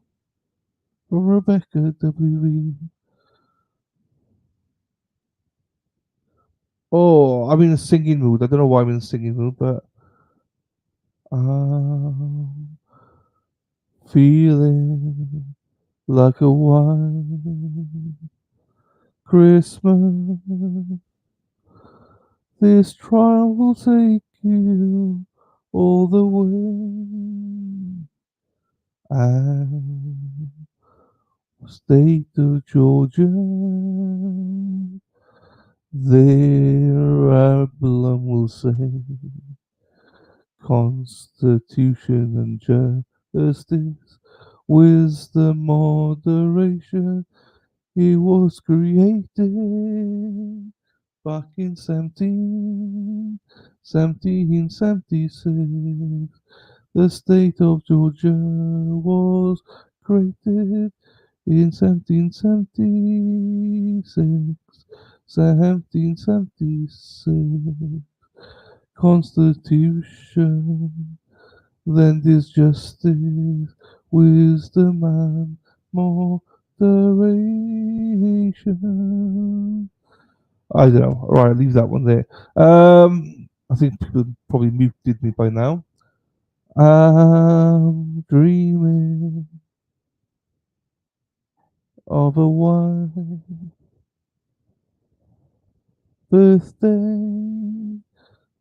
Rebecca W. Oh, I'm in a singing mood. I don't know why I'm in a singing mood, but I'm feeling like a white Christmas. This trial will take you all the way. And state of Georgia, their emblem will say Constitution and justice, wisdom, moderation. It was created back in 1776. The state of Georgia was created in 1776. 1776. Constitution, then there's justice, wisdom, and moderation. I don't know. All right, leave that one there. I think people probably muted me by now. I'm dreaming of a white birthday.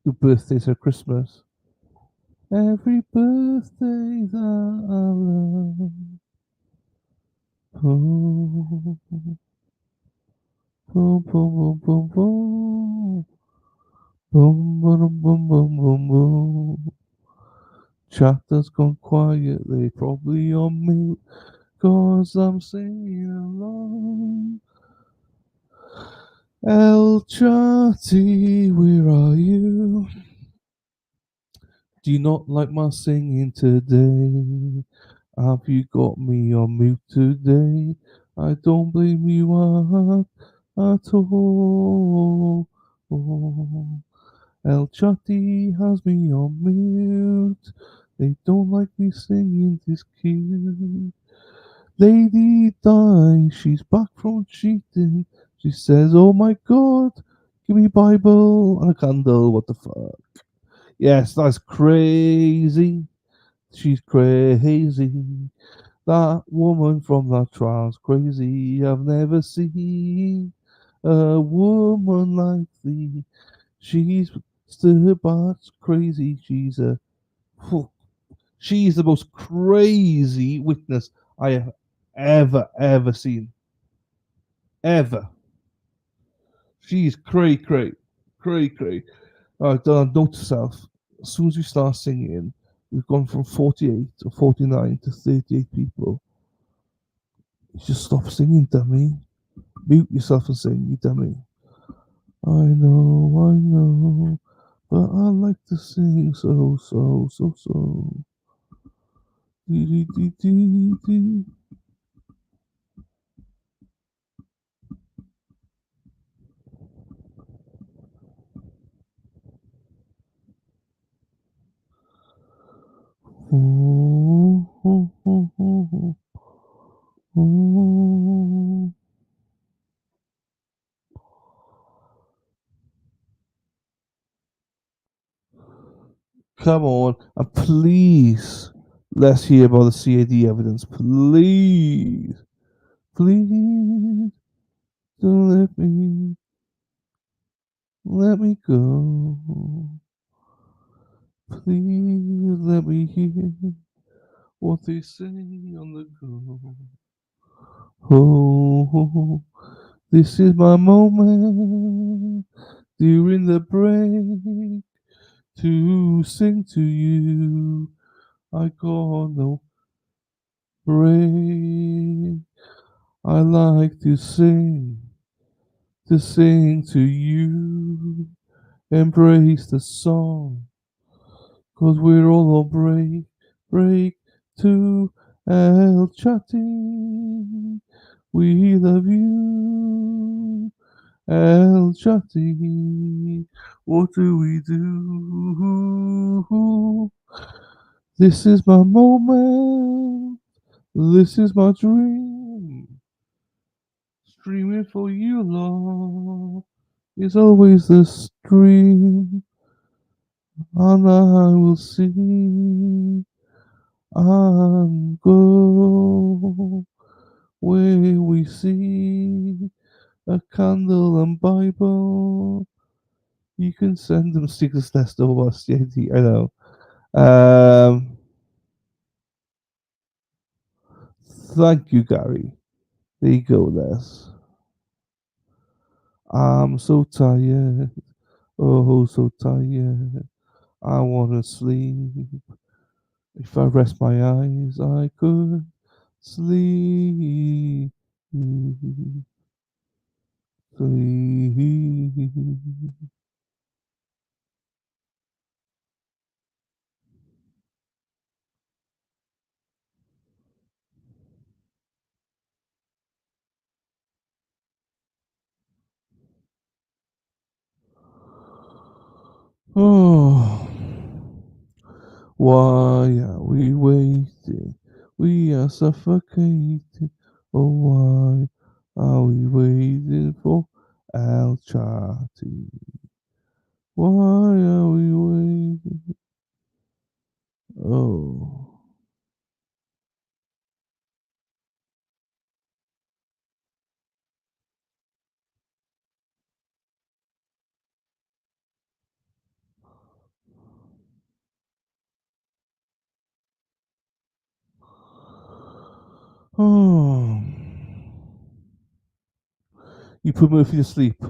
Your birthdays are Christmas. Every birthday that I love. Boom, boom, boom, boom, boom. Boom, boom, boom, boom, boom, boom. Chat has gone quiet, they probably on mute, cause I'm singing along. El Chatty, where are you? Do you not like my singing today? Have you got me on mute today? I don't blame you at all. El Chatty has me on mute. They don't like me singing this cute. Lady Di, she's back from cheating. She says, "Oh my God, give me Bible and a candle." What the fuck? Yes, that's crazy. She's crazy. That woman from that trial's crazy. I've never seen a woman like thee. She's still but crazy. She's the most crazy witness I have ever seen. Ever. She's cray. Alright, Dylan, note to self. As soon as we start singing, we've gone from 48 or 49 to 38 people. Just stop singing, dummy. Mute yourself and sing, you dummy. I know, but I like to sing so. Dee, dee, dee, dee. Oh, oh, oh, oh, oh. Come on, and please, let's hear about the CAD evidence. Please, don't let me go. Please let me hear what they say on the go. Oh, This is my moment during the break to sing to you. I got no break. I like to sing to you. Embrace the song, 'cause we're all on break to El Chatty. We love you, El Chatty. What do we do? This is my moment. This is my dream. Streaming for you, Lord. Is always the stream, and I will sing and go where we see a candle and Bible. You can send them stickers test over us, JD. I know. Thank you, Gary. There you go, Les. I'm so tired. Oh, so tired. I wanna sleep. If I rest my eyes, I could sleep. Sleep. Oh, why are we waiting? We are suffocating. Oh, why are we waiting for Al Chati? Why are we waiting? Oh. Oh. You put Murphy to sleep.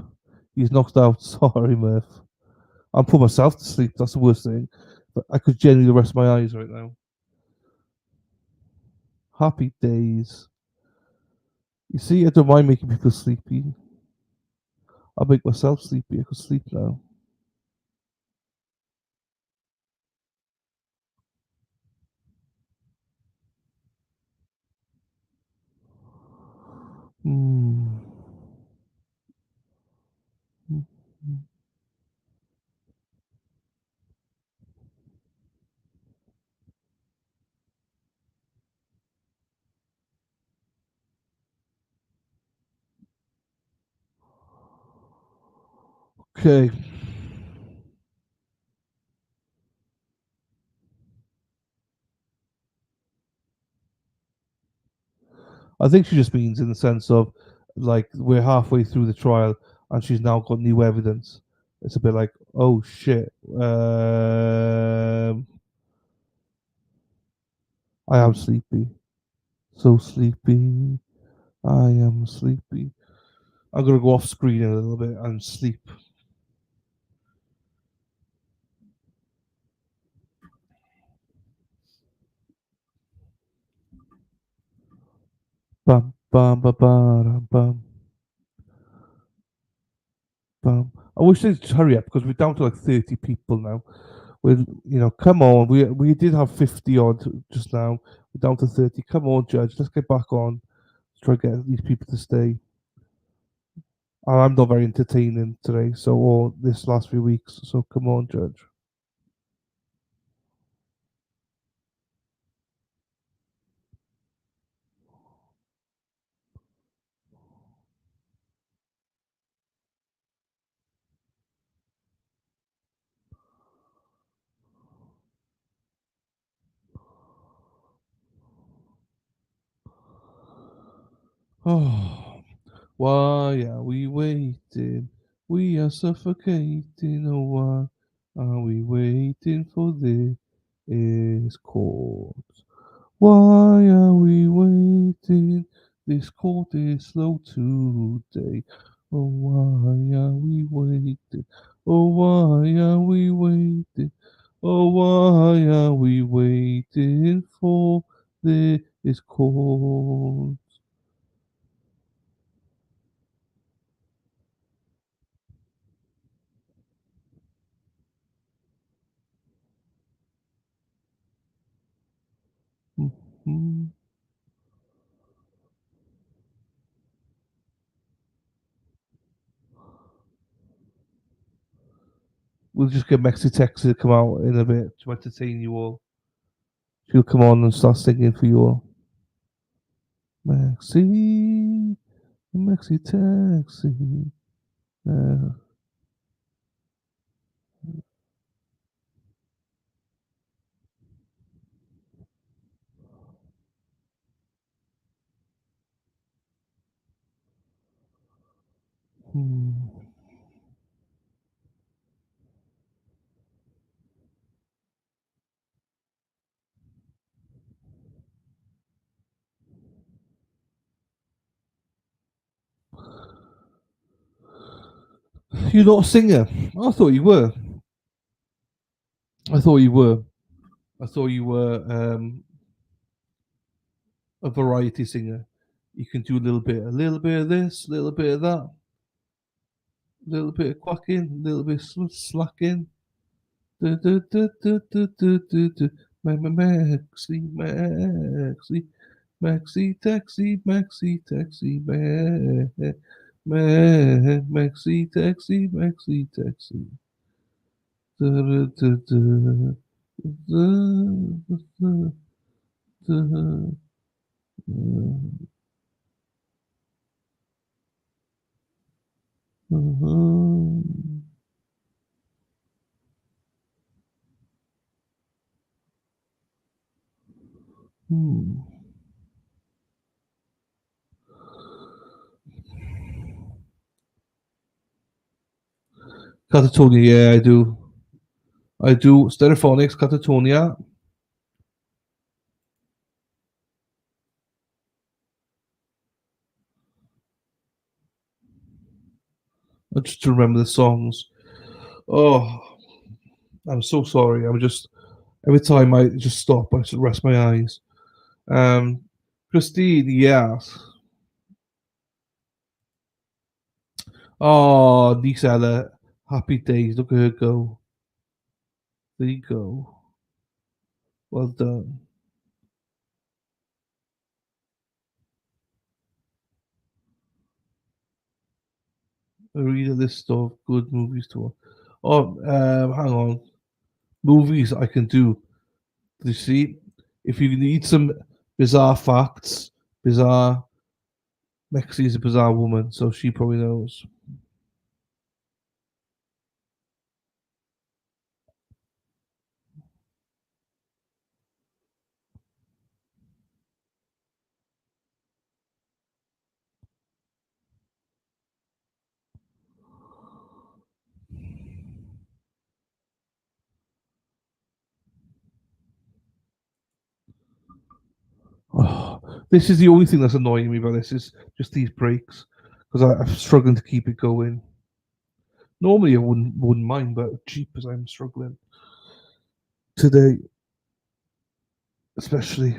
He's knocked out. Sorry, Murph. I'm putting myself to sleep. That's the worst thing. But I could genuinely rest my eyes right now. Happy days. You see, I don't mind making people sleepy. I'll make myself sleepy. I could sleep now. Hmm. Okay. I think she just means in the sense of like we're halfway through the trial and she's now got new evidence. It's a bit like, oh shit. I am sleepy. So sleepy. I am sleepy. I'm gonna go off screen a little bit and sleep. Bum bum ba ba bum bum. I wish they'd hurry up because we're down to like 30 people now. Come on. We did have 50 odd just now. We're down to 30. Come on, Judge. Let's get back on. Let's try to get these people to stay. I'm not very entertaining today, or this last few weeks. So come on, Judge. Oh, why are we waiting? We are suffocating. Oh, why are we waiting for this court? Why are we waiting This court is slow today. Oh, why are we waiting? Oh, why are we waiting? Oh, why are we waiting for this court? Mhm. We'll just get Mexi Tex to come out in a bit to entertain you all. She'll come on and start singing for you all. Mexi, Mexi Taxi. Hmm. You're not a singer? I thought you were. I thought you were. I thought you were a variety singer. You can do a little bit of this, a little bit of that, a little bit of quacking, a little bit of slacking. Maxi, Maxi, Maxi, taxi, Maxi, taxi, Maxi, taxi, Maxi, taxi. Catatonia, yeah, I do. I do. Stereophonics, Catatonia. I just remember the songs. Oh, I'm so sorry. I'm just every time I just stop, I just rest my eyes. Christine, yes. Oh, Niece Ella, happy days. Look at her go. There you go. Well done. I read a list of good movies to watch. Oh, hang on. Movies I can do. You see, if you need some bizarre facts, bizarre. Mexi is a bizarre woman, so she probably knows. Oh, this is the only thing that's annoying me about this is just these breaks because I'm struggling to keep it going. Normally I wouldn't mind, but cheap as I'm struggling today, especially.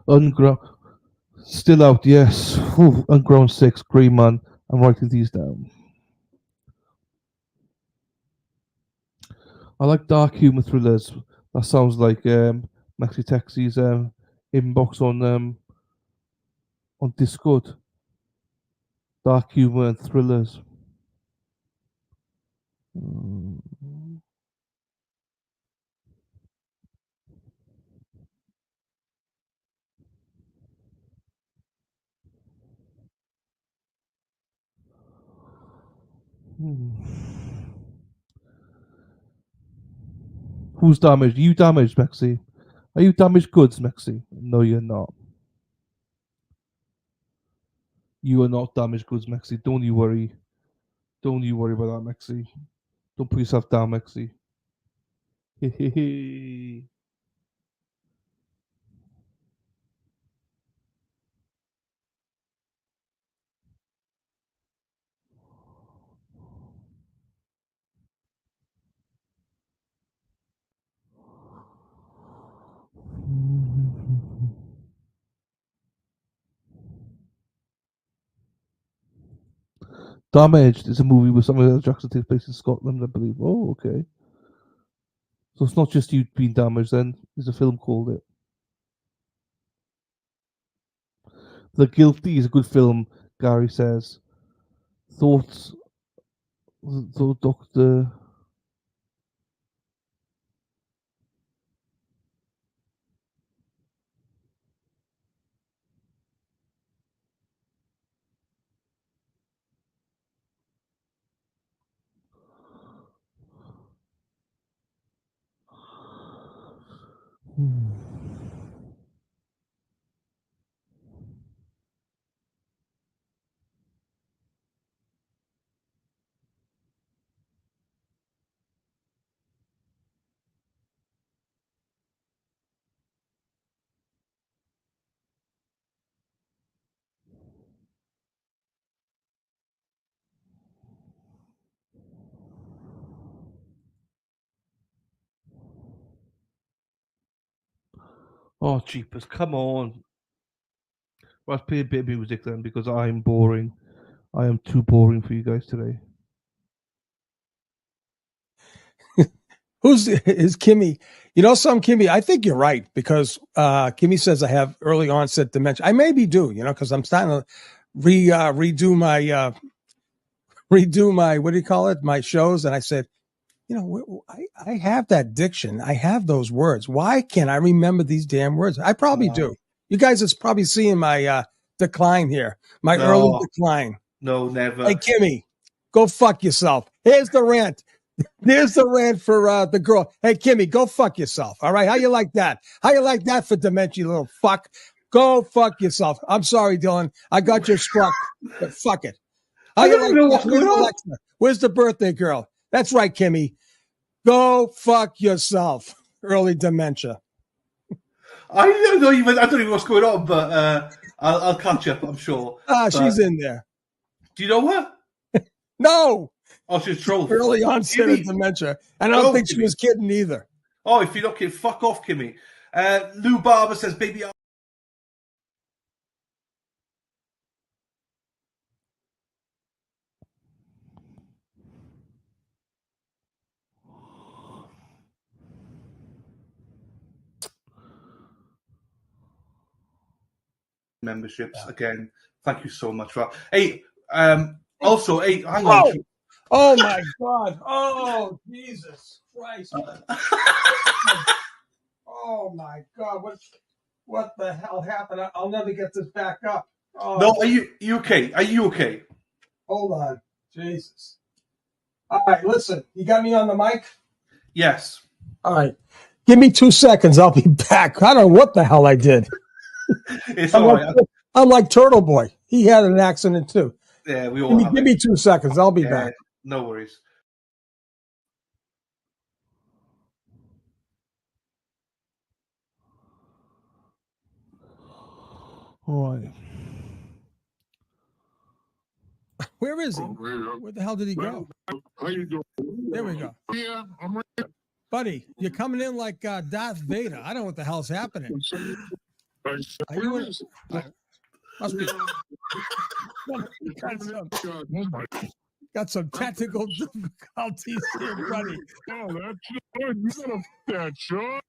Unground, still out, yes. Ooh, Unground 6, Grey Man. I'm writing these down. I like dark humor thrillers. That sounds like Maxi Taxi's inbox on Discord. Dark humor and thrillers. Who's damaged? You damaged, Maxi. Are you damaged goods, Mexi? No, you're not. You are not damaged goods, Mexi. Don't you worry. Don't you worry about that, Mexi. Don't put yourself down, Mexi. Hehehe. Damaged is a movie where Samuel L. Jackson takes place in Scotland, I believe. Oh, okay. So it's not just you being damaged then. There's a film called it. The Guilty is a good film, Gary says. Thoughts, Doctor. Oh, jeepers, come on. Let's play a bit of music then, because I'm boring. I am too boring for you guys today. Is Kimmy? You know, Kimmy, I think you're right, because Kimmy says I have early onset dementia. I maybe do, because I'm starting to redo my what do you call it? My shows, and I said, I have that diction. I have those words. Why can't I remember these damn words? I probably do. You guys is probably seeing my decline here, my early decline. No, never. Hey, Kimmy, go fuck yourself. Here's the rant. There's the rant for the girl. Hey, Kimmy, go fuck yourself. All right. How you like that? How you like that for dementia, you little fuck? Go fuck yourself. I'm sorry, Dylan. I got you struck, but fuck it. How you like that? Where's Alexa? Where's the birthday girl? That's right, Kimmy. Go fuck yourself. Early dementia. I don't know what's going on, but I'll catch up, I'm sure. She's in there. Do you know her? No. Oh, she's trolling. Early onset of dementia. And I don't think she was kidding either. Oh, if you're not kidding, fuck off, Kimmy. Lou Barber says, baby. Memberships again. Thank you so much for that. Hey, also, hey, hang on. Oh my God. Oh, Jesus Christ. Oh my God. What the hell happened? I'll never get this back up. Oh. No, are you okay? Are you okay? Hold on. Jesus. All right, listen. You got me on the mic? Yes. All right. Give me 2 seconds. I'll be back. I don't know what the hell I did. It's all right. I'm like Turtle Boy. He had an accident too. Yeah, we all give me 2 seconds. I'll be back. No worries. All right. Where is he? Where the hell did he go? How you doing? There we go. Yeah, I'm right here. Buddy, you're coming in like Darth Vader. I don't know what the hell's happening. Are you in? Must be. Got some technical difficulties here, buddy. Oh, that's good. You got a fat shot.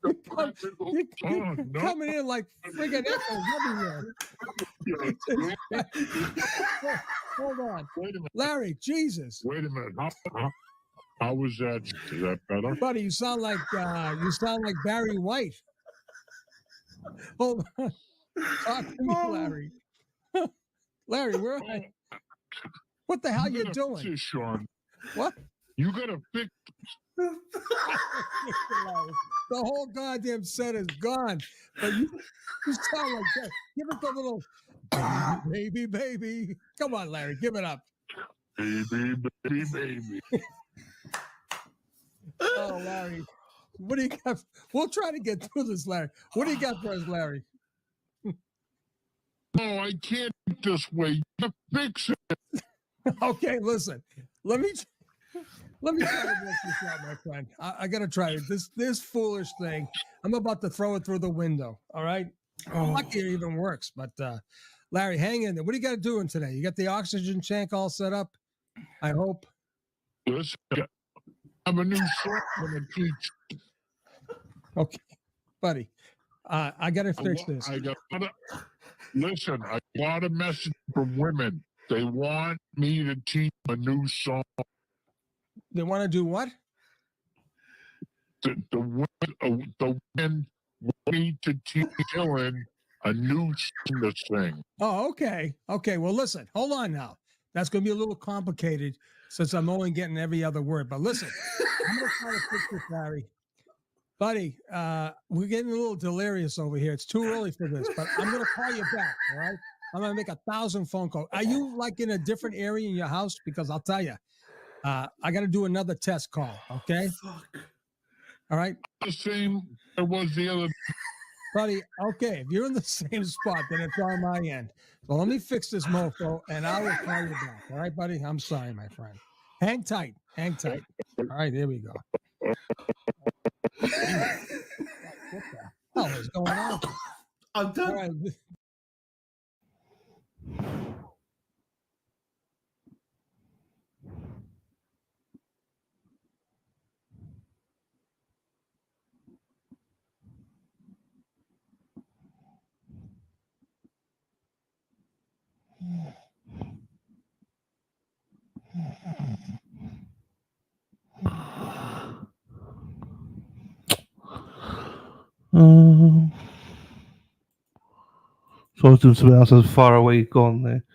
You're coming in like friggin' echoes everywhere. Hold on. Wait a minute. Larry, Jesus. Wait a minute. How was that? Is that better? Buddy, you sound like Barry White. Hold on. Talk to me, Larry. Larry, where are you? What the hell you doing? Sean. What? You gotta fix. The whole goddamn set is gone. But you sound like that. Give us a little baby, baby. Come on, Larry, give it up. Baby, baby, baby. Oh, Larry. What do you got? We'll try to get through this, Larry. What do you got for us, Larry? No, I can't this way. You fix it. Okay, listen. Let me try to work this out, my friend. I gotta try it. This foolish thing. I'm about to throw it through the window. All right. Lucky it even works. But Larry, hang in there. What are you got doing today? You got the oxygen tank all set up? I hope. Listen, I have a new song I'm gonna teach. Okay, buddy. I gotta fix this. Listen, I got a message from women. They want me to teach a new song. They want to do what? The women want me to teach Dylan a new song to sing. Oh, okay. Okay. Well, listen, hold on now. That's going to be a little complicated since I'm only getting every other word. But listen, I'm going to try to fix this, Larry. Buddy, we're getting a little delirious over here. It's too early for this, but I'm going to call you back. All right. I'm going to make 1,000 phone calls. Are you like in a different area in your house? Because I'll tell you, I got to do another test call. Okay. All right. The same it was the other. Buddy, okay, if you're in the same spot, then it's on my end. So let me fix this mofo, and I will call you back. All right, buddy? I'm sorry, my friend. Hang tight. Hang tight. All right, here we go. What the hell is going on? I'm done. All right. So I was doing something else. I was far away, gone there.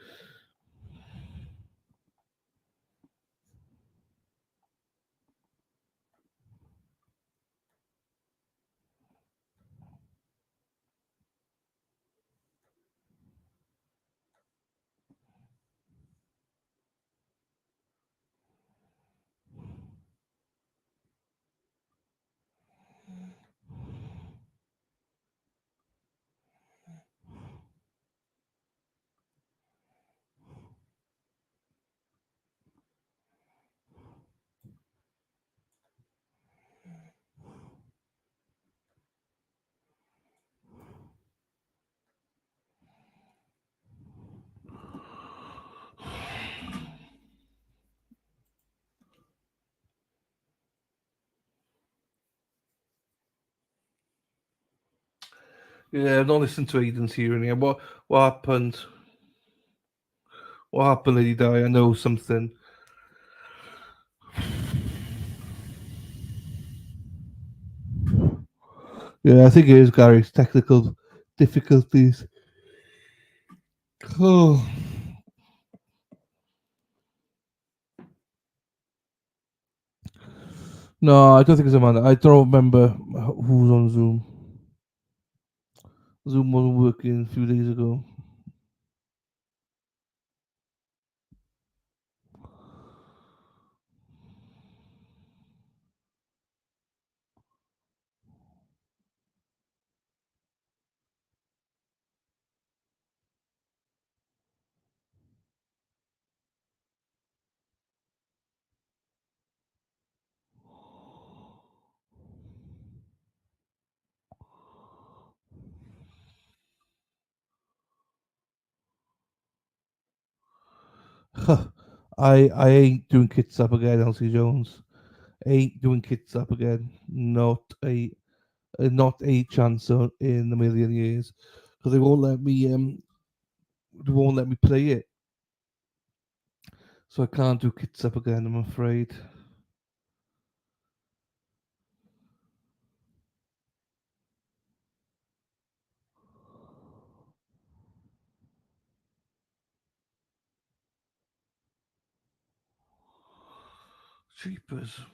Yeah, I've not listened to Aiden's hearing here. What happened? What happened, Lady Di? I know something. Yeah, I think it is Gary's technical difficulties. Oh. No, I don't think it's Amanda. I don't remember who's on Zoom. Zoom wasn't working a few days ago. I ain't doing Kits Up again, Elsie Jones. Ain't doing Kits Up again. Not a chance in a million years, because they won't let me play it. So I can't do Kits Up again, I'm afraid. Jeepers.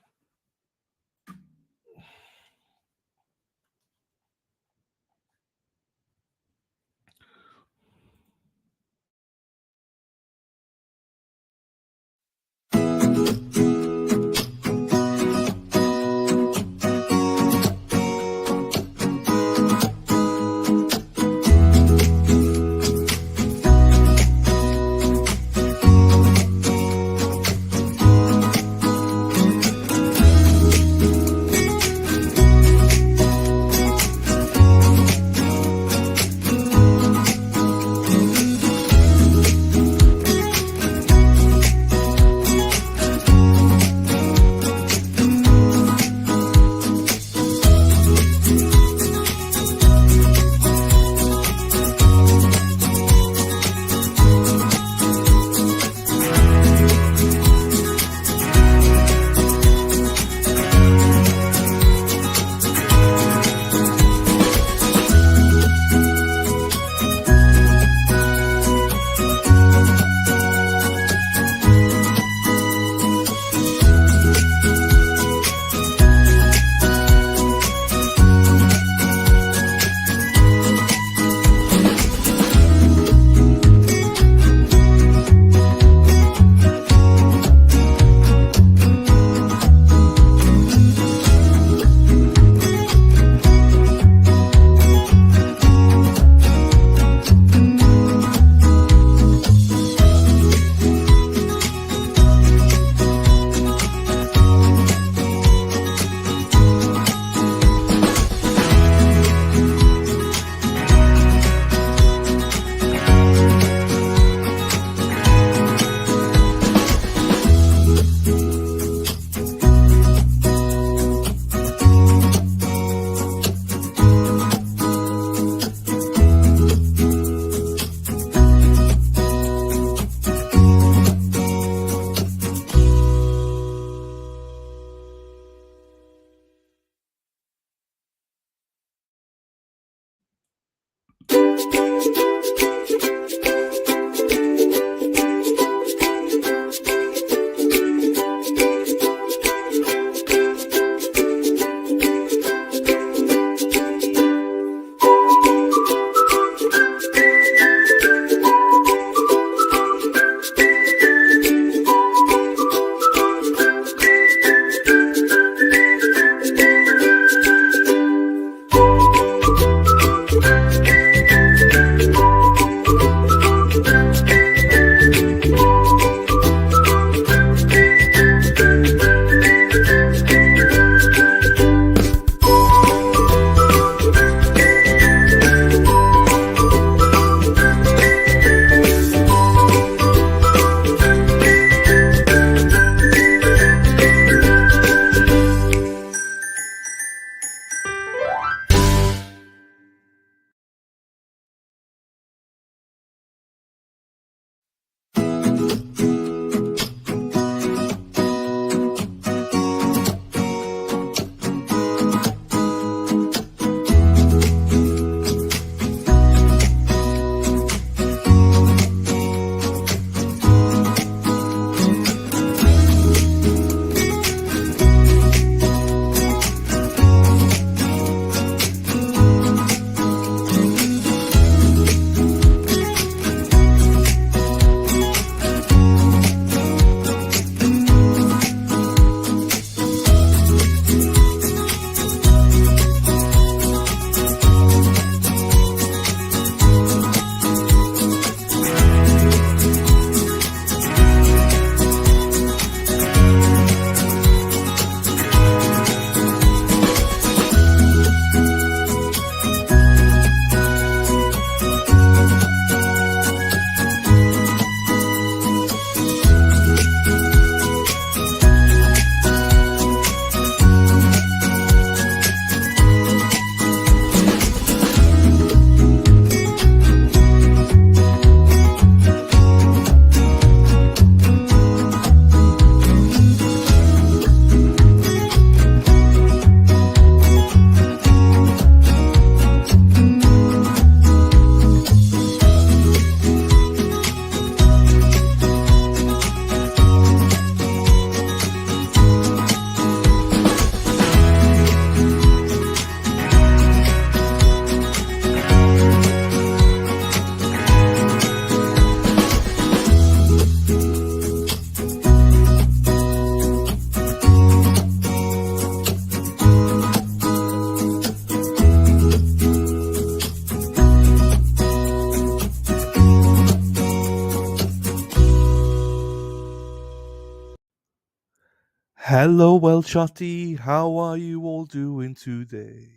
Hello, well, chatty. How are you all doing today?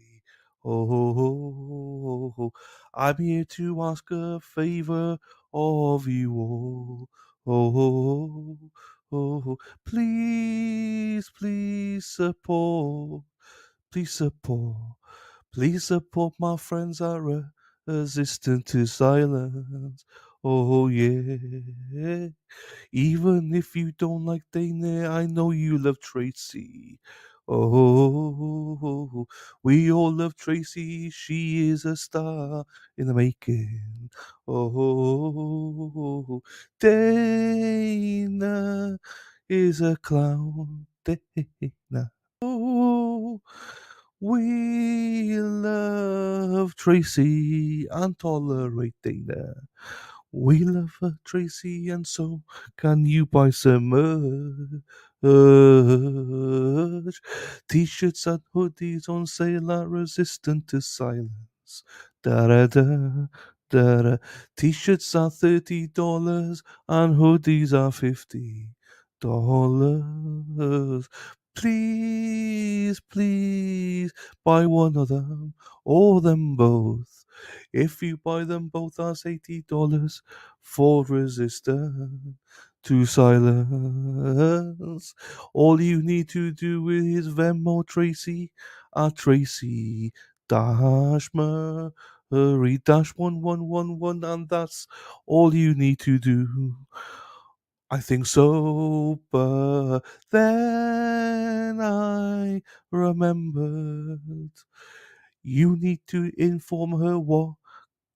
Oh, ho, ho, ho. I'm here to ask a favor of you all. Oh, ho, ho, ho. Please, please support. Please support. Please support my friends that are resistant to silence. Oh, yeah. Even if you don't like Dana, I know you love Tracy. Oh, we all love Tracy. She is a star in the making. Oh, Dana is a clown. Dana. Oh, we love Tracy and tolerate Dana. We love her, Tracy, and so can you buy some merch? T-shirts and hoodies on sale are resistant to silence. Da-da-da, da-da. T-shirts are $30 and hoodies are $50. Please, please buy one of them or them both. If you buy them both, that's $80 for resistance to silence. All you need to do is Venmo Tracy at Tracy dash Murray dash 1111, and that's all you need to do. I think so, but then I remembered you need to inform her what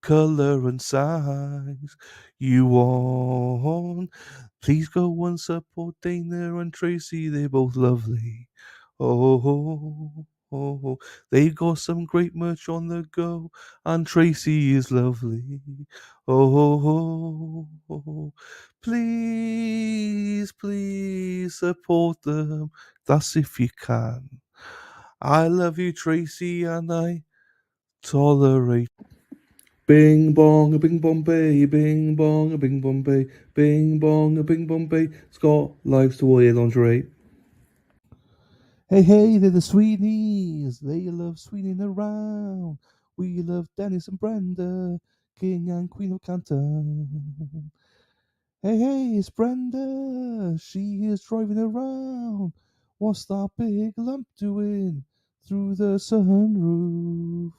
color and size you want. Please go and support Dana and Tracy, they're both lovely. Oh, they got some great merch on the go, and Tracy is lovely. Oh, please, please support them. That's if you can. I love you, Tracy, and I tolerate. Bing bong a bing bong bay, bing bong a bing bong bay, bing bong a bing bong bay. Scott likes to wear lingerie. Hey, hey, they're the Sweeneys. They love sweening around. We love Dennis and Brenda, King and Queen of Canton. Hey, hey, it's Brenda. She is driving around. What's that big lump doing through the sunroof?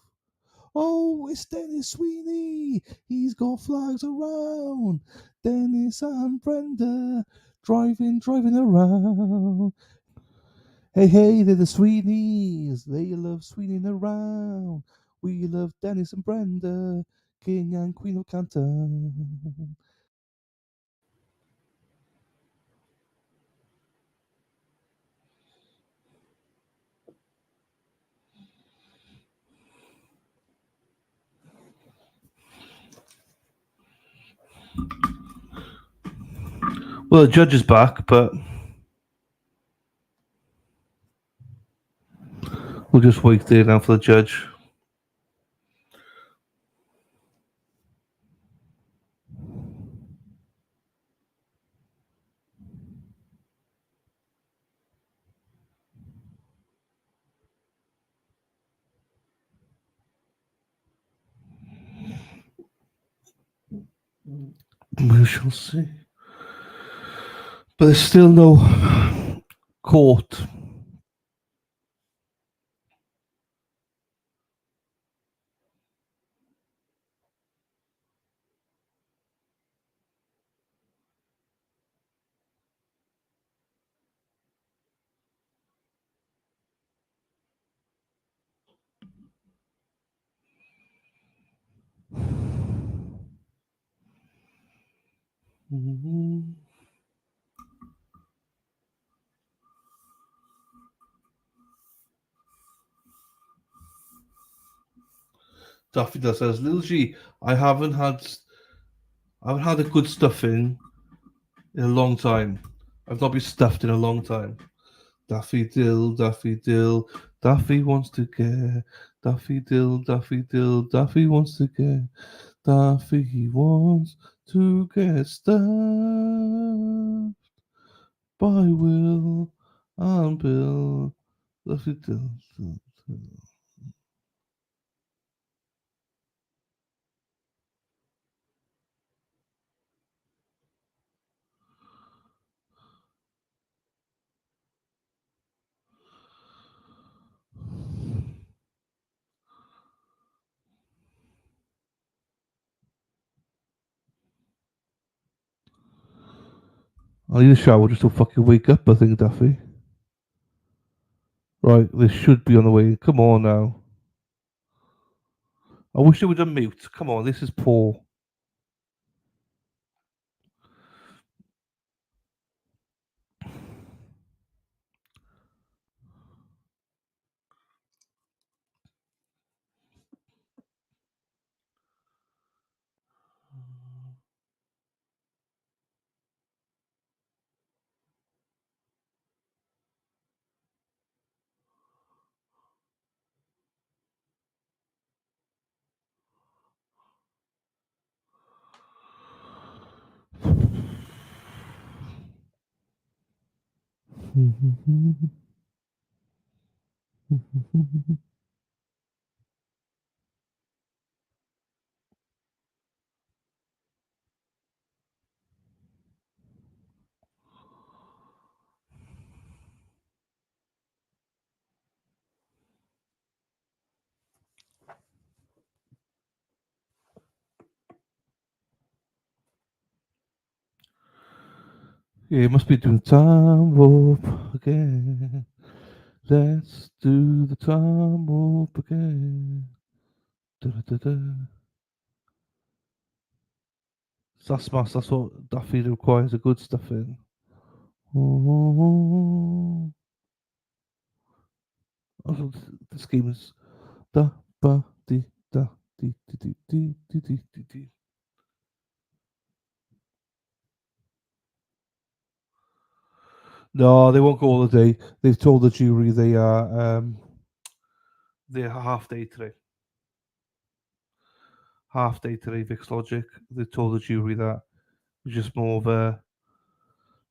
Oh, it's Dennis Sweeney. He's got flags around. Dennis and Brenda driving around. Hey, hey, they're the Sweeneys. They love sweening around. We love Dennis and Brenda, King and Queen of Canton. Well, the judge is back, but we'll just wait there now for the judge. We shall see. But there's still no court. Mm-hmm. Daffy says, Lil G, I haven't had a good stuffing in a long time. I've not been stuffed in a long time. Daffy Dill, Daffy Dill, Daffy wants to get. Daffy Dill, Daffy Dill, Daffy wants to get. Daffy wants to get stuffed by Will Bill. Love you too. I need a shower just to fucking wake up, I think, Daffy. Right, this should be on the way. Come on now. I wish they would unmute. Come on, this is poor. Yeah, it must be doing time warp again. Let's do the time warp again. Da-da-da-da. That's what Daffy requires, a good stuff in. Oh, this game is da ba di da di di di di di di di di. No, they won't go all the day. They've told the jury they're half day today. Half day today, Vix Logic. They told the jury that. It was just more of a.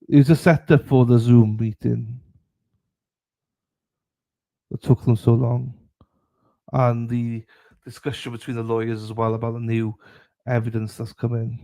It was a setup for the Zoom meeting that took them so long, and the discussion between the lawyers as well about the new evidence that's come in.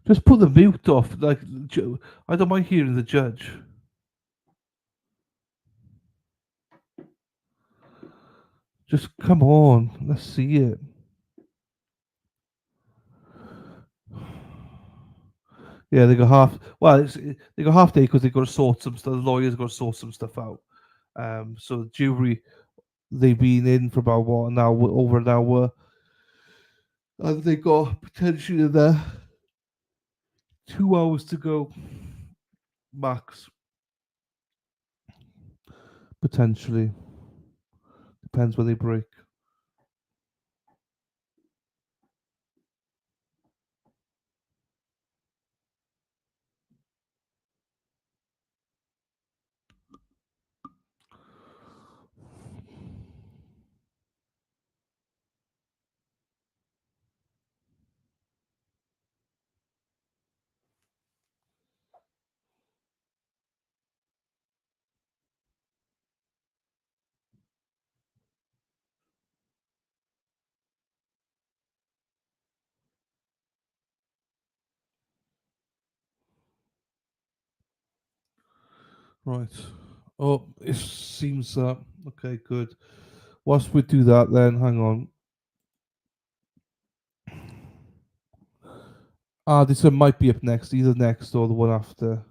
Just put the mute off. Like, I don't mind hearing the judge. Just come on, let's see it. Yeah, they got half. Well, they got half day because they got to sort some stuff. The lawyers got to sort some stuff out. So the jury, they've been in for about what, an hour, over an hour, and they got potentially there 2 hours to go, max. Potentially, depends when they break. Right. Oh, it seems that. Okay, good. Whilst we do that, then hang on. This one might be up next, either next or the one after.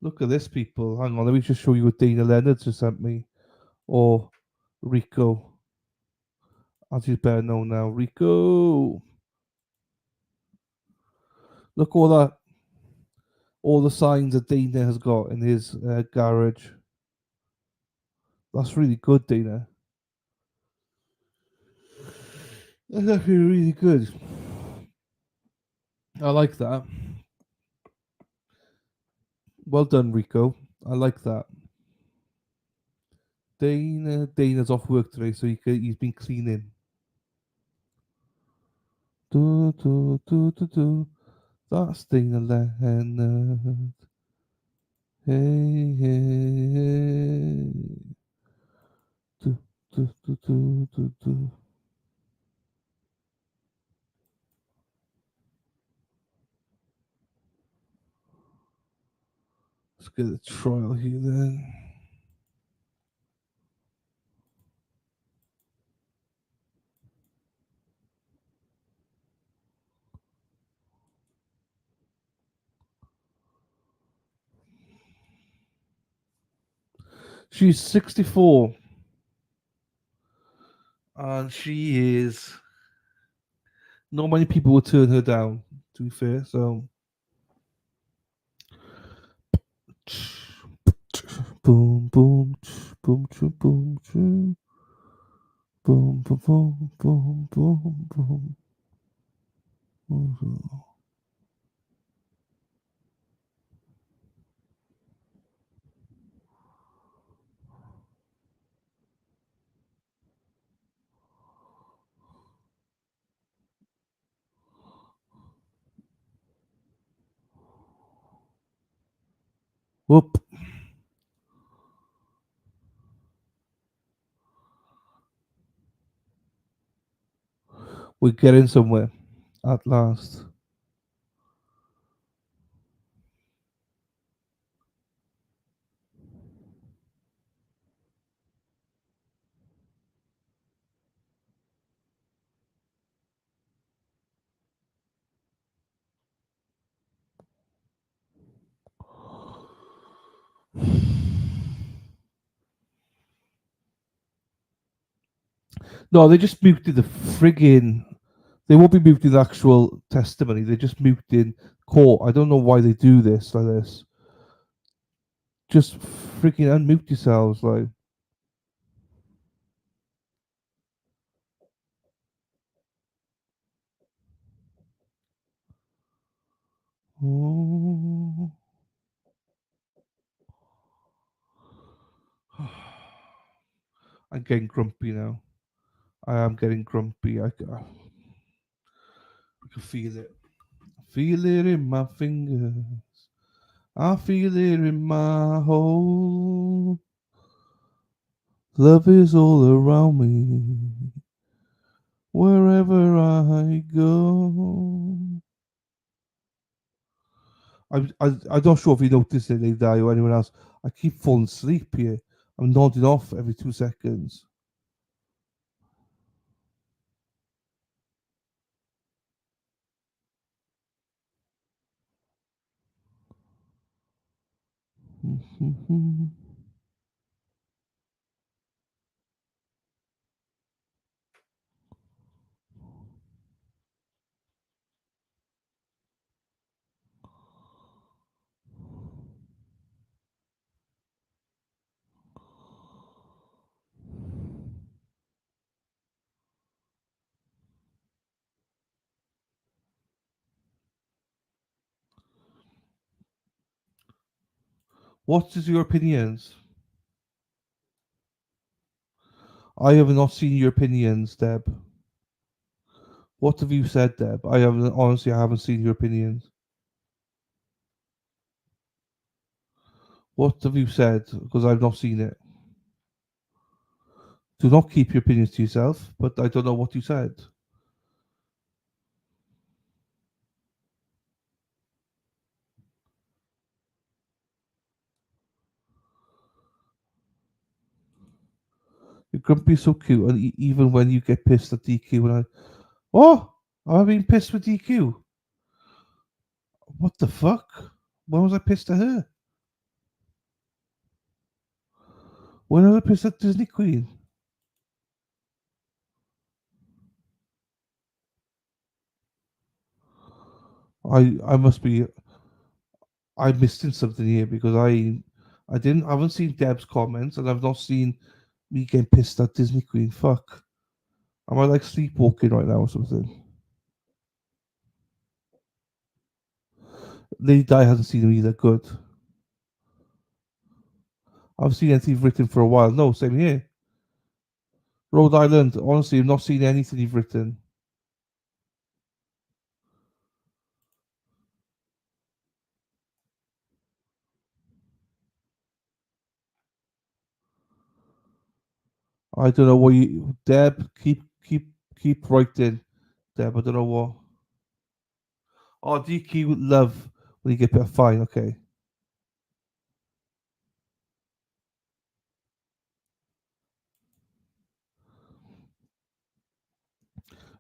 Look at this, people. Hang on, let me just show you what Dana Leonard just sent me. Or Rico. As you better know now. Rico. Look all that. All the signs that Dana has got in his garage. That's really good, Dana. That's actually really good. I like that. Well done, Rico. I like that. Dana's off work today, so he's been cleaning. Do do do do do. That's Dana Leonard. Hey hey hey. Do do do do do do. Let's get a trial here then. She's 64. And she is. Not many people will turn her down, to be fair, so. Boom, boom, boom, boom, boom, boom. Boom, boom, boom, boom, boom, boom. Whoop. We're getting somewhere at last. No, they just muted the friggin'. They won't be muting the actual testimony. They just muting court. I don't know why they do this like this. Just freaking unmute yourselves, like. Oh. I'm getting grumpy now. I am getting grumpy. I can feel it. Feel it in my fingers. I feel it in my whole. Love is all around me. Wherever I go. I'm not sure if you noticed it, Dave, or anyone else. I keep falling asleep here. I'm nodding off every 2 seconds. What is your opinions? I have not seen your opinions, Deb. What have you said, Deb? I haven't seen your opinions. What have you said? Because I've not seen it. Do not keep your opinions to yourself, but I don't know what you said. You're grumpy, so cute, and even when you get pissed at DQ, and I've been pissed with DQ. What the fuck? When was I pissed at her? When was I pissed at Disney Queen? I must be. I'm missing something here because I haven't seen Deb's comments and I've not seen me getting pissed at Disney Queen. Fuck. Am I like sleepwalking right now or something? Lady Di hasn't seen him either. Good. I haven't seen anything you've written for a while. No, same here. Rhode Island, honestly, I've not seen anything you've written. I don't know what you, Deb. Keep writing, Deb. I don't know what. Oh, DQ would love when you get a fine. Okay.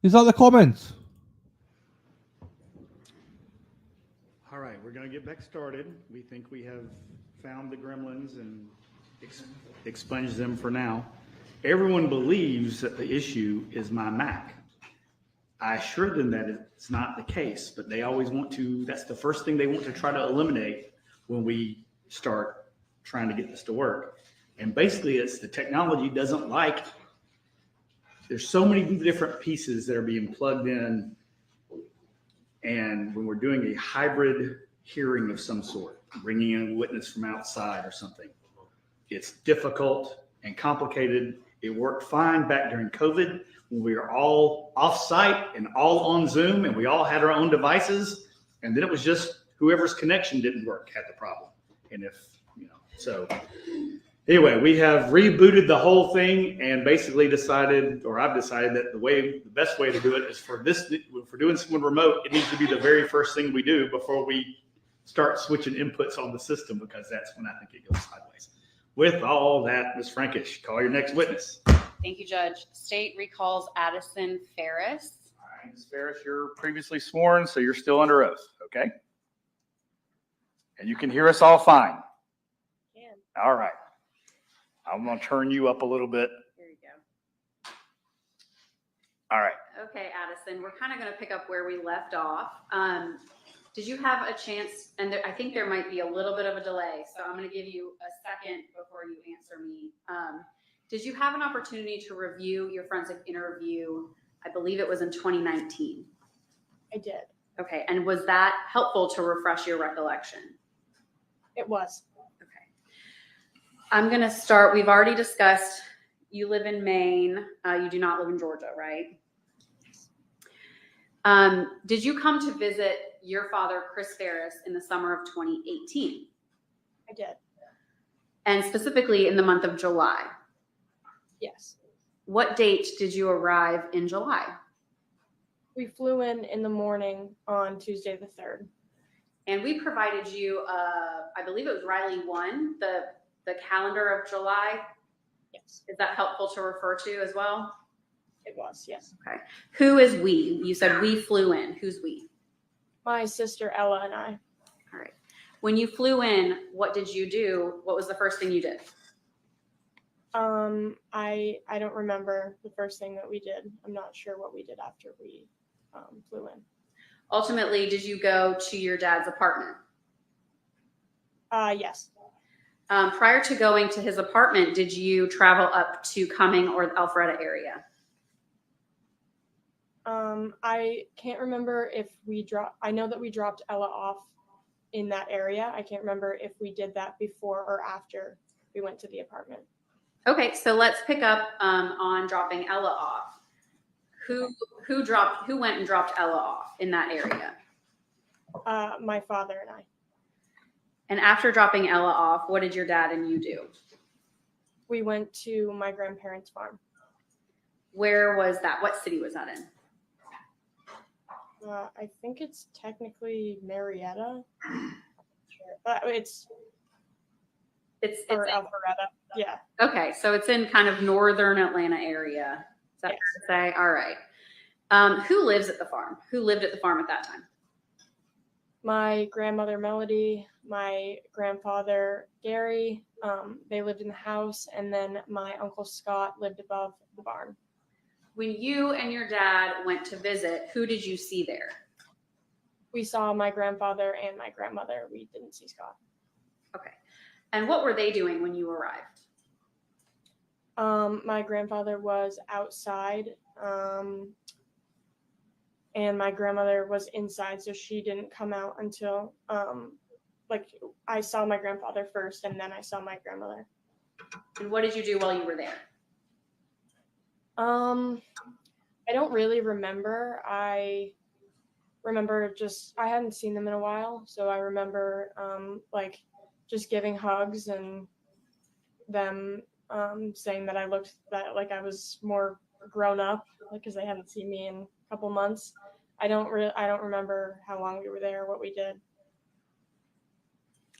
Is that the comments? All right, we're going to get back started. We think we have found the gremlins and expunged them for now. Everyone believes that the issue is my Mac. I assured them that it's not the case, but they always want to, that's the first thing they want to try to eliminate when we start trying to get this to work. And basically it's the technology doesn't like, there's so many different pieces that are being plugged in. And when we're doing a hybrid hearing of some sort, bringing in a witness from outside or something, it's difficult and complicated. It worked fine back during COVID when we were all off-site and all on Zoom and we all had our own devices. And then it was just whoever's connection didn't work had the problem. And so anyway, we have rebooted the whole thing and basically decided, or I've decided that the best way to do it is for doing someone remote, it needs to be the very first thing we do before we start switching inputs on the system, because that's when I think it goes sideways. With all that, Ms. Frankish, call your next witness. Thank you, Judge. State recalls Addison Ferris. All right, Ms. Farris, you're previously sworn, so you're still under oath, okay? And you can hear us all fine. Can. All right. I'm going to turn you up a little bit. Here you go. All right. Okay, Addison, we're kind of going to pick up where we left off. Did you have a chance, and I think there might be a little bit of a delay, so I'm going to give you a second before you answer me. Did you have an opportunity to review your forensic interview? I believe it was in 2019. I did. Okay, and was that helpful to refresh your recollection? It was. I'm going to start. We've already discussed you live in Maine. You do not live in Georgia, right? Did you come to visit your father, Chris Farris, in the summer of 2018? I did. And specifically in the month of July? Yes. What date did you arrive in July? We flew in the morning on Tuesday the 3rd. And we provided you, I believe it was Riley 1, the calendar of July. Yes. Is that helpful to refer to as well? It was, yes. Okay. Who is we? You said we flew in. Who's we? My sister Ella and I. All right. When you flew in, what did you do? What was the first thing you did? I don't remember the first thing that we did. I'm not sure what we did after we flew in. Ultimately, did you go to your dad's apartment? Yes. Prior to going to his apartment, did you travel up to Cumming or the Alpharetta area? I can't remember if we I know that we dropped Ella off in that area. I can't remember if we did that before or after we went to the apartment. Okay, so let's pick up on dropping Ella off. Who went and dropped Ella off in that area? My father and I. And after dropping Ella off, what did your dad and you do? We went to my grandparents' farm. Where was that? What city was that in? I think it's technically Marietta. Sure. It's Alpharetta. Yeah. Okay, so it's in kind of northern Atlanta area. Is that fair to say? All right. Who lives at the farm? Who lived at the farm at that time? My grandmother Melody, my grandfather Gary. They lived in the house, and then my uncle Scott lived above the barn. When you and your dad went to visit, who did you see there? We saw my grandfather and my grandmother. We didn't see Scott. Okay. And what were they doing when you arrived? My grandfather was outside And my grandmother was inside, so she didn't come out until I saw my grandfather first, and then I saw my grandmother. And what did you do while you were there? I don't really remember. I remember I hadn't seen them in a while, so I remember just giving hugs and them saying that I was more grown up, because they hadn't seen me in a couple months. I don't remember how long we were there, what we did.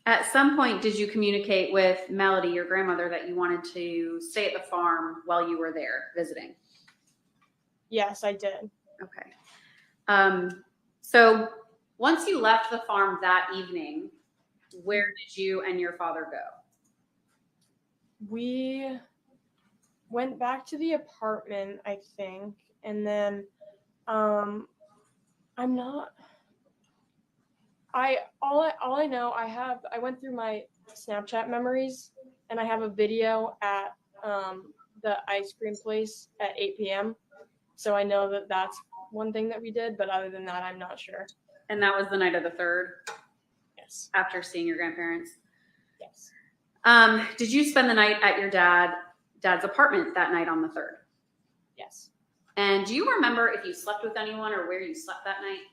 At some point, did you communicate with Melody, your grandmother, that you wanted to stay at the farm while you were there visiting? Yes, I did. Okay. So once you left the farm that evening, where did you and your father go? We went back to the apartment, I think, and then all I know, I went through my Snapchat memories, and I have a video at the ice cream place at 8 p.m. So I know that that's one thing that we did, but other than that, I'm not sure. And that was the night of the 3rd? Yes. After seeing your grandparents? Yes. Did you spend the night at your dad's apartment that night on the 3rd? Yes. And do you remember if you slept with anyone or where you slept that night?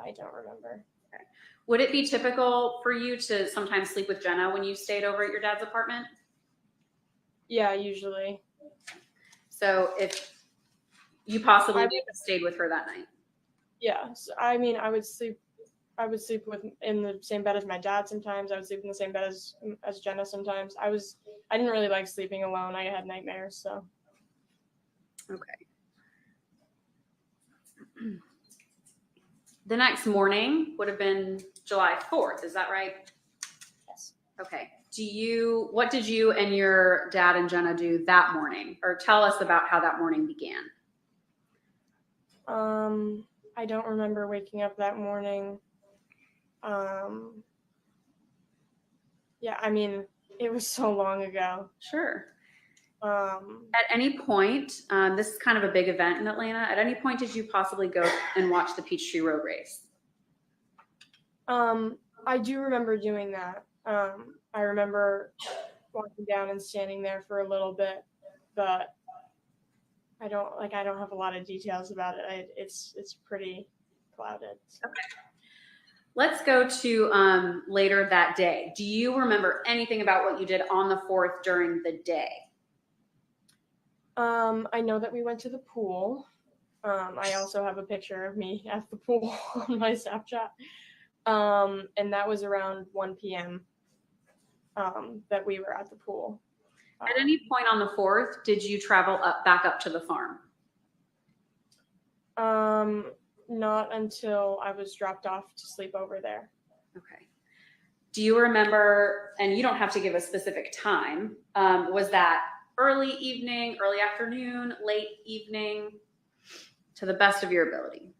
I don't remember. Okay. Would it be typical for you to sometimes sleep with Jenna when you stayed over at your dad's apartment? Yeah, usually. So if you possibly stayed with her that night? Yeah. So, I mean, I would sleep in the same bed as my dad sometimes. I would sleep in the same bed as Jenna sometimes. I didn't really like sleeping alone. I had nightmares, so. Okay. The next morning would have been July 4th. Is that right? Yes. Okay. What did you and your dad and Jenna do that morning? Or tell us about how that morning began. I don't remember waking up that morning. Yeah, I mean, it was so long ago. Sure. At any point, this is kind of a big event in Atlanta. At any point, did you possibly go and watch the Peachtree Road Race? I do remember doing that. I remember walking down and standing there for a little bit, but I don't have a lot of details about it. It's pretty clouded. So. Okay. Let's go to later that day. Do you remember anything about what you did on the 4th during the day? I know that we went to the pool. I also have a picture of me at the pool on my Snapchat. And that was around 1 p.m. That we were at the pool. At any point on the 4th, did you travel back up to the farm? Not until I was dropped off to sleep over there. Okay. Do you remember, and you don't have to give a specific time, was that early evening, early afternoon, late evening, to the best of your ability?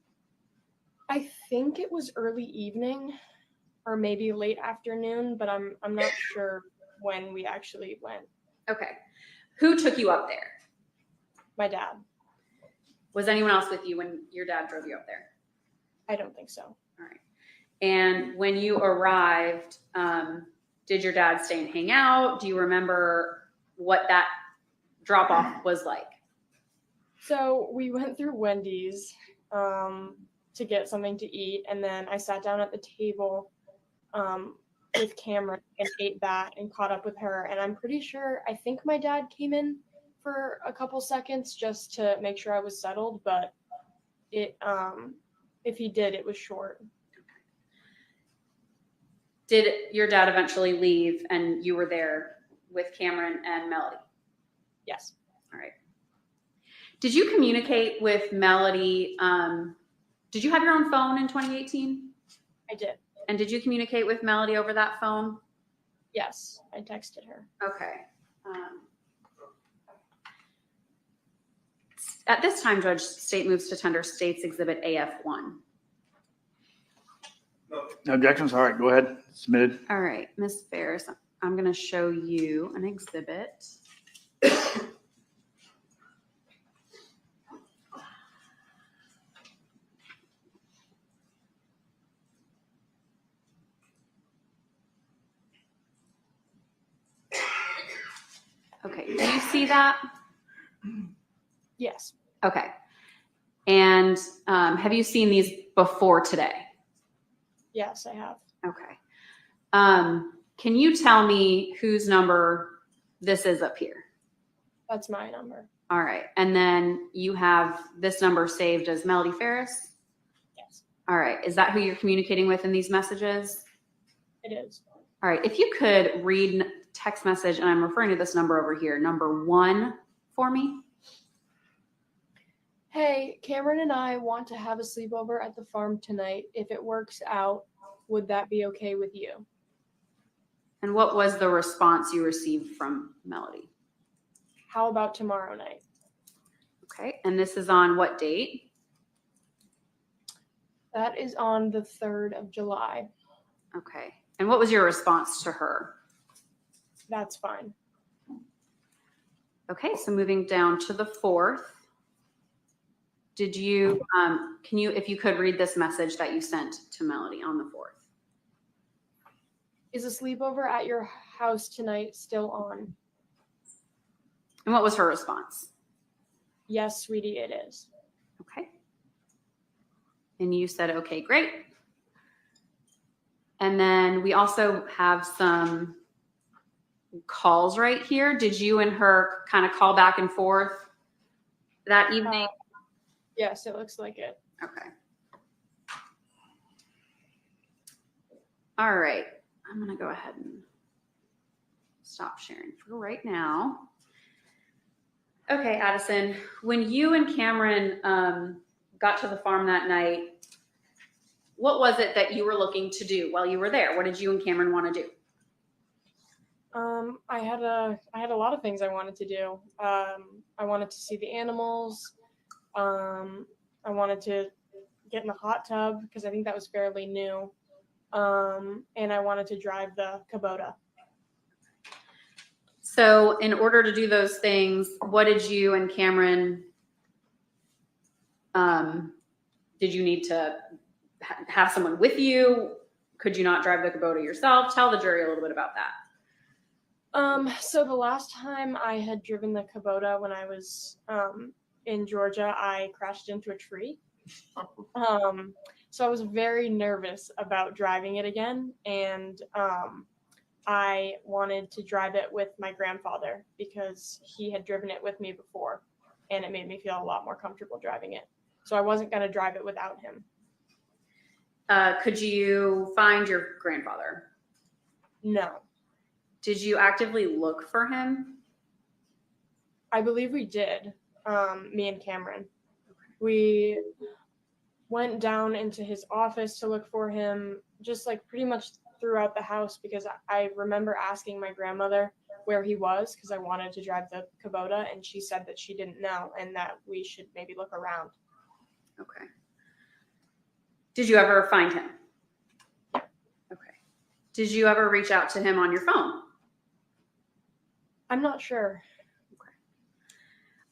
I think it was early evening or maybe late afternoon, but I'm not sure when we actually went. Okay. Who took you up there? My dad. Was anyone else with you when your dad drove you up there? I don't think so. All right. And when you arrived, did your dad stay and hang out? Do you remember what that drop off was like? So we went through Wendy's to get something to eat, and then I sat down at the table with Cameron and ate that and caught up with her. And I'm pretty sure, I think my dad came in for a couple seconds just to make sure I was settled, but if he did, it was short. Did your dad eventually leave and you were there with Cameron and Melody? Yes. All right. Did you communicate with Melody? Did you have your own phone in 2018? I did. And did you communicate with Melody over that phone? Yes, I texted her. Okay. At this time, Judge, state moves to tender State's Exhibit AF1. No objections. All right, go ahead. Submitted. All right, Ms. Ferris, I'm going to show you an exhibit. Okay. Do you see that? Yes. Okay. And have you seen these before today? Yes, I have. Okay. Can you tell me whose number this is up here? That's my number. All right. And then you have this number saved as Melody Ferris? Yes. All right. Is that who you're communicating with in these messages? It is. All right. If you could read text message, and I'm referring to this number over here, number 1 for me. Hey, Cameron and I want to have a sleepover at the farm tonight. If it works out, would that be okay with you? And what was the response you received from Melody? How about tomorrow night? Okay. And this is on what date? That is on the 3rd of July. Okay. And what was your response to her? That's fine. Okay. So moving down to the 4th. Did you, can you, if you could read this message that you sent to Melody on the 4th? Is a sleepover at your house tonight still on? And what was her response? Yes, sweetie, it is. Okay. And you said, okay, great. And then we also have some calls right here. Did you and her kind of call back and forth that evening? Yes, it looks like it. Okay. All right. I'm going to go ahead and stop sharing for right now. Okay, Addison, when you and Cameron got to the farm that night, what was it that you were looking to do while you were there? What did you and Cameron want to do? I had a lot of things I wanted to do. I wanted to see the animals. I wanted to get in the hot tub because I think that was fairly new. And I wanted to drive the Kubota. So in order to do those things, what did you and Cameron, did you need to have someone with you? Could you not drive the Kubota yourself? Tell the jury a little bit about that. So the last time I had driven the Kubota when I was in Georgia, I crashed into a tree. So I was very nervous about driving it again. And I wanted to drive it with my grandfather because he had driven it with me before and it made me feel a lot more comfortable driving it. So I wasn't going to drive it without him. Could you find your grandfather? No. Did you actively look for him? I believe we did, me and Cameron. We went down into his office to look for him, just like pretty much throughout the house, because I remember asking my grandmother where he was because I wanted to drive the Kubota, and she said that she didn't know and that we should maybe look around. Okay. Did you ever find him? Okay. Did you ever reach out to him on your phone? I'm not sure.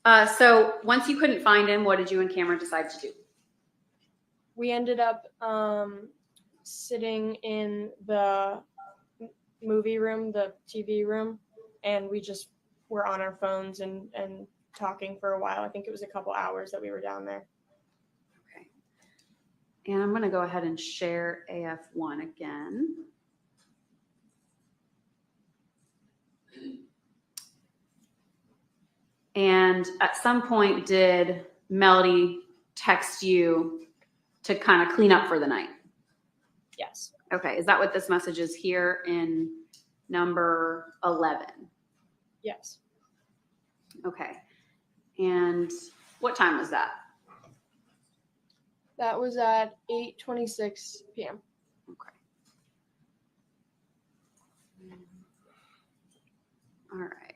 Okay. So once you couldn't find him, what did you and Cameron decide to do? We ended up sitting in the movie room, the TV room, and we just were on our phones and talking for a while. I think it was a couple hours that we were down there. Okay. And I'm going to go ahead and share AF1 again. And at some point, did Melody text you to kind of clean up for the night? Yes. Okay. Is that what this message is here in number 11? Yes. Okay. And what time was that? That was at 8:26 p.m. Okay. All right.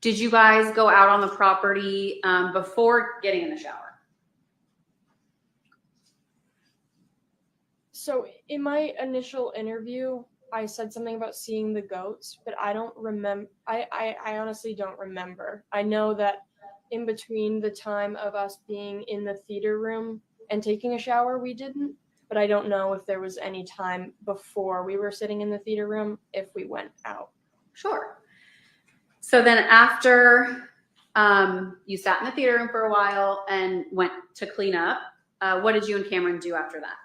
Did you guys go out on the property before getting in the shower? So in my initial interview, I said something about seeing the goats, but I don't remember. I honestly don't remember. I know that in between the time of us being in the theater room and taking a shower, we didn't, but I don't know if there was any time before we were sitting in the theater room if we went out. Sure. So then after you sat in the theater room for a while and went to clean up, what did you and Cameron do after that?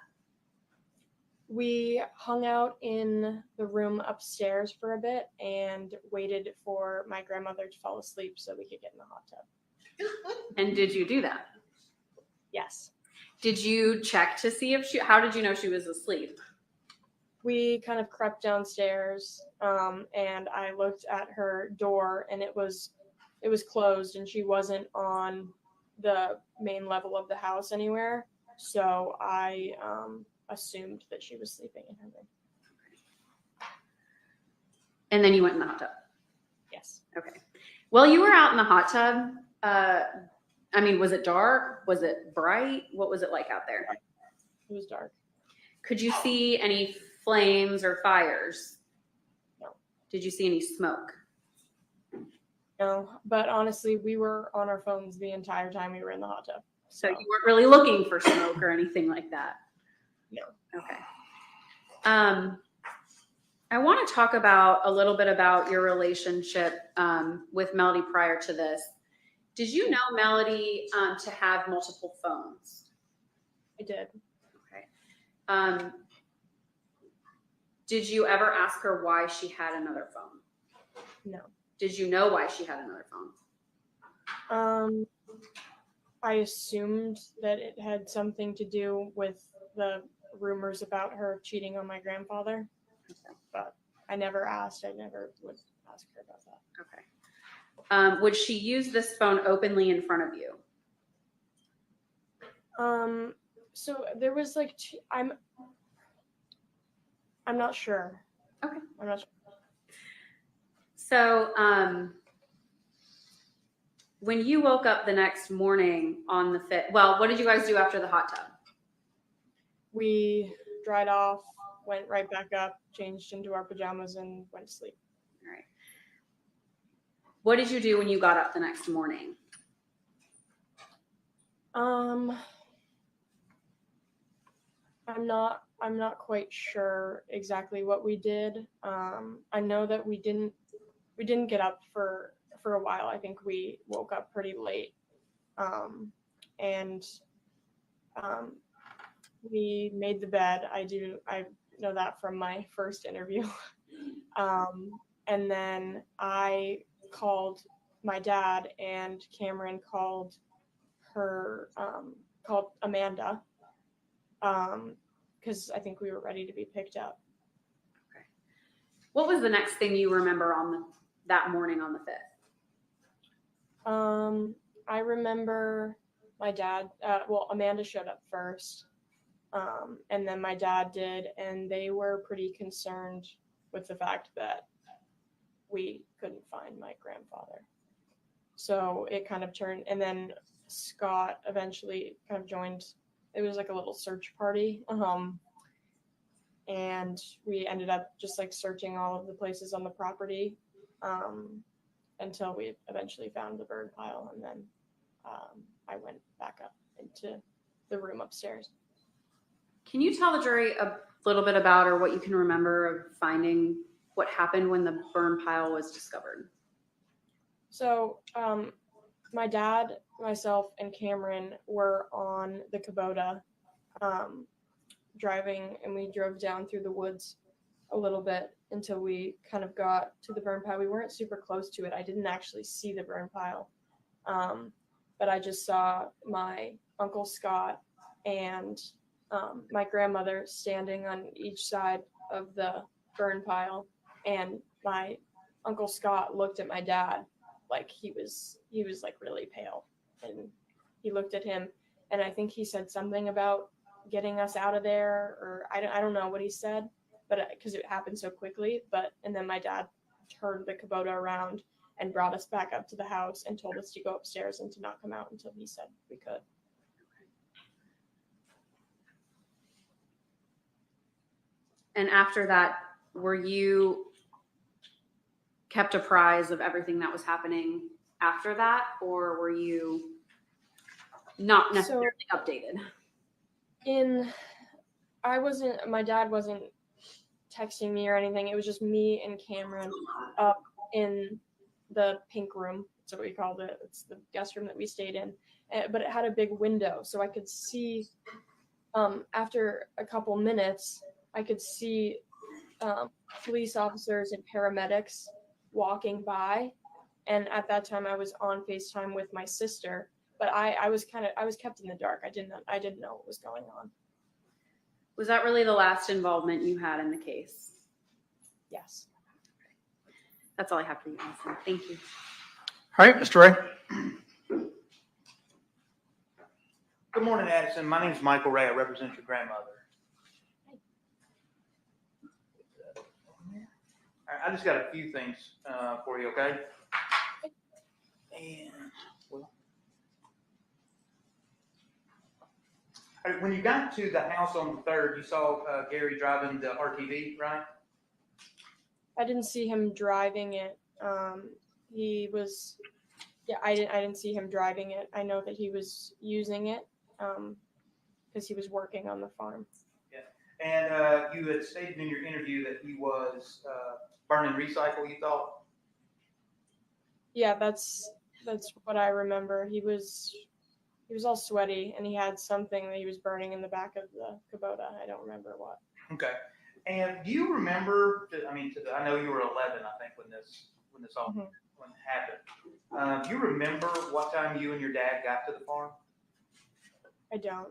We hung out in the room upstairs for a bit and waited for my grandmother to fall asleep so we could get in the hot tub. And did you do that? Yes. Did you check to see if how did you know she was asleep? We kind of crept downstairs, and I looked at her door, and it was closed, and she wasn't on the main level of the house anywhere. So I assumed that she was sleeping in her room. And then you went in the hot tub? Yes. Okay. Well, you were out in the hot tub. I mean, was it dark? Was it bright? What was it like out there? It was dark. Could you see any flames or fires? No. Did you see any smoke? No, but honestly, we were on our phones the entire time we were in the hot tub. So you weren't really looking for smoke or anything like that? No. Okay. I want to talk a little bit about your relationship with Melody prior to this. Did you know Melody to have multiple phones? I did. Okay. Did you ever ask her why she had another phone? No. Did you know why she had another phone? I assumed that it had something to do with the rumors about her cheating on my grandfather, but I never asked. I never would ask her about that. Okay. Would she use this phone openly in front of you? So there was like I'm not sure. Okay. I'm not sure. So, when you woke up the next morning on the 5th, well, what did you guys do after the hot tub? We dried off, went right back up, changed into our pajamas, and went to sleep. All right. What did you do when you got up the next morning? I'm not quite sure exactly what we did. I know that we didn't get up for a while. I think we woke up pretty late. And we made the bed. I know that from my first interview. And then I called my dad, and Cameron called Amanda. Because I think we were ready to be picked up. Okay. What was the next thing you remember on that morning on the 5th? I remember my dad. Amanda showed up first, and then my dad did, and they were pretty concerned with the fact that we couldn't find my grandfather. So it kind of turned, and then Scott eventually kind of joined. It was like a little search party. And we ended up just like searching all of the places on the property until we eventually found the bird pile. And then I went back up into the room upstairs. Can you tell the jury a little bit about, or what you can remember of finding what happened when the burn pile was discovered? So my dad, myself, and Cameron were on the Kubota driving, and we drove down through the woods a little bit until we kind of got to the burn pile. We weren't super close to it. I didn't actually see the burn pile, but I just saw my Uncle Scott and my grandmother standing on each side of the burn pile, and my Uncle Scott looked at my dad like he was like really pale, and he looked at him, and I think he said something about getting us out of there, or I don't know what he said, but because it happened so quickly. And then my dad turned the Kubota around and brought us back up to the house and told us to go upstairs and to not come out until he said we could. And after that, were you kept apprised of everything that was happening after that, or were you not necessarily updated? My dad wasn't texting me or anything. It was just me and Cameron up in the pink room. That's what we called it. It's the guest room that we stayed in, but it had a big window, so I could see. After a couple minutes, I could see police officers and paramedics walking by, and at that time I was on FaceTime with my sister, but I was kept in the dark. I didn't know what was going on. Was that really the last involvement you had in the case? Yes. That's all I have for you, Allison. Thank you. All right, Mr. Ray. Good morning, Addison. My name is Michael Ray. I represent your grandmother. All right, I just got a few things for you, okay? And well, all right, when you got to the house on the 3rd, you saw Gary driving the RTV, right? I didn't see him driving it. He was, yeah, I didn't see him driving it. I know that he was using it because he was working on the farm. Yeah, and you had stated in your interview that he was burning recycle, you thought? Yeah, that's what I remember. He was all sweaty, and he had something that he was burning in the back of the Kubota. I don't remember what. Okay. And do you remember? I know you were 11, I think, when this all when it happened. Do you remember what time you and your dad got to the farm? I don't.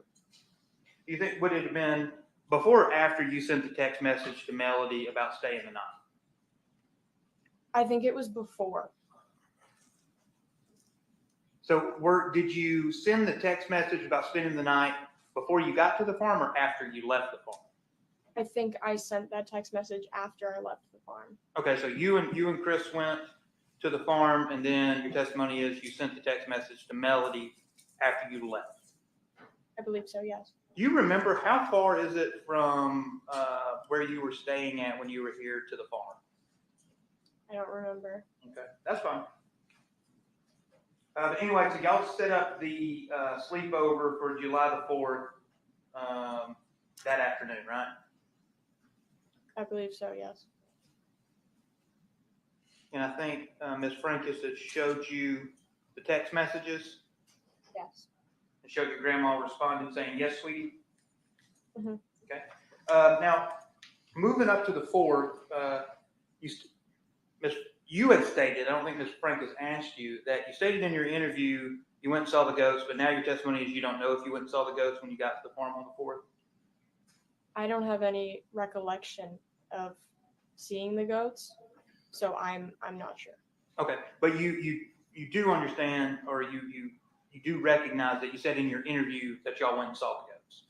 Do you think would it have been before or after you sent the text message to Melody about staying the night? I think it was before. So did you send the text message about spending the night before you got to the farm or after you left the farm? I think I sent that text message after I left the farm. Okay, so you and Chris went to the farm, and then your testimony is you sent the text message to Melody after you left. I believe so, yes. Do you remember how far is it from where you were staying at when you were here to the farm? I don't remember. Okay, that's fine. But anyway, so y'all set up the sleepover for July the 4th that afternoon, right? I believe so, yes. And I think Ms. Frankus had showed you the text messages. Yes. And showed your grandma responded saying, "Yes, sweetie." Mm-hmm. Okay. Now, moving up to the 4th, you had stated, I don't think Ms. Frankus asked you, that you stated in your interview you went and saw the ghost, but now your testimony is you don't know if you went and saw the ghost when you got to the farm on the 4th. I don't have any recollection of seeing the goats, so I'm not sure. Okay, but you do understand, or you do recognize that you said in your interview that y'all went and saw the goats.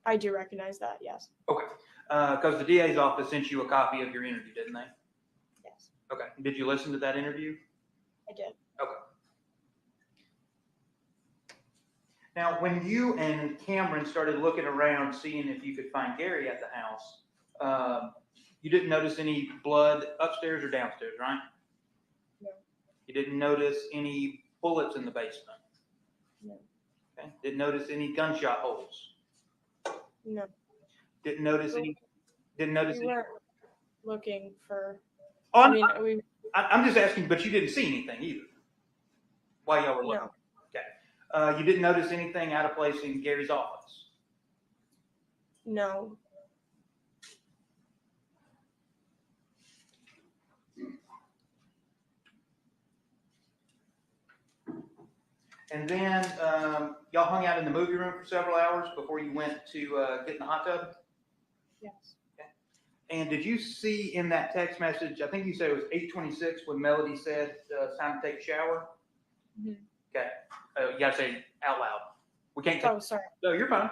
I do recognize that, yes. Okay, because the DA's office sent you a copy of your interview, didn't they? Yes. Okay, did you listen to that interview? I did. Okay. Now, when you and Cameron started looking around, seeing if you could find Gary at the house, you didn't notice any blood upstairs or downstairs, right? No. You didn't notice any bullets in the basement? No. Okay. Didn't notice any gunshot holes? No. Didn't notice any? Didn't notice we any? weren't looking for. Oh, I'm just asking, but you didn't see anything either while y'all were looking. No. Okay. You didn't notice anything out of place in Gary's office? No. And then y'all hung out in the movie room for several hours before you went to get in the hot tub? Yes. Okay. And did you see in that text message, I think you said it was 8:26 when Melody said it's time to take a shower? Mm-hmm. Okay. You got to say out loud. We can't. Oh, sorry. No, you're fine.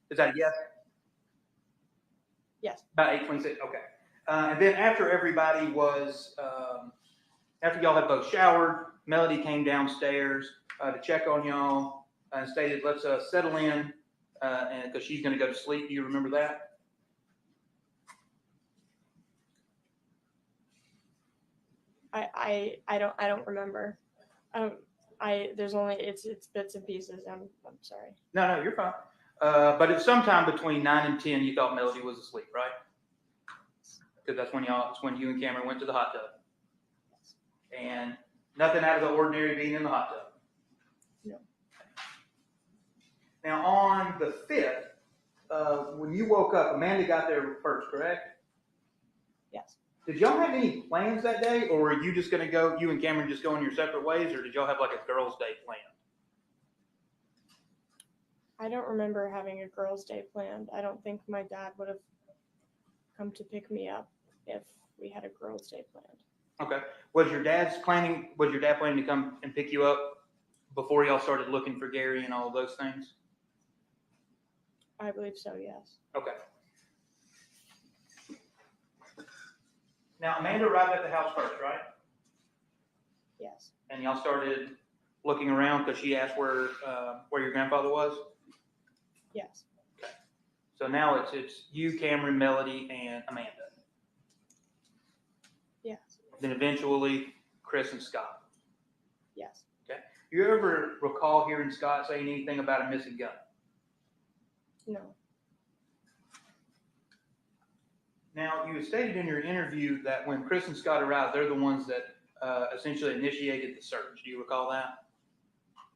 Is that a yes? Yes. About 8:26. Okay. And then after everybody was, after y'all had both showered, Melody came downstairs to check on y'all and stated, "Let's settle in," and because she's going to go to sleep. Do you remember that? I don't remember. There's only it's bits and pieces. I'm sorry. No, you're fine. But it's sometime between 9 and 10 you thought Melody was asleep, right? Because that's when you and Cameron went to the hot tub. And nothing out of the ordinary being in the hot tub? No. Now, on the 5th, when you woke up, Amanda got there first, correct? Yes. Did y'all have any plans that day, or were you just going to go, you and Cameron just going your separate ways, or did y'all have like a girls' day planned? I don't remember having a girls' day planned. I don't think my dad would have come to pick me up if we had a girls' day planned. Okay. Was your dad planning to come and pick you up before y'all started looking for Gary and all of those things? I believe so, yes. Okay. Now, Amanda arrived at the house first, right? Yes. And y'all started looking around because she asked where your grandfather was? Yes. Okay. So now it's you, Cameron, Melody, and Amanda. Yes. Then eventually Chris and Scott. Yes. Okay. You ever recall hearing Scott saying anything about a missing gun? No. Now, you stated in your interview that when Chris and Scott arrived, they're the ones that essentially initiated the search. Do you recall that?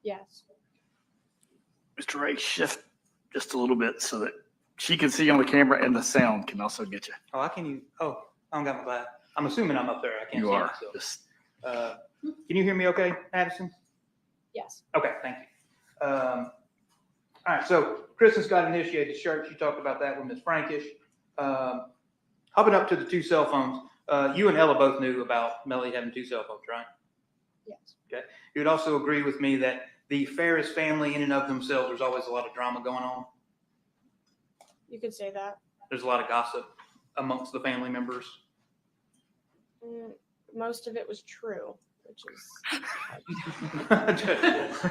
Yes. Mr. Ray, shift just a little bit so that she can see on the camera and the sound can also get you. Oh, I don't got my glass. I'm assuming I'm up there. I can't You see are. myself. Just Can you hear me okay, Addison? Yes. Okay, thank you. All right, so Chris and Scott initiated the search. You talked about that with Ms. Frankish. Hopping up to the 2 cell phones, you and Ella both knew about Melody having 2 cell phones, right? Yes. Okay. You would also agree with me that the Farris family in and of themselves, there's always a lot of drama going on. You could say that. There's a lot of gossip amongst the family members. Most of it was true, which is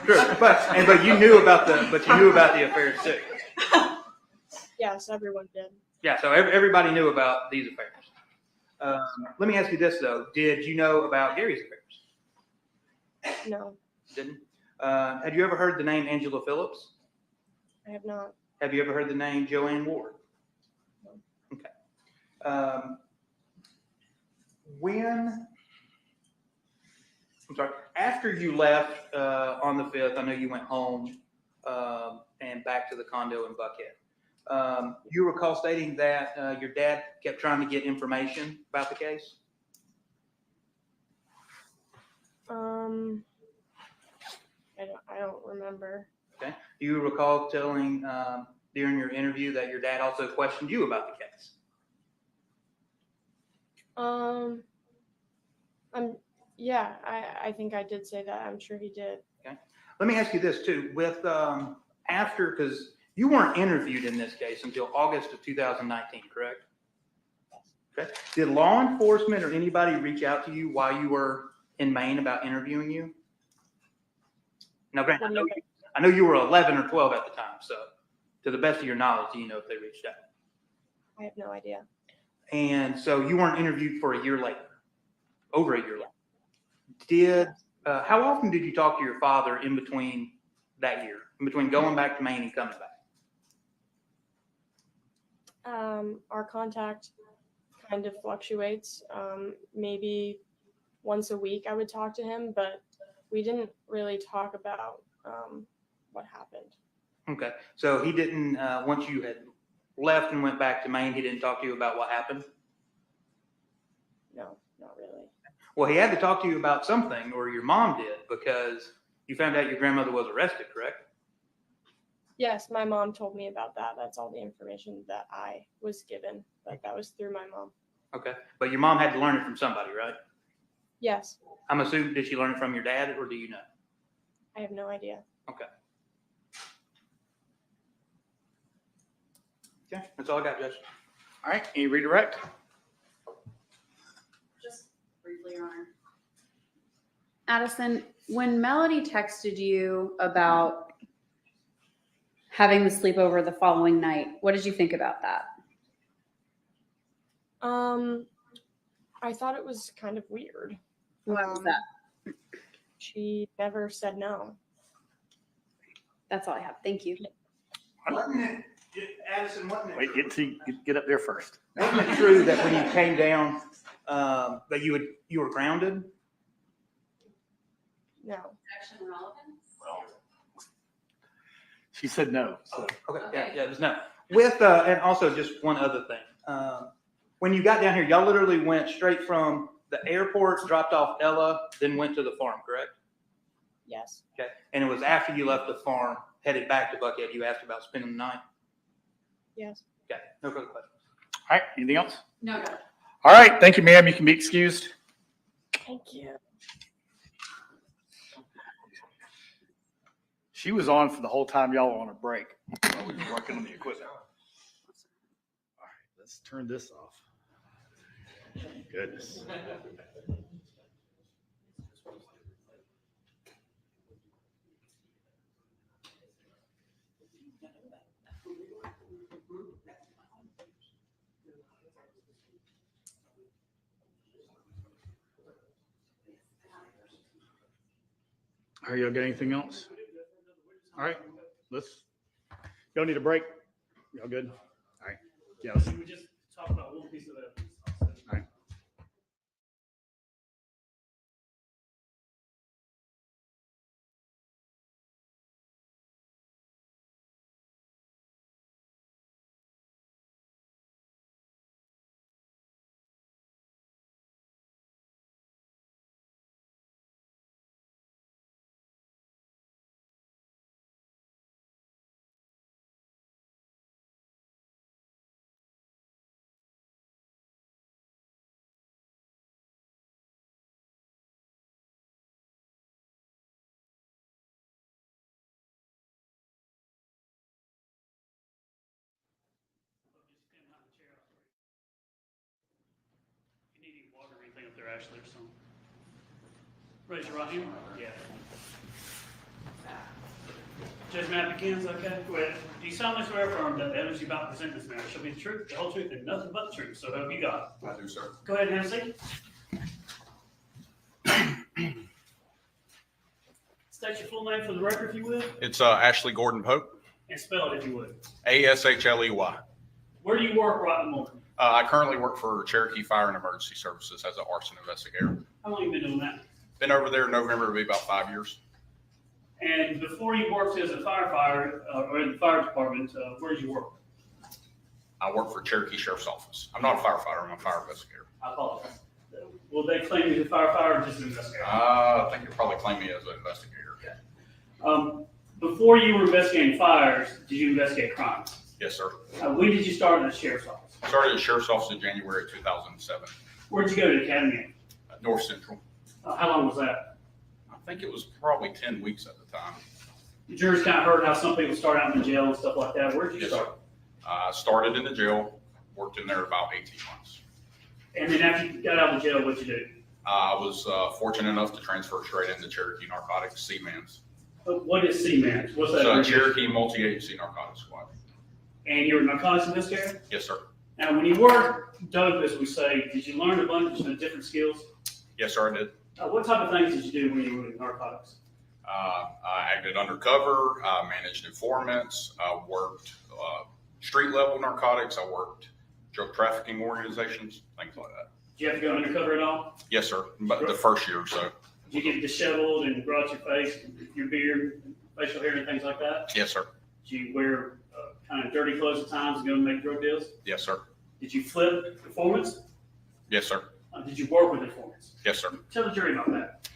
True. But you knew about the affairs too. yes, everyone did. Yeah, so everybody knew about these affairs. Let me ask you this though: did you know about Gary's affairs? No. Didn't? Had you ever heard the name Angela Phillips? I have not. Have you ever heard the name Joanne Ward? No. Okay. After you left on the 5th, I know you went home and back to the condo in Buckhead. You recall stating that your dad kept trying to get information about the case? I don't remember. Okay. Do you recall telling during your interview that your dad also questioned you about the case? I think I did say that. I'm sure he did. Okay. Let me ask you this too. With because you weren't interviewed in this case until August of 2019, correct? Okay. Did law enforcement or anybody reach out to you while you were in Maine about interviewing you? Now, granted, I know you were 11 or 12 at the time, so to the best of your knowledge, do you know if they reached out? I have no idea. And so you weren't interviewed for a year later, over a year later. How often did you talk to your father in between that year, in between going back to Maine and coming back? Our contact kind of fluctuates. Maybe once a week I would talk to him, but we didn't really talk about what happened. Okay. So he didn't, once you had left and went back to Maine, he didn't talk to you about what happened? No, not really. Well, he had to talk to you about something, or your mom did, because you found out your grandmother was arrested, correct? Yes, my mom told me about that. That's all the information that I was given, but that was through my mom. Okay. But your mom had to learn it from somebody, right? Yes. I'm assuming, did she learn it from your dad, or do you know? I have no idea. Okay. Okay, that's all I got, Judge. all right. Can you redirect? Just briefly, Your Honor. Addison, when Melody texted you about having the sleepover the following night, what did you think about that? I thought it was kind of weird. Why was that? She never said no. That's all I have. Thank you. Addison, wasn't Wait, get up there first. it true that when you came down, that you were grounded? No. Action relevance? Well, she said no. So. Okay, yeah, just no. With, and also just one other thing. When you got down here, y'all literally went straight from the airport, dropped off Ella, then went to the farm, correct? Yes. Okay. And it was after you left the farm, headed back to Buckhead, you asked about spending the night? Yes. Okay, no further questions. All right, anything else? No. All right, thank you, ma'am. You can be excused. Thank you. She was on for the whole time y'all were on a break. While we were working on the equipment. All right, let's turn this off. Goodness. All right, y'all got anything else? All right, y'all need a break? Y'all good? All right. Yeah. We just talked about one piece of evidence. All right. If you need any water or anything up there, Ashley, or something. Raise your right hand. Yeah. Judge Matt McKinnon's okay? Go ahead. Do you solemnly swear or affirm that the evidence you about to present this matter shall be the truth, the whole truth, and nothing but the truth? So help you God. I do, sir. Go ahead and have a seat. State your full name for the record, if you would, It's Ashley Gordon Pope, and spell it if you would. ASHLEY. Where do you work right in the morning? I currently work for Cherokee Fire and Emergency Services as an arson investigator. How long have you been doing that? Been over there in November, it'll be about 5 years. And before you worked as a firefighter or in the fire department, where did you work? I work for Cherokee Sheriff's Office. I'm not a firefighter, I'm a fire investigator. I apologize. Will they claim you as a firefighter or just an investigator? I think you'll probably claim me as an investigator. Before you were investigating fires, did you investigate crimes? Yes, sir. When did you start at the sheriff's office? I started at Sheriff's Office in January 2007. Where did you go to the academy? North Central. How long was that? I think it was probably 10 weeks at the time. The jurors kind of heard how some people start out in the jail and stuff like that. Where did you Yes, start? sir. I started in the jail, worked in there about 18 months. And then after you got out of the jail, what'd you do? I was fortunate enough to transfer straight into Cherokee Narcotics C-Mans. What is C-Man? What's that? So Cherokee Multi-Agency Narcotics Squad. And you're a narcotics investigator? Yes, sir. Now, when you were dope, as we say, did you learn a bunch of different skills? Yes, sir, I did. What type of things did you do when you were in narcotics? I acted undercover, I managed informants, I worked street level narcotics, I worked drug trafficking organizations, things like that. Did you have to go undercover at all? Yes, sir, but the first year or so. Did you get disheveled and grow out your face, your beard, facial hair, and things like that? Yes, sir. Did you wear kind of dirty clothes at times and go and make drug deals? Yes, sir. Did you flip informants? Yes, sir. Did you work with informants? Yes, sir. Tell the jury about that.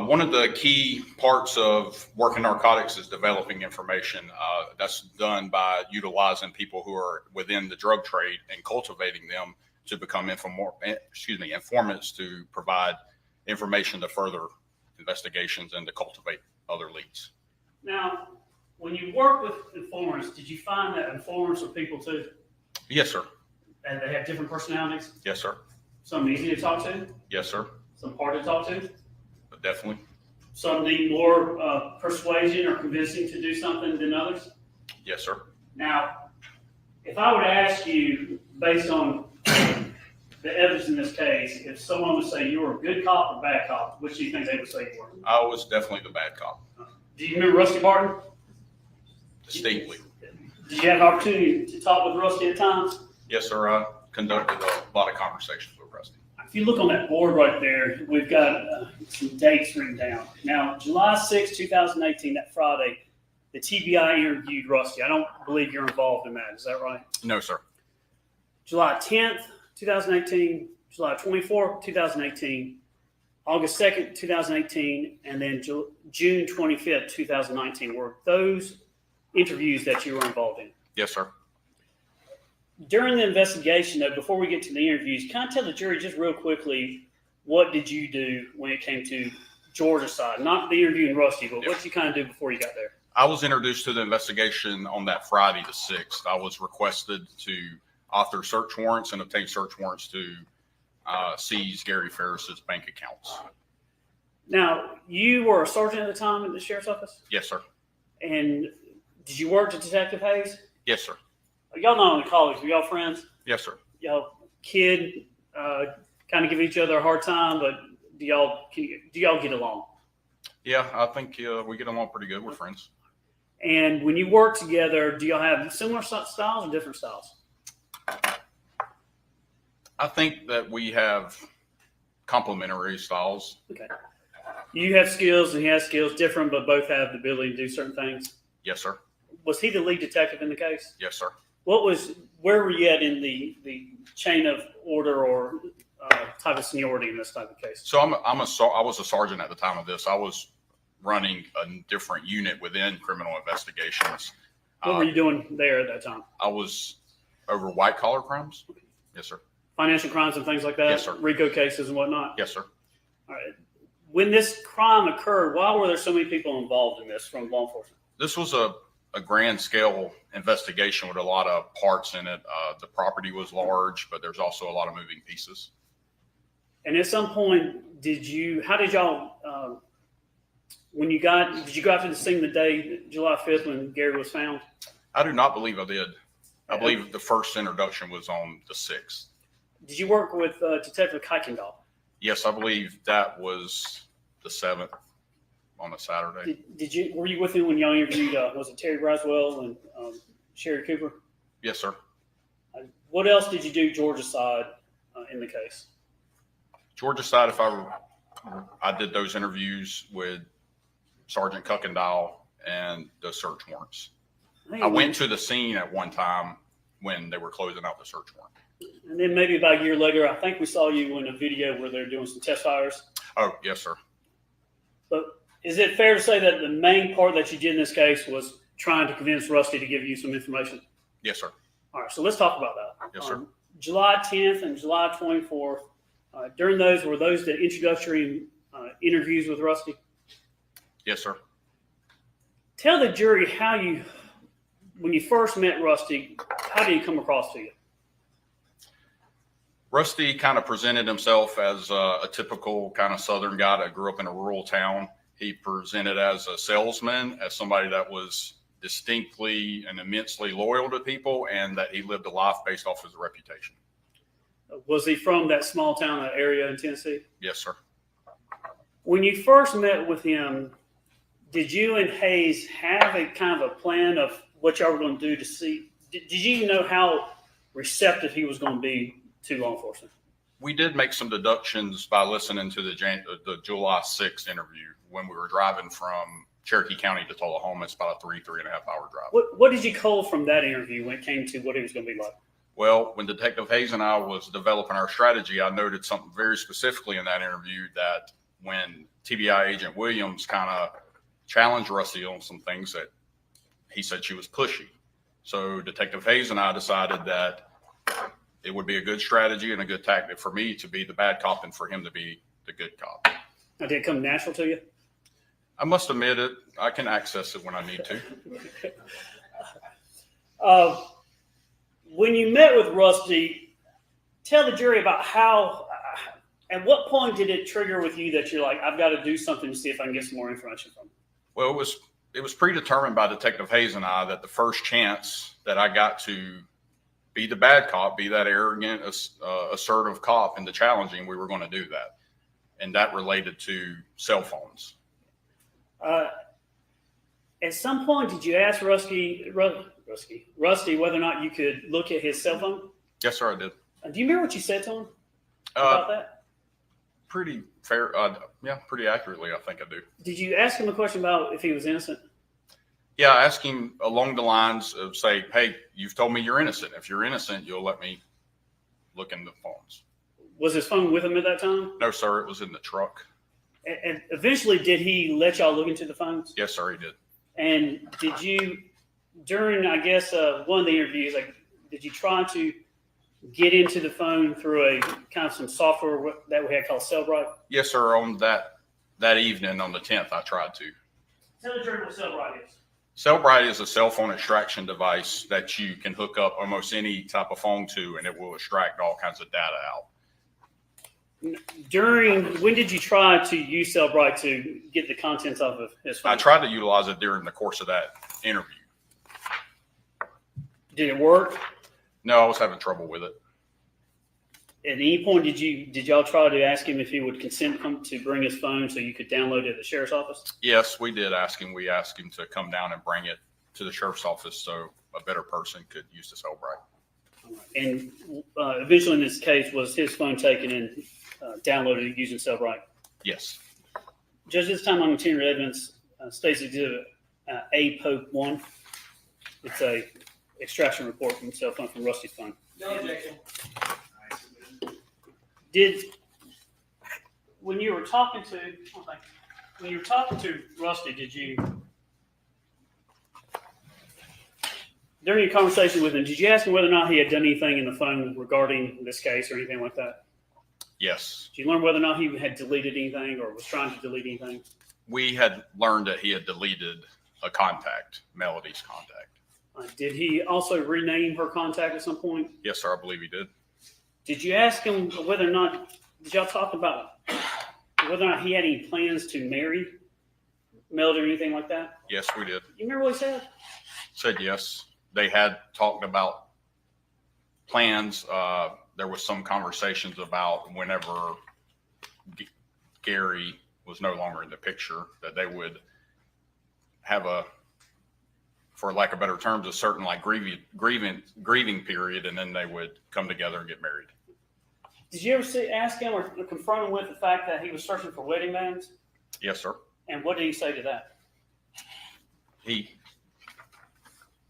One of the key parts of working narcotics is developing information. That's done by utilizing people who are within the drug trade and cultivating them to become informants to provide information to further investigations and to cultivate other leads. Now, when you work with informants, did you find that informants are people too? Yes, sir. And they have different personalities? Yes, sir. Some easy to talk to? Yes, sir. Some hard to talk to? Definitely. Some need more persuasion or convincing to do something than others? Yes, sir. Now, if I were to ask you, based on the evidence in this case, if someone would say you were a good cop or bad cop, which do you think they would say you were? I was definitely the bad cop. Do you remember Rusty Barton? Distinctly. Did you have an opportunity to talk with Rusty at times? Yes, sir. I conducted a lot of conversations with Rusty. if you look on that board right there, we've got some dates written down. Now, July 6, 2018, that Friday, the TBI interviewed Rusty. I don't believe you're involved in that. Is that right? No, sir. July 10th, 2018, July 24th, 2018, August 2nd, 2018, and then June 25th, 2019. Were those interviews that you were involved in? Yes, sir. During the investigation, though, before we get to the interviews, kind of tell the jury just real quickly, what did you do when it came to Georgia side? Not the interview in Rusty, but what did you kind of do before you got there? I was introduced to the investigation on that Friday, the 6th. I was requested to author search warrants and obtain search warrants to seize Gary Farris's bank accounts. Now, you were a sergeant at the time in the sheriff's office? Yes, sir. And did you work with Detective Hayes? Yes, sir. Y'all not only colleagues, were y'all friends? Yes, sir. Y'all kind of give each other a hard time, but do y'all get along? Yeah, I think we get along pretty good. We're friends. And when you work together, do y'all have similar styles or different styles? I think that we have complementary styles. Okay. You have skills and he has skills, different, but both have the ability to do certain things. Yes, sir. Was he the lead detective in the case? Yes, sir. Where were you at in the chain of order or type of seniority in this type of case? So I was a sergeant at the time of this. I was running a different unit within criminal investigations. What were you doing there at that time? I was over white collar crimes. Yes, sir. Financial crimes and things like that? Yes, sir. RICO cases and whatnot? Yes, sir. All right. When this crime occurred, why were there so many people involved in this from law enforcement? This was a grand scale investigation with a lot of parts in it. The property was large, but there's also a lot of moving pieces. And at some point, did you go out to the scene the day, July 5th, when Gary was found? I do not believe I did. I believe the first introduction was on the 6th. Did you work with Detective Kuykendall? Yes, I believe that was the 7th on a Saturday. Were you with him when y'all interviewed, was it Terry Braswell and Sherry Cooper? Yes, sir. What else did you do Georgia side in the case? Georgia side, I did those interviews with Sergeant Kuykendall and the search warrants. I went to the scene at one time when they were closing out the search warrant. And then maybe about a year later, I think we saw you in a video where they're doing some test fires. Oh, yes, sir. But is it fair to say that the main part that you did in this case was trying to convince Rusty to give you some information? Yes, sir. All right, so let's talk about that. Yes, sir. July 10th and July 24th, during those, were those the introductory interviews with Rusty? Yes, sir. Tell the jury when you first met Rusty, how did he come across to you? Rusty kind of presented himself as a typical kind of Southern guy that grew up in a rural town. He presented as a salesman, as somebody that was distinctly and immensely loyal to people, and that he lived a life based off his reputation. Was he from that small town, that area in Tennessee? Yes, sir. When you first met with him, did you and Hayes have a kind of a plan of what y'all were going to do to see? Did you know how receptive he was going to be to law enforcement? We did make some deductions by listening to the July 6th interview when we were driving from Cherokee County to Tullahoma. It's about a 3.5 hour drive. What did you cull from that interview when it came to what he was going to be like? Well, when Detective Hayes and I was developing our strategy, I noted something very specifically in that interview, that when TBI agent Williams kind of challenged Rusty on some things, that he said she was pushy. So Detective Hayes and I decided that it would be a good strategy and a good tactic for me to be the bad cop and for him to be the good cop. Now, did it come natural to you? I must admit it. I can access it when I need to. When you met with Rusty, tell the jury about how, at what point did it trigger with you that you're like, I've got to do something to see if I can get some more information from him? Well, it was predetermined by Detective Hayes and I that the first chance that I got to be the bad cop, be that arrogant, assertive cop in the challenging, we were going to do that. And that related to cell phones. At some point, did you ask Rusty whether or not you could look at his cell phone? Yes, sir, I did. Do you remember what you said to him about that? Pretty fair. Yeah, pretty accurately, I think I do. Did you ask him a question about if he was innocent? Yeah, I asked him along the lines of say, hey, you've told me you're innocent. If you're innocent, you'll let me look in the phones. Was his phone with him at that time? No, sir. It was in the truck. And eventually, did he let y'all look into the phones? Yes, sir, he did. And did you, during, I guess, one of the interviews, like, did you try to get into the phone through a kind of some software that we had called Cellbrite? Yes, sir. On that evening on the 10th, I tried to. Tell the jury what Cellbrite is. Cellbrite is a cell phone extraction device that you can hook up almost any type of phone to, and it will extract all kinds of data out. When did you try to use Cellbrite to get the contents off of his phone? I tried to utilize it during the course of that interview. Did it work? No, I was having trouble with it. At any point, did y'all try to ask him if he would consent to bring his phone so you could download it at the sheriff's office? Yes, we did ask him. We asked him to come down and bring it to the sheriff's office so a better person could use the Cellbrite. And eventually, in this case, was his phone taken and downloaded using Cellbrite? Yes. Judge, this time on continuing evidence, State's Exhibit A Pope 1. It's a extraction report from cell phone from Rusty's phone. No objection. When you were talking to Rusty, did you, during your conversation with him, did you ask him whether or not he had done anything in the phone regarding this case or anything like that? Yes. Did you learn whether or not he had deleted anything or was trying to delete anything? We had learned that he had deleted a contact, Melody's contact. Did he also rename her contact at some point? Yes, sir. I believe he did. Did you ask him whether or not, did y'all talk about whether or not he had any plans to marry Melody or anything like that? Yes, we did. You remember what he said? Said yes. They had talked about plans. There was some conversations about whenever Gary was no longer in the picture, that they would have for lack of better terms, a certain like grieving period, and then they would come together and get married. Did you ever ask him or confront him with the fact that he was searching for wedding bands? Yes, sir. And what did he say to that? He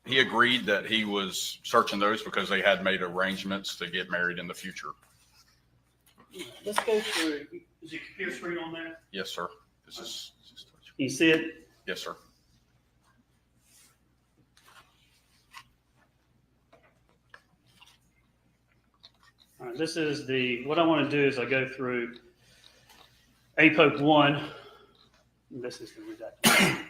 agreed that he was searching those because they had made arrangements to get married in the future. Let's go through. Is your computer screen on there? Yes, sir. Can you see it? Yes, sir. All right, this is what I want to do is I go through APOC 1. This is going to be that.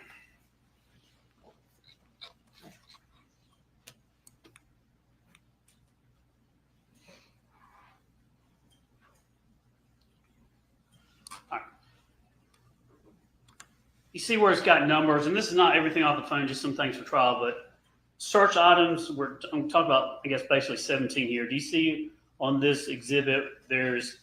You see where it's got numbers, and this is not everything off the phone, just some things for trial, but search items, I'm talking about, I guess, basically 17 here. Do you see on this exhibit, there's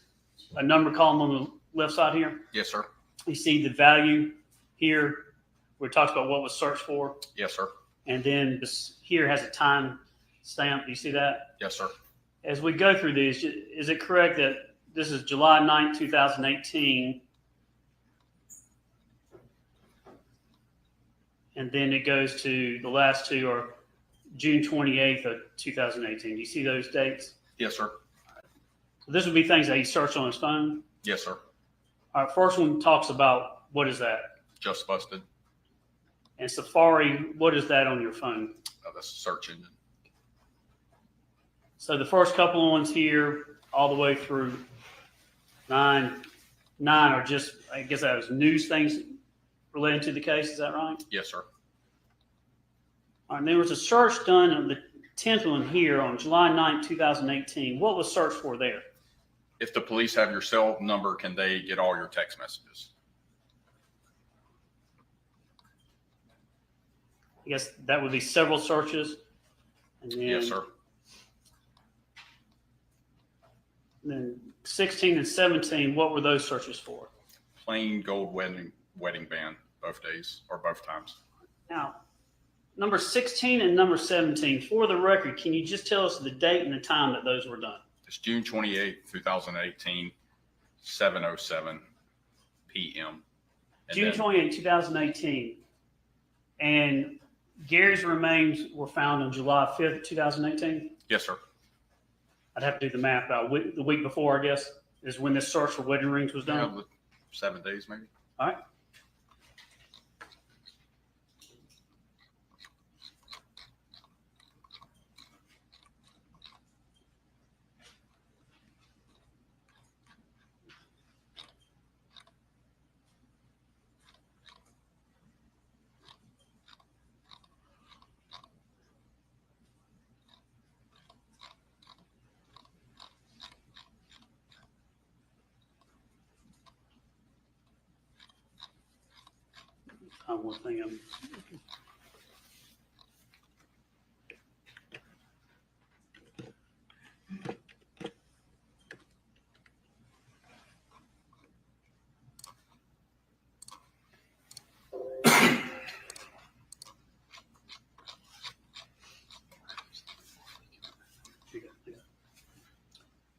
a number column on the left side here? Yes, sir. You see the value here, where it talks about what was searched for? Yes, sir. And then this here has a time stamp. Do you see that? Yes, sir. As we go through these, is it correct that this is July 9th, 2018, and then it goes to the last two are June 28th of 2018. Do you see those dates? Yes, sir. So this would be things that he searched on his phone? Yes, sir. All right, first one talks about, what is that? Just busted. And Safari, what is that on your phone? That's a search engine. So the first couple of ones here, all the way through nine are just, I guess that was news things related to the case. Is that right? Yes, sir. All right, there was a search done on the 10th one here on July 9th, 2018. What was searched for there? If the police have your cell number, can they get all your text messages? I guess that would be several searches. And then, yes, sir. Then 16 and 17, what were those searches for? Plain gold wedding band, both days or both times. Now, number 16 and number 17, for the record, can you just tell us the date and the time that those were done? It's June 28th, 2018. 7:07 p.m. And June then- 28, 2018. And Gary's remains were found on July 5th, 2018. Yes, sir. I'd have to do the math. About the week before, I guess, is when this search for wedding rings was done. Yeah, 7 days maybe. All right. One thing I'm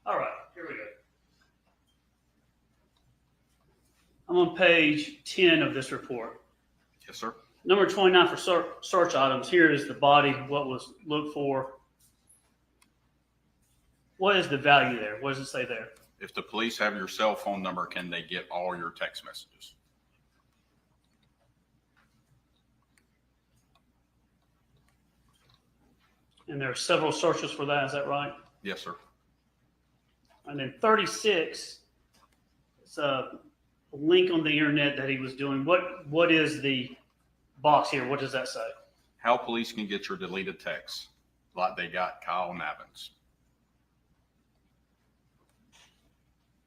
all right, here we go. I'm on page 10 of this report. Yes, sir. Number 29 for search items. Here is the body, what was looked for. What is the value there? What does it say there? If the police have your cell phone number, can they get all your text messages? And there are several searches for that, is that right? Yes, sir. And then 36, it's a link on the internet that he was doing. What is the box here? What does that say? How police can get your deleted texts, like they got Kyle Navins.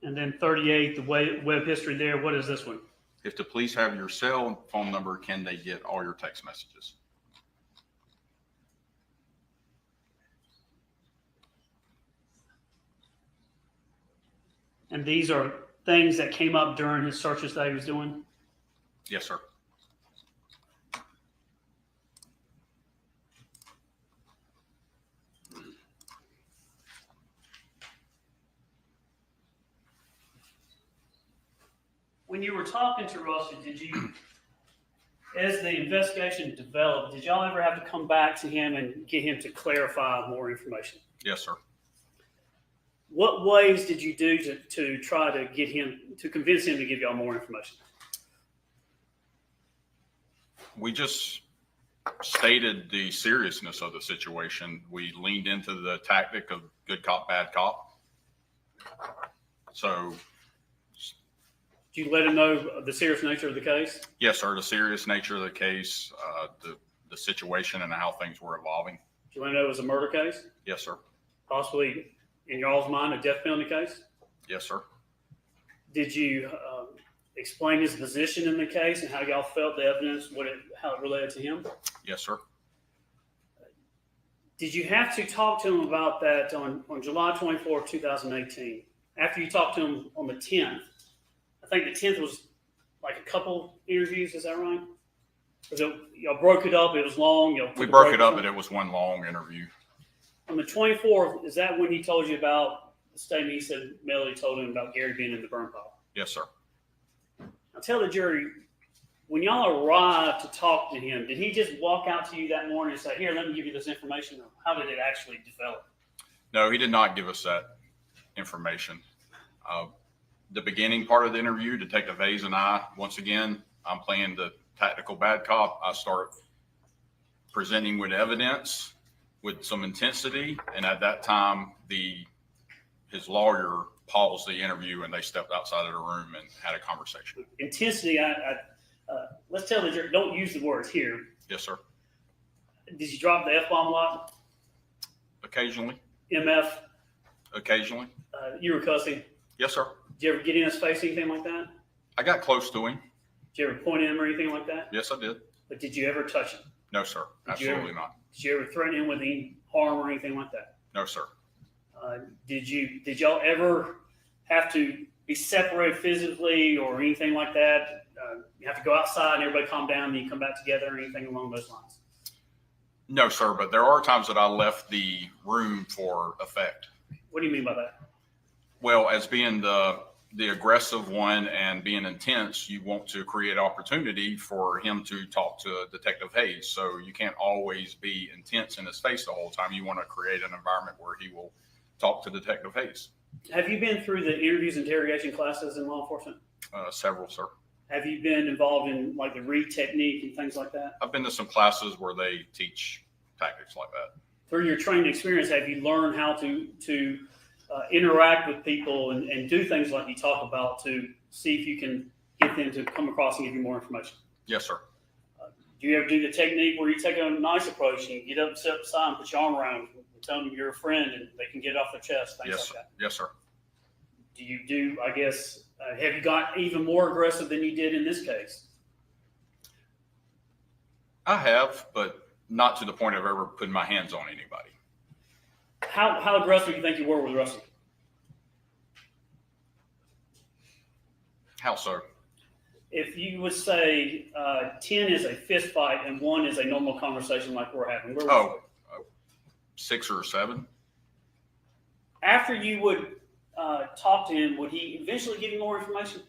And then 38, the web history there. What is this one? If the police have your cell phone number, can they get all your text messages? And these are things that came up during his searches that he was doing? Yes, sir. When you were talking to Rusty, did you, as the investigation developed, did y'all ever have to come back to him and get him to clarify more information? Yes, sir. What ways did you do to try to get him, to convince him to give y'all more information? We just stated the seriousness of the situation. We leaned into the tactic of good cop, bad cop. So, did you let him know the serious nature of the case? yes, sir, the serious nature of the case, the situation and how things were evolving. Did you let him know it was a murder case? Yes, sir. Possibly, in y'all's mind, a death penalty case? Yes, sir. Did you explain his position in the case and how y'all felt the evidence, how it related to him? Yes, sir. Did you have to talk to him about that on July 24, 2018? After you talked to him on the 10th, I think the 10th was like a couple interviews, is that right? Y'all broke it up, it was long. We broke it up, but it was one long interview. On the 24th, is that when he told you about the statement he said Melody told him about Gary being in the burn pile? Yes, sir. Now tell the jury, when y'all arrived to talk to him, did he just walk out to you that morning and say, here, let me give you this information? Or how did it actually develop? No, he did not give us that information. The beginning part of the interview, Detective Hayes and I, once again, I'm playing the tactical bad cop. I start presenting with evidence with some intensity. And at that time, his lawyer paused the interview and they stepped outside of the room and had a conversation. Intensity, let's tell the jury, don't use the words here. Yes, sir. Did you drop the F-bomb a lot? Occasionally. MF? Occasionally. You were cussing? Yes, sir. Did you ever get in his face, anything like that? I got close to him. Did you ever point at him or anything like that? Yes, I did. But did you ever touch him? No, sir. Absolutely not. Did you ever threaten him with any harm or anything like that? No, sir. Did y'all ever have to be separated physically or anything like that? You have to go outside and everybody calm down and you come back together or anything along those lines? No, sir. But there are times that I left the room for effect. What do you mean by that? Well, as being the the aggressive one and being intense, you want to create opportunity for him to talk to Detective Hayes. So you can't always be intense in his face the whole time. You want to create an environment where he will talk to Detective Hayes. Have you been through the interviews interrogation classes in law enforcement? Several, sir. Have you been involved in like the read technique and things like that? I've been to some classes where they teach tactics like that. Through your training experience, have you learned how to interact with people and do things like you talk about to see if you can get them to come across and give you more information? Yes, sir. Do you ever do the technique where you take a nice approach and you get up, sit beside them, put your arm around them, and tell them you're a friend and they can get it off their chest, things Yes, like that? yes, sir. Do you do, I guess, have you got even more aggressive than you did in this case? I have, but not to the point of ever putting my hands on anybody. How aggressive do you think you were with Rusty? How so? If you would say 10 is a fist fight and 1 is a normal conversation like we're having, where was 6 or 7. After you would talk to him, would he eventually give you more information?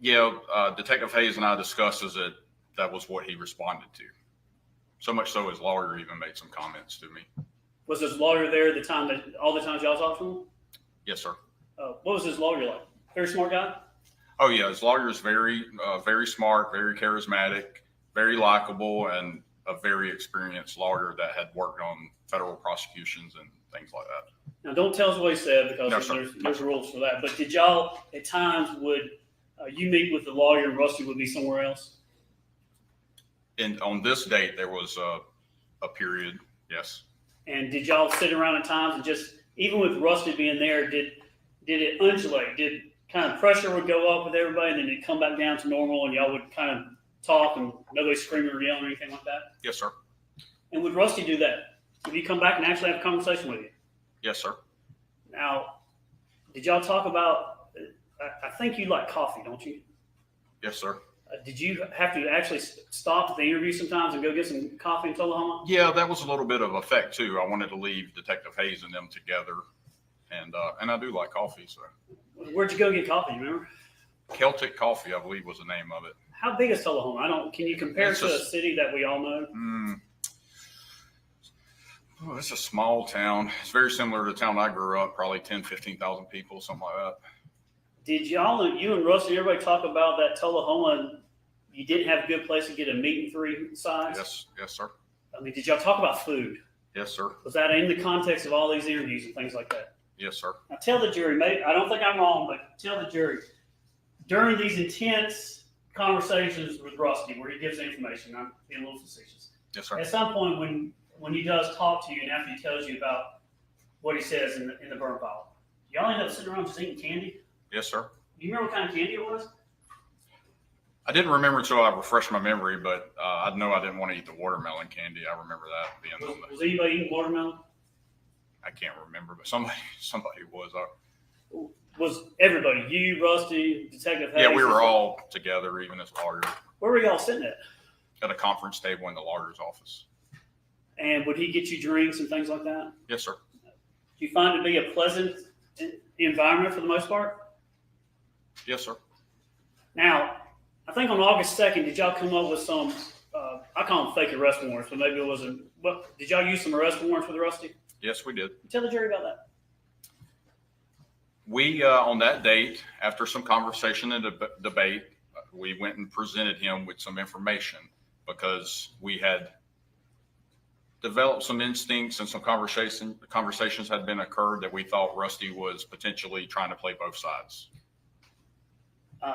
Yeah, Detective Hayes and I discussed that was what he responded to. So much so his lawyer even made some comments to me. Was his lawyer there all the times y'all talked to him? Yes, sir. What was his lawyer like? Very smart guy? Oh yeah, his lawyer is very smart, very charismatic, very likable, and a very experienced lawyer that had worked on federal prosecutions and things like that. Now, don't tell us what he said because No, there's rules for that. But did y'all at times would you meet with the lawyer and Rusty would be somewhere else? And on this date, there was a period, yes. And did y'all sit around at times and just, even with Rusty being there, did it undulate? Did kind of pressure would go up with everybody and then it'd come back down to normal and y'all would kind of talk and nobody screaming or yelling or anything like that? Yes, sir. And would Rusty do that? Would he come back and actually have a conversation with you? Yes, sir. Now, did y'all talk about, I think you like coffee, don't you? Yes, sir. Did you have to actually stop the interview sometimes and go get some coffee in Tullahoma? Yeah, that was a little bit of effect too. I wanted to leave Detective Hayes and them together, and I do like coffee. So, where'd you go get coffee? You remember? Celtic Coffee, I believe, was the name of it. How big is Tullahoma? Can you compare it to a city that we all know? Oh, it's a small town. It's very similar to the town I grew up, probably 10, 15,000 people, something like that. Did you and Rusty, everybody talk about that Tullahoma? You didn't have a good place to get a meat and 3 sides? Yes, sir. I mean, did y'all talk about food? Yes, sir. Was that in the context of all these interviews and things like that? Yes, sir. Now tell the jury, maybe, I don't think I'm wrong, but tell the jury, during these intense conversations with Rusty, where he gives information, I'm being a little facetious. Yes, sir. At some point when he does talk to you and after he tells you about what he says in the burn pile, y'all end up sitting around just eating candy? Yes, sir. Do you remember what kind of candy it was? I didn't remember until I refreshed my memory, but I know I didn't want to eat the watermelon candy. I remember that being Was anybody eating watermelon? I can't remember, but somebody was. Was everybody, you, Rusty, Detective Hayes? Yeah, we were all together, even as lawyers. Where were y'all sitting at? At a conference table in the lawyer's office. And would he get you drinks and things like that? Yes, sir. Do you find it to be a pleasant environment for the most part? Yes, sir. Now, I think on August 2nd, did y'all come up with some, I call them fake arrest warrants, but maybe it wasn't. Did y'all use some arrest warrants with Rusty? Yes, we did. Tell the jury about that. We, on that date, after some conversation and debate, we went and presented him with some information because we had developed some instincts and some conversations had been occurred that we thought Rusty was potentially trying to play both sides.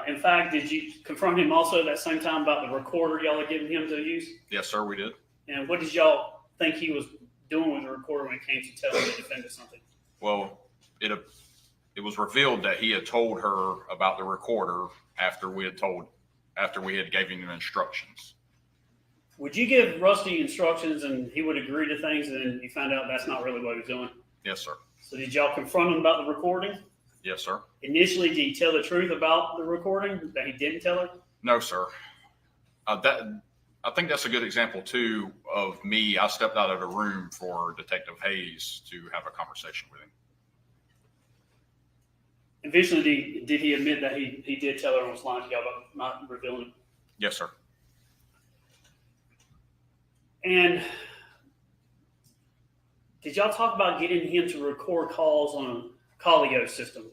In fact, did you confront him also at that same time about the recorder y'all had given him to use? Yes, sir, we did. And what did y'all think he was doing with the recorder when it came to telling the defendant something? Well, it was revealed that he had told her about the recorder after we had given him instructions. Would you give Rusty instructions and he would agree to things and then you found out that's not really what he was doing? Yes, sir. So did y'all confront him about the recording? Yes, sir. Initially, did he tell the truth about the recording that he didn't tell her? No, sir. I think that's a good example too of me. I stepped out of the room for Detective Hayes to have a conversation with him. eventually, did he admit that he did tell her and was lying to y'all about not revealing it? Yes, sir. And did y'all talk about getting him to record calls on a Collio system?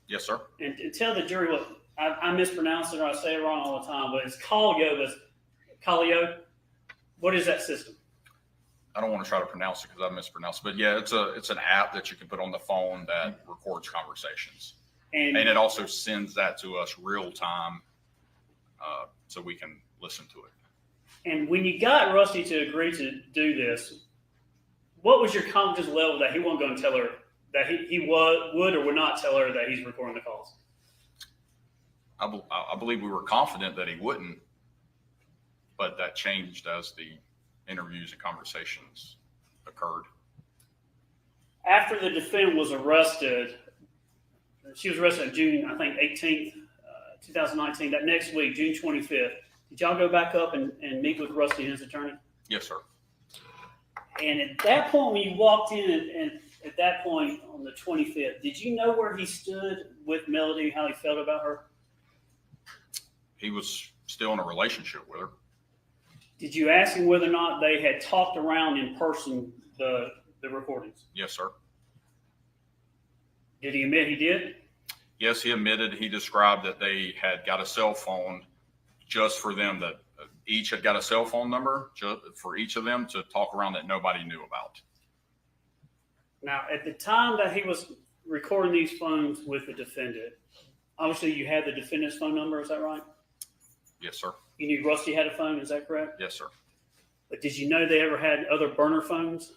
Yes, sir. And tell the jury what I mispronounce it or I say it wrong all the time, but it's Collio. But Collio. What is that system? I don't want to try to pronounce it because I mispronounced it, but yeah, it's an app that you can put on the phone that records conversations, and it also sends that to us real time, so we can listen to it. And when you got Rusty to agree to do this, what was your confidence level that he wasn't going to tell her that he would or would not tell her that he's recording the calls? I believe we were confident that he wouldn't, but that changed as the interviews and conversations occurred. After the defendant was arrested, she was arrested on June, I think, 18th, 2019. That next week, June 25th, did y'all go back up and meet with Rusty and his attorney? Yes, sir. And at that point, when you walked in, and at that point on the 25th, did you know where he stood with Melody, how he felt about her? He was still in a relationship with her. Did you ask him whether or not they had talked around in person the recordings? Yes, sir. Did he admit he did? Yes, he admitted. He described that they had got a cell phone just for them, that each had got a cell phone number just for each of them to talk around that nobody knew about. Now, at the time that he was recording these phones with the defendant, obviously you had the defendant's phone number, is that right? Yes, sir. You knew Rusty had a phone, is that correct? Yes, sir. But did you know they ever had other burner phones?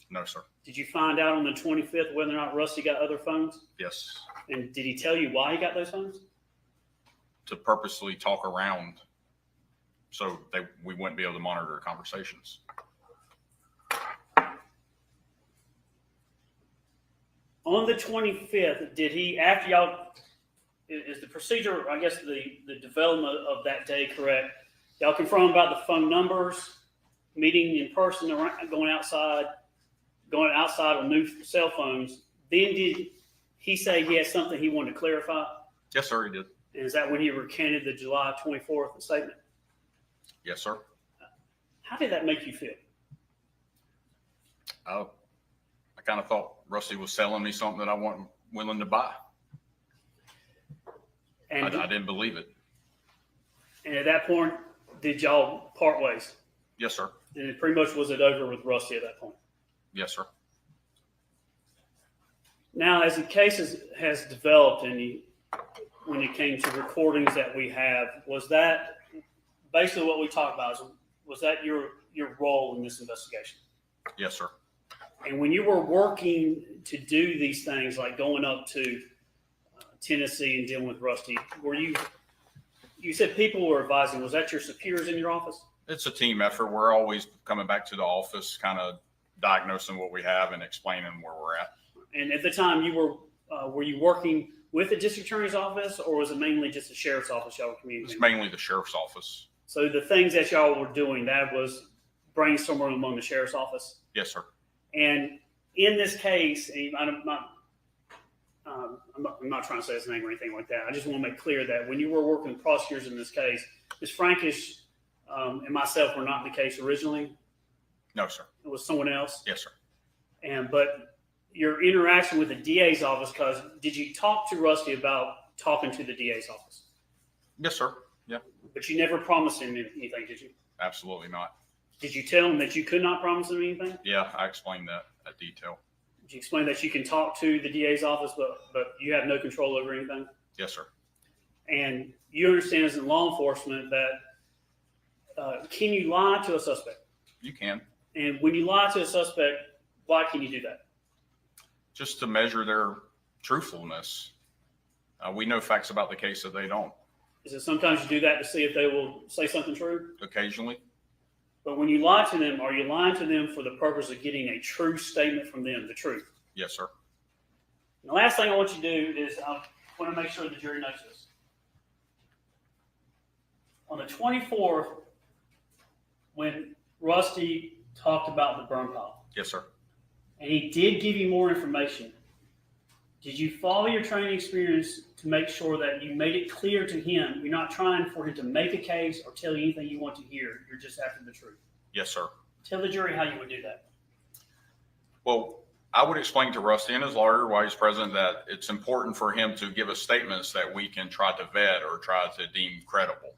No, sir. Did you find out on the 25th whether or not Rusty got other phones? Yes. And did he tell you why he got those phones? To purposely talk around so we wouldn't be able to monitor conversations. On the 25th, did he, after y'all, is the procedure, I guess the development of that day correct? Y'all confirmed about the phone numbers, meeting in person, going outside on new cell phones. Then did he say he had something he wanted to clarify? Yes, sir, he did. And is that when he recanted the July 24th statement? Yes, sir. How did that make you feel? I kind of thought Rusty was selling me something that I wasn't willing to buy. And I didn't believe it. And at that point, did y'all part ways? Yes, sir. And it pretty much was it over with Rusty at that point? Yes, sir. Now, as the case has developed, and when it came to recordings that we have, was that basically what we talked about? Was that your role in this investigation? Yes, sir. And when you were working to do these things, like going up to Tennessee and dealing with Rusty, were you said people were advising, was that your superiors in your office? It's a team effort. We're always coming back to the office, kind of diagnosing what we have and explaining where we're at. And at the time you were you working with the district attorney's office, or was it mainly just the sheriff's office y'all were communicating? It's mainly the sheriff's office. So the things that y'all were doing, that was brainstorming among the sheriff's office? Yes, sir. And in this case, and I'm not trying to say his name or anything like that. I just want to make clear that when you were working with prosecutors in this case, Ms. Frankish and myself were not in the case originally. No, sir. It was someone else. Yes, sir. But your interaction with the DA's office, because did you talk to Rusty about talking to the DA's office? Yes, sir. Yeah. But you never promised him anything, did you? Absolutely not. Did you tell him that you could not promise him anything? Yeah, I explained that at detail. Did you explain that you can talk to the DA's office, but you have no control over anything? Yes, sir. And you understand as in law enforcement that can you lie to a suspect? You can. And when you lie to a suspect, why can you do that? Just to measure their truthfulness. We know facts about the case that they don't. Is it sometimes you do that to see if they will say something true? Occasionally. But when you lie to them, are you lying to them for the purpose of getting a true statement from them, the truth? Yes, sir. And the last thing I want you to do is I want to make sure the jury knows this. On the 24th, when Rusty talked about the burn pile. Yes, sir. And he did give you more information. Did you follow your training experience to make sure that you made it clear to him? You're not trying for him to make a case or tell you anything you want to hear. You're just after the truth. Yes, sir. Tell the jury how you would do that. Well, I would explain to Rusty and his lawyer while he's present that it's important for him to give us statements that we can try to vet or try to deem credible.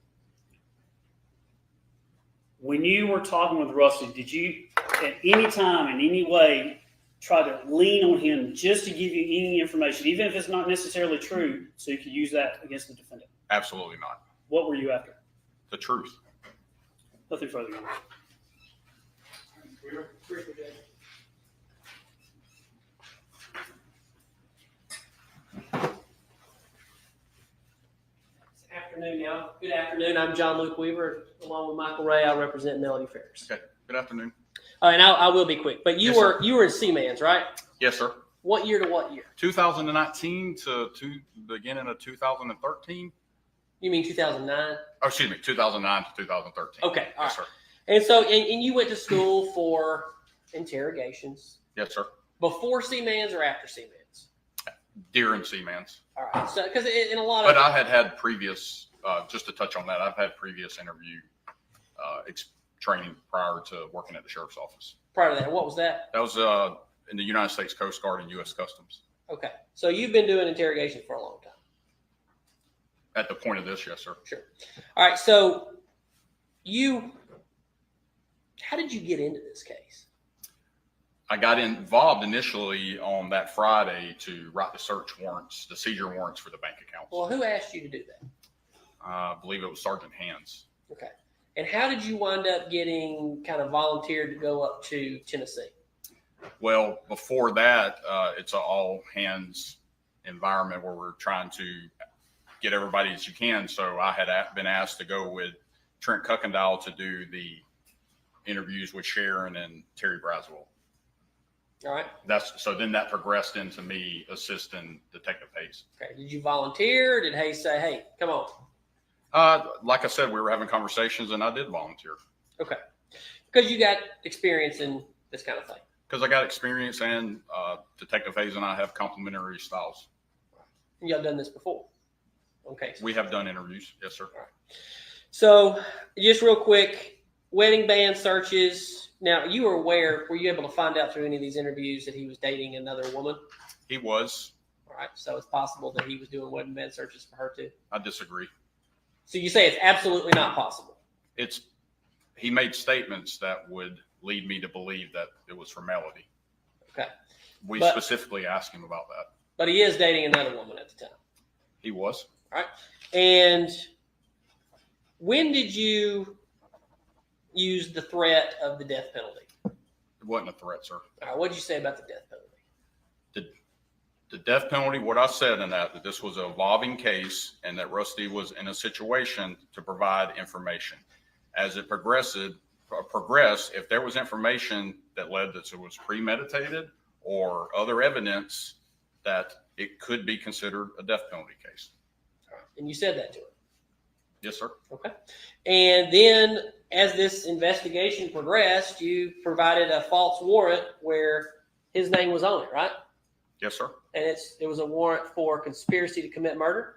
When you were talking with Rusty, did you at any time in any way try to lean on him just to give you any information, even if it's not necessarily true, so you could use that against the defendant? Absolutely not. What were you after? The truth. Nothing further. Afternoon now. Good afternoon. I'm John Luke Weaver, along with Michael Ray. I represent Melody Farris. Okay. Good afternoon. All right, now I will be quick. But you Yes, were sir. you were in Seaman's, right? Yes, sir. What year to what year? 2019 to beginning of 2013. You mean 2009? Oh, excuse me, 2009 to 2013. Okay, all Yes, right. sir. And so, and you went to school for interrogations Yes, sir. before Seaman's or after Seaman's? During Seaman's. All right. So, because in a lot of, But I had previous, just to touch on that, I've had previous interview training prior to working at the sheriff's office. prior to that, what was that? That was in the United States Coast Guard and U.S. Customs. Okay. So you've been doing interrogation for a long time. At the point of this, yes, sir. Sure. All right. So how did you get into this case? I got involved initially on that Friday to write the search warrants, the seizure warrants for the bank accounts. Well, who asked you to do that? I believe it was Sergeant Hands. Okay. And how did you wind up getting kind of volunteered to go up to Tennessee? Well, before that, it's an all hands environment where we're trying to get everybody as you can. So I had been asked to go with Trent Kuykendall to do the interviews with Sharon and Terry Braswell. All right. Then that progressed into me assisting Detective Hayes. Okay. Did you volunteer? Did Hayes say, hey, come on? Like I said, we were having conversations and I did volunteer. Okay. Because you got experience in this kind of thing. Because I got experience and Detective Hayes and I have complementary styles. And y'all done this before? Okay. We have done interviews. Yes, sir. All right. So just real quick, wedding band searches. Now, you were you able to find out through any of these interviews that he was dating another woman? He was. All right. So it's possible that he was doing wedding band searches for her too? I disagree. So you say it's absolutely not possible? He made statements that would lead me to believe that it was for Melody. Okay. We specifically asked him about that. But he is dating another woman at the time? He was. All right. And when did you use the threat of the death penalty? It wasn't a threat, sir. All right. What did you say about the death penalty? The death penalty, what I said in that this was an evolving case and that Rusty was in a situation to provide information. As it progressed, if there was information that led that it was premeditated or other evidence, that it could be considered a death penalty case. All right. And you said that to him? Yes, sir. Okay. And then as this investigation progressed, you provided a false warrant where his name was on it, right? Yes, sir. And it was a warrant for conspiracy to commit murder?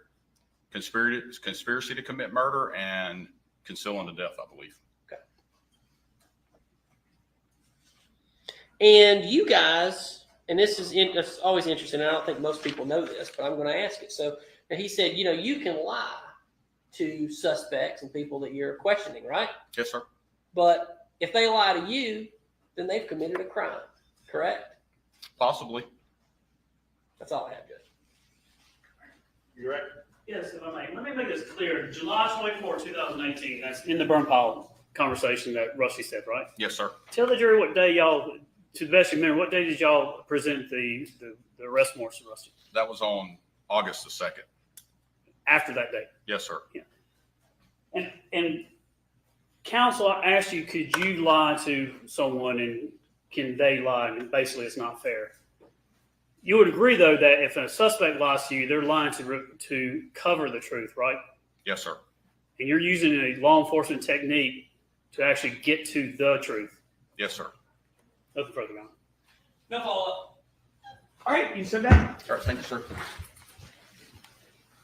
Conspiracy to commit murder and concealing the death, I believe. Okay. And you guys, and this is it's always interesting, and I don't think most people know this, but I'm going to ask it. So he said, you can lie to suspects and people that you're questioning, right? Yes, sir. But if they lie to you, then they've committed a crime, correct? Possibly. That's all I have, Judge. You ready? Yes, if I may. Let me make this clear. July 24, 2018, that's in the burn pile conversation that Rusty said, right? Yes, sir. Tell the jury what day y'all, to the best of your memory, what day did y'all present the arrest warrants to Rusty? That was on August the 2nd. After that date? Yes, sir. Yeah. And counsel asked you, could you lie to someone and can they lie? And basically it's not fair. You would agree, though, that if a suspect lies to you, they're lying to cover the truth, right? Yes, sir. And you're using a law enforcement technique to actually get to the truth. Yes, sir. Nothing further, man. No follow-up. All right, you sit down. All right, thank you, sir.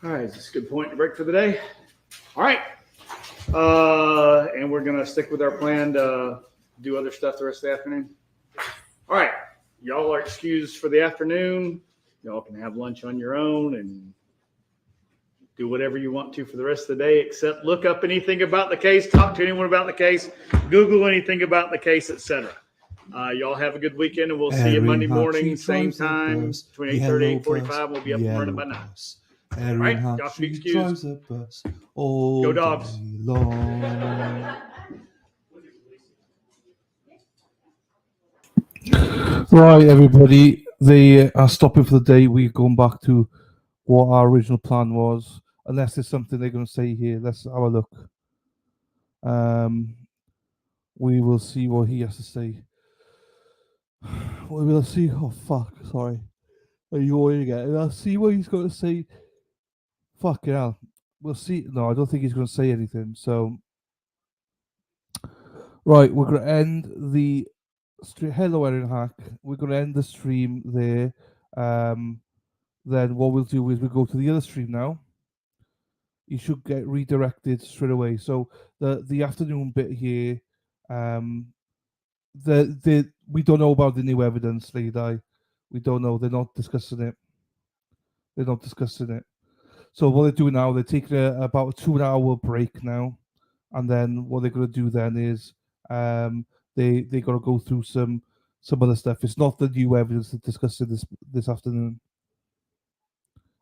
All right, is this a good point to break for the day? All right. And we're going to stick with our plan to do other stuff the rest of the afternoon. All right. Y'all are excused for the afternoon. Y'all can have lunch on your own and do whatever you want to for the rest of the day, except look up anything about the case, talk to anyone about the case, Google anything about the case, etc. Y'all have a good weekend, and we'll see you Monday morning, same time, between 8:30 and 8:45. We'll be up and running by now. All right, y'all should be excused. Go Dogs. Right, everybody. They are stopping for the day. We're going back to what our original plan was. Unless there's something they're going to say here. Let's have a look. We will see what he has to say. We will see. Oh, fuck. Sorry. Are you worried again? I'll see what he's going to say. Fucking hell. We'll see. No, I don't think he's going to say anything. So, right, we're going to end the stream. Hello, Erin Hack. We're going to end the stream there. Then what we'll do is we'll go to the other stream now. You should get redirected straight away. So the afternoon bit here, we don't know about the new evidence, Lady. We don't know. They're not discussing it. So what they're doing now, they're taking about a 2-hour break now, and then what they're going to do then is they got to go through some other stuff. It's not the new evidence they're discussing this afternoon.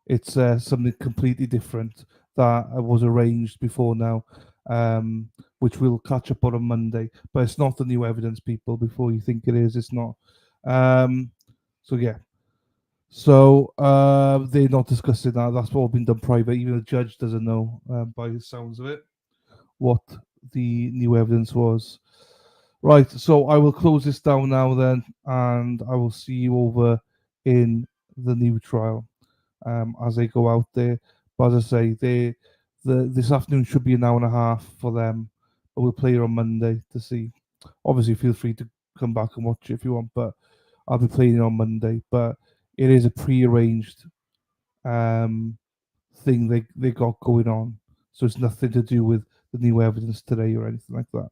It's something completely different that was arranged before now, which we'll catch up on Monday. But it's not the new evidence, people. Before you think it is, it's not. So yeah. So they're not discussing that. That's all been done private. Even the judge doesn't know, by the sounds of it, what the new evidence was. Right. So I will close this down now then, and I will see you over in the new trial as they go out there. But as I say, this afternoon should be an hour and a half for them. But we'll play it on Monday to see. Obviously, feel free to come back and watch it if you want. But I'll be playing it on Monday. But it is a pre-arranged thing they got going on. So it's nothing to do with the new evidence today or anything like that,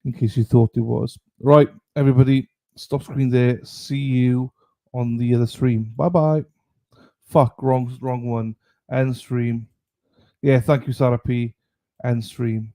in case you thought it was. Right, everybody, stop screen there. See you on the other stream. Bye-bye. Fuck, wrong one. End stream. Yeah, thank you, Sarah P. End stream.